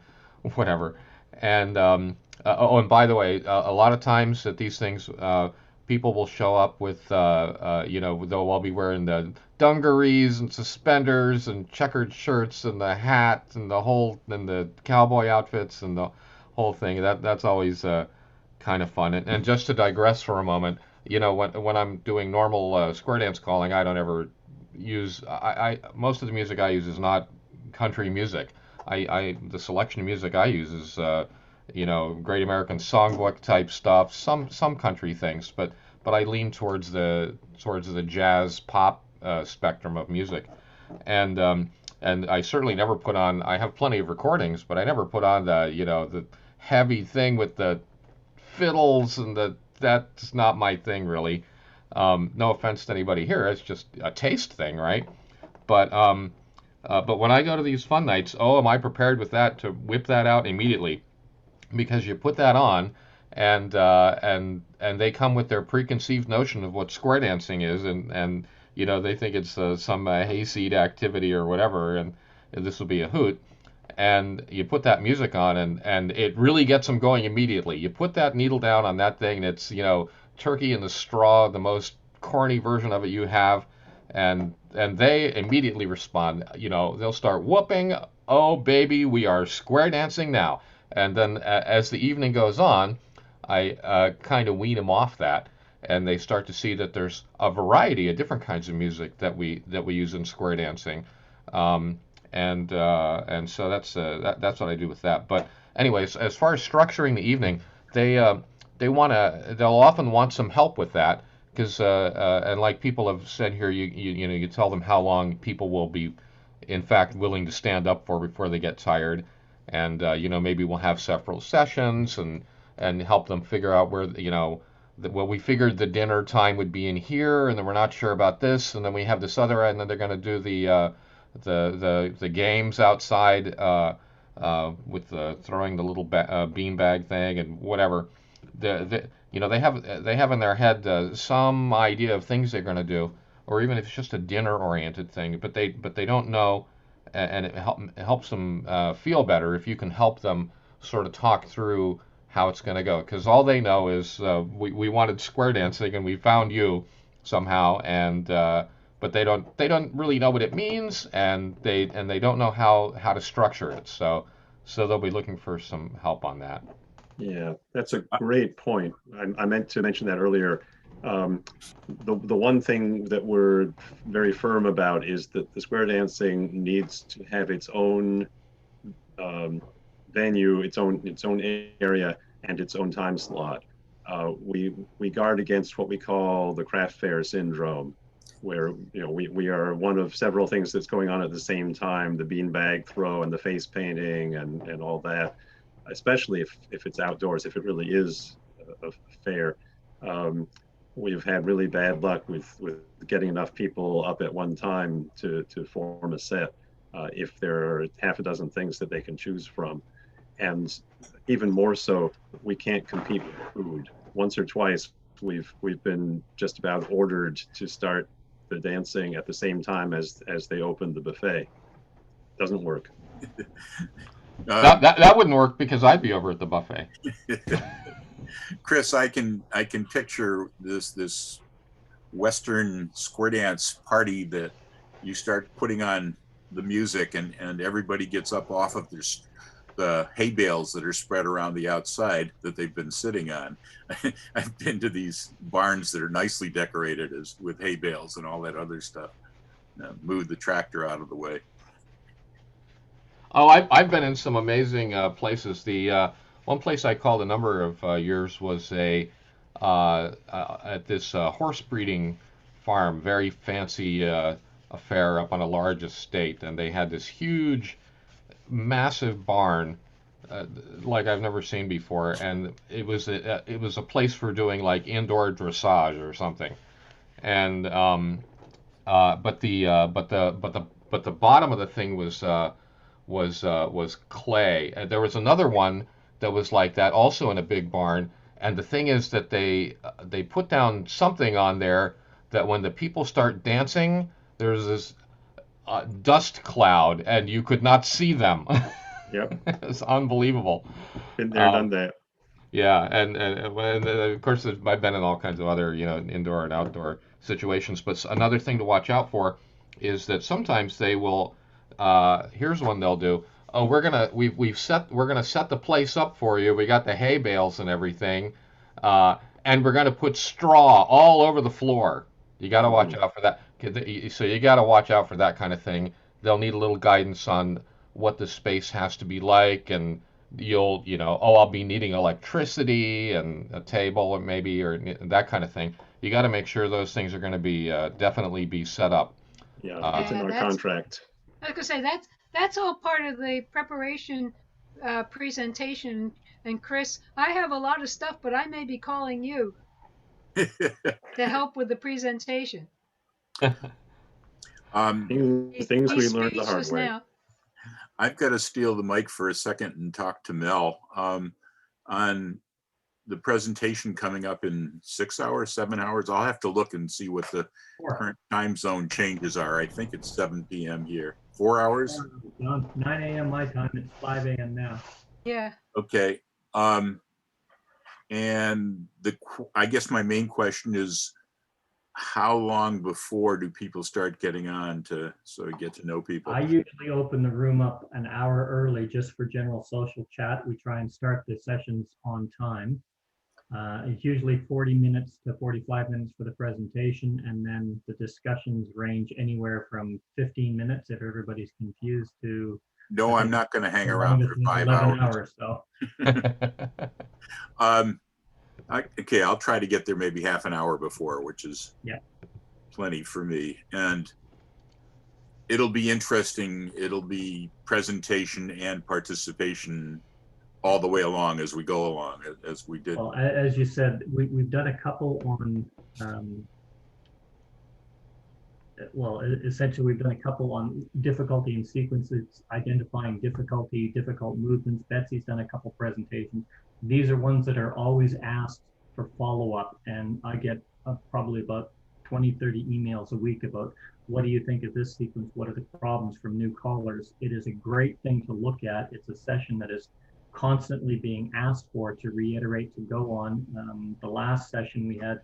whatever. And and by the way, a lot of times at these things, people will show up with they'll all be wearing the dungarees and suspenders and checkered shirts and the hat and the cowboy outfits and the whole thing. That's always kind of fun. And just to digress for a moment, when I'm doing normal square dance calling, I don't ever use most of the music I use is not country music. The selection of music I use is Great American Songbook type stuff, some country things, but I lean towards the jazz pop spectrum of music, and I certainly never put on. I have plenty of recordings, but I never put on the heavy thing with the fiddles and that's not my thing really. No offense to anybody here, it's just a taste thing, right? But when I go to these fun nights, am I prepared with that to whip that out immediately? Because you put that on, and they come with their preconceived notion of what square dancing is, and they think it's some hayseed activity or whatever, and this will be a hoot. And you put that music on, and it really gets them going immediately. You put that needle down on that thing, and it's turkey in the straw, the most corny version of it you have, and they immediately respond. They'll start whooping. Oh baby, we are square dancing now. And then as the evening goes on, I kind of wean them off that, and they start to see that there's a variety of different kinds of music that we use in square dancing. And so that's what I do with that. But anyways, as far as structuring the evening, they'll often want some help with that, because and like people have said here, you tell them how long people will be in fact willing to stand up for before they get tired, and maybe we'll have several sessions and help them figure out where we figured the dinner time would be in here, and then we're not sure about this, and then we have this other, and then they're going to do the games outside with throwing the little beanbag thing and whatever. They have in their head some idea of things they're going to do, or even if it's just a dinner oriented thing, but they don't know, and it helps them feel better if you can help them sort of talk through how it's going to go, because all they know is we wanted square dancing and we found you somehow, and but they don't really know what it means, and they don't know how to structure it. So they'll be looking for some help on that. Yeah, that's a great point. I meant to mention that earlier. The one thing that we're very firm about is that the square dancing needs to have its own venue, its own area, and its own time slot. We guard against what we call the craft fair syndrome, where we are one of several things that's going on at the same time: the beanbag throw and the face painting and all that. Especially if it's outdoors, if it really is a fair. we've had really bad luck with getting enough people up at one time to form a set. If there are half a dozen things that they can choose from. And even more so, we can't compete with food. Once or twice, we've been just about ordered to start the dancing at the same time as they open the buffet. Doesn't work. That wouldn't work because I'd be over at the buffet. Chris, I can picture this Western square dance party that you start putting on the music and everybody gets up off of the hay bales that are spread around the outside that they've been sitting on. I've been to these barns that are nicely decorated with hay bales and all that other stuff. Move the tractor out of the way. Oh, I've been in some amazing places. The one place I called a number of years was at this horse breeding farm, very fancy affair up on a large estate, and they had this huge, massive barn like I've never seen before, and it was a place for doing like indoor dressage or something, and but the bottom of the thing was clay. And there was another one that was like that, also in a big barn. And the thing is that they put down something on there that when the people start dancing, there's this dust cloud, and you could not see them. Yep. It's unbelievable. Been there, done that. Yeah, and of course I've been in all kinds of other indoor and outdoor situations. But another thing to watch out for is that sometimes they will. Here's one they'll do. Oh, we're gonna set the place up for you. We got the hay bales and everything, and we're gonna put straw all over the floor. You got to watch out for that. So you got to watch out for that kind of thing. They'll need a little guidance on what the space has to be like, and I'll be needing electricity and a table or maybe or that kind of thing. You got to make sure those things are going to be definitely be set up. Yeah, it's in our contract. I was gonna say that's all part of the preparation presentation. And Chris, I have a lot of stuff, but I may be calling you to help with the presentation. Things we learned the hard way. Now. I've got to steal the mic for a second and talk to Mel on the presentation coming up in 6 hours, 7 hours. I'll have to look and see what the current time zone changes are. I think it's 7 p.m. here. 4 hours? 9 a.m. my time. It's 5 a.m. now. Yeah. Okay. And I guess my main question is, how long before do people start getting on to sort of get to know people? I usually open the room up an hour early just for general social chat. We try and start the sessions on time. It's usually 40 minutes to 45 minutes for the presentation, and then the discussions range anywhere from 15 minutes if everybody's confused to. No, I'm not going to hang around for 5 hours. So. Okay, I'll try to get there maybe half an hour before, which is plenty for me. And it'll be interesting. It'll be presentation and participation all the way along as we go along, as we did. Well, as you said, we've done a couple on, essentially we've done a couple on difficulty in sequences, identifying difficult movements. Betsy's done a couple presentations. These are ones that are always asked for follow-up, and I get probably about 20, 30 emails a week about what do you think of this sequence? What are the problems from new callers? It is a great thing to look at. It's a session that is constantly being asked for, to reiterate, to go on. The last session we had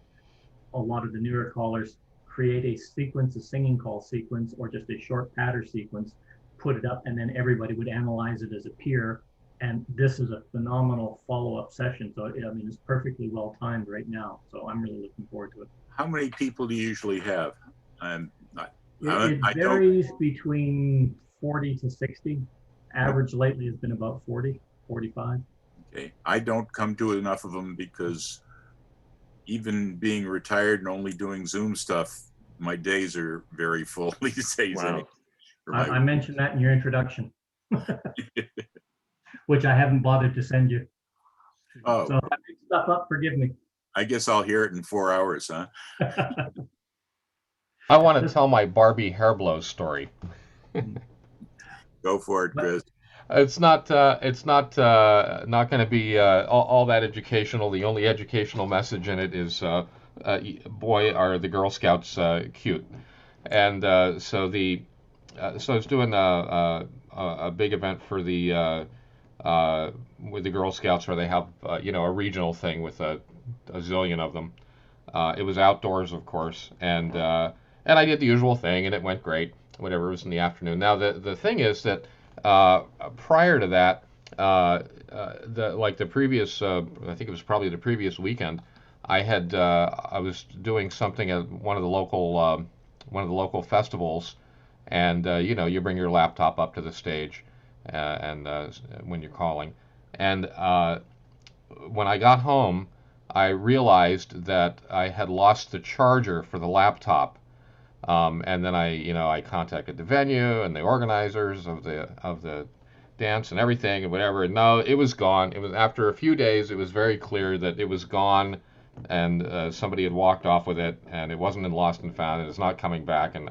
a lot of the newer callers create a sequence, a singing call sequence, or just a short patter sequence, put it up, and then everybody would analyze it as a peer. And this is a phenomenal follow-up session. So, I mean, it's perfectly well timed right now. So I'm really looking forward to it. How many people do you usually have? It varies between 40 to 60. Average lately has been about 40, 45. Okay. I don't come to enough of them because even being retired and only doing Zoom stuff, my days are very full these days. Wow. I mentioned that in your introduction. Which I haven't bothered to send you. Oh. So if I make stuff up, forgive me. I guess I'll hear it in 4 hours, huh? I want to tell my Barbie hair blow story. Go for it, Chris. It's not not going to be all that educational. The only educational message in it is, boy, are the Girl Scouts cute. And so I was doing a big event for the with the Girl Scouts where they have a regional thing with a zillion of them. It was outdoors, of course, and I did the usual thing, and it went great. Whatever, it was in the afternoon. Now the thing is that prior to that, the previous, I think it was probably the previous weekend, I was doing something at one of the local festivals, and you bring your laptop up to the stage, and when you're calling, and when I got home, I realized that I had lost the charger for the laptop. And then I contacted the venue and the organizers of the dance and everything and whatever. No, it was gone. It was after a few days. It was very clear that it was gone, and somebody had walked off with it, and it wasn't in lost and found, and it's not coming back. And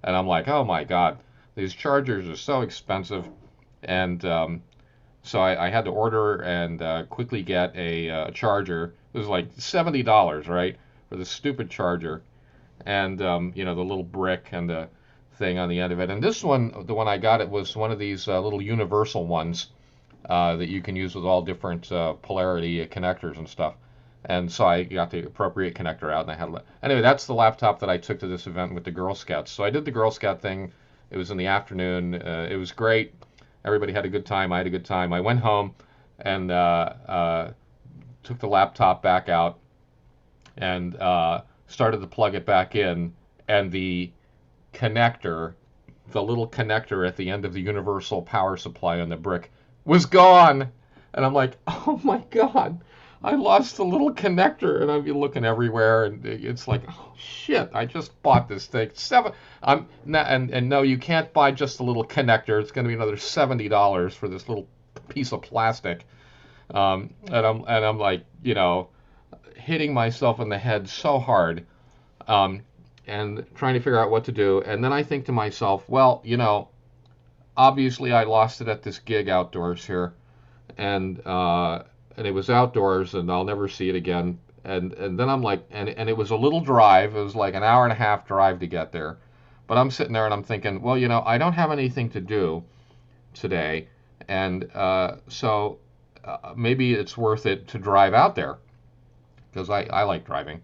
I'm like, oh my God, these chargers are so expensive, and so I had to order and quickly get a charger. It was like $70, right, for this stupid charger. And the little brick and the thing on the end of it. And this one, the one I got, it was one of these little universal ones that you can use with all different polarity connectors and stuff. And so I got the appropriate connector out, and I had anyway. That's the laptop that I took to this event with the Girl Scouts. So I did the Girl Scout thing. It was in the afternoon. It was great. Everybody had a good time. I had a good time. I went home and took the laptop back out and started to plug it back in, and the connector, the little connector at the end of the universal power supply on the brick, was gone. And I'm like, oh my God, I lost the little connector. And I've been looking everywhere, and it's like, oh shit, I just bought this thing. And no, you can't buy just a little connector. It's going to be another $70 for this little piece of plastic. And I'm like, hitting myself in the head so hard, and trying to figure out what to do. And then I think to myself, well, obviously I lost it at this gig outdoors here, and it was outdoors, and I'll never see it again. And then I'm like, and it was a little drive. It was like an hour and a half drive to get there. But I'm sitting there and I'm thinking, well, I don't have anything to do today, and so maybe it's worth it to drive out there, because I like driving.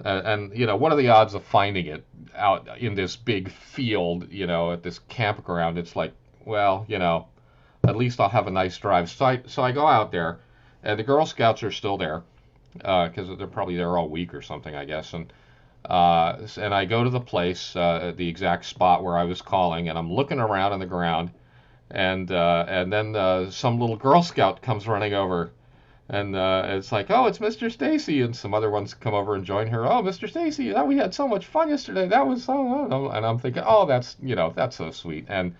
And what are the odds of finding it out in this big field, at this campground? It's like, well, at least I'll have a nice drive. So I go out there, and the Girl Scouts are still there, because they're probably there all week or something, I guess. And I go to the place, the exact spot where I was calling, and I'm looking around on the ground, and then some little Girl Scout comes running over. And it's like, oh, it's Mr. Stacy, and some other ones come over and join her. Oh, Mr. Stacy, we had so much fun yesterday. That was so, and I'm thinking, oh, that's so sweet. And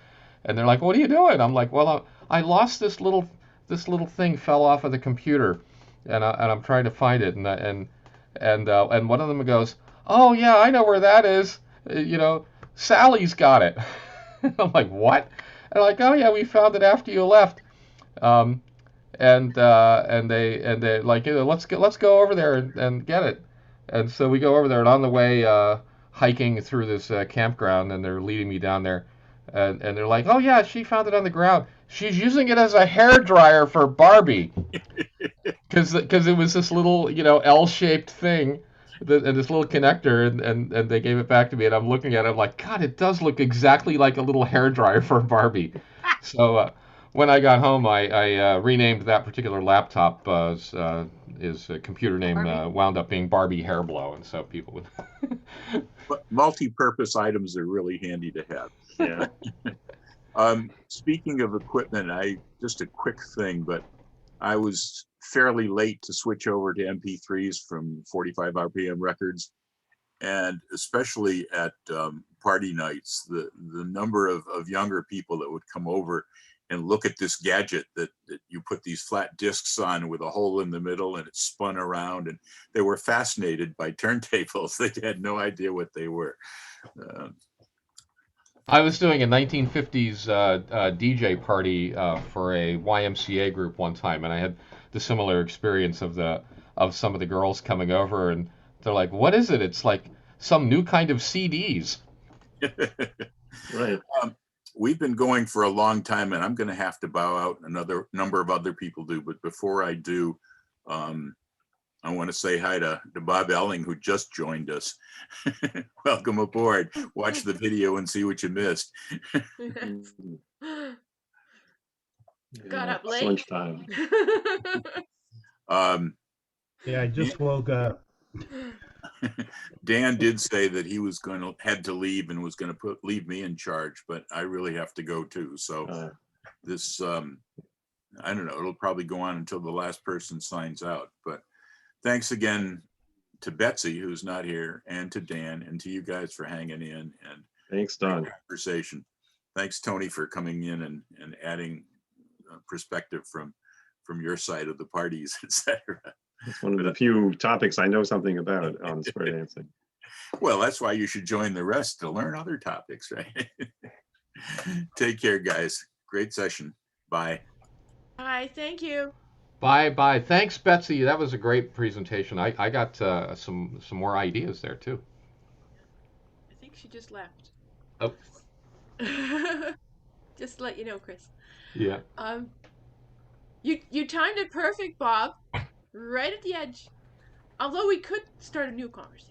they're like, what are you doing? I'm like, well, I lost this little thing fell off of the computer, and I'm trying to find it. And one of them goes, oh yeah, I know where that is. Sally's got it. I'm like, what? And they're like, oh yeah, we found it after you left. And they like, let's go over there and get it. And so we go over there, and on the way hiking through this campground, and they're leading me down there, and they're like, oh yeah, she found it on the ground. She's using it as a hair dryer for Barbie, because it was this little L-shaped thing, and this little connector, and they gave it back to me, and I'm looking at it, I'm like, God, it does look exactly like a little hair dryer for Barbie. So when I got home, I renamed that particular laptop. His computer name wound up being Barbie Hair Blow, and so people would. But multi-purpose items are really handy to have. Yeah. Speaking of equipment, just a quick thing, but I was fairly late to switch over to MP3s from 45 RPM records, and especially at party nights, the number of younger people that would come over and look at this gadget that you put these flat discs on with a hole in the middle and it spun around, and they were fascinated by turntables. They had no idea what they were. I was doing a 1950s DJ party for a YMCA group one time, and I had the similar experience of some of the girls coming over, and they're like, "What is it?" It's like some new kind of CDs. Right. We've been going for a long time, and I'm going to have to bow out. Another number of other people do, but before I do, I want to say hi to Bob Elling, who just joined us. Welcome aboard. Watch the video and see what you missed. Got up late. Lunchtime. Yeah, I just woke up. Dan did say that he was had to leave and was going to leave me in charge, but I really have to go too. So this, I don't know, it'll probably go on until the last person signs out. But thanks again to Betsy, who's not here, and to Dan, and to you guys for hanging in. And thanks, Don. Conversation. Thanks, Tony, for coming in and adding perspective from your side of the parties, etc. It's one of the few topics I know something about on square dancing. Well, that's why you should join the rest to learn other topics, right? Take care, guys. Great session. Bye. Bye. Thank you. Bye. Thanks, Betsy. That was a great presentation. I got some more ideas there too. I think she just left. Oh. Just to let you know, Chris. Yeah. You timed it perfect, Bob. Right at the edge. Although we could start a new conversation.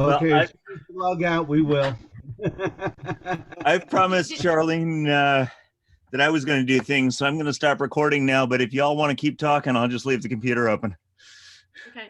Okay, as soon as we log out, we will. I've promised Charlene that I was going to do things, so I'm going to stop recording now. But if y'all want to keep talking, I'll just leave the computer open. Okay.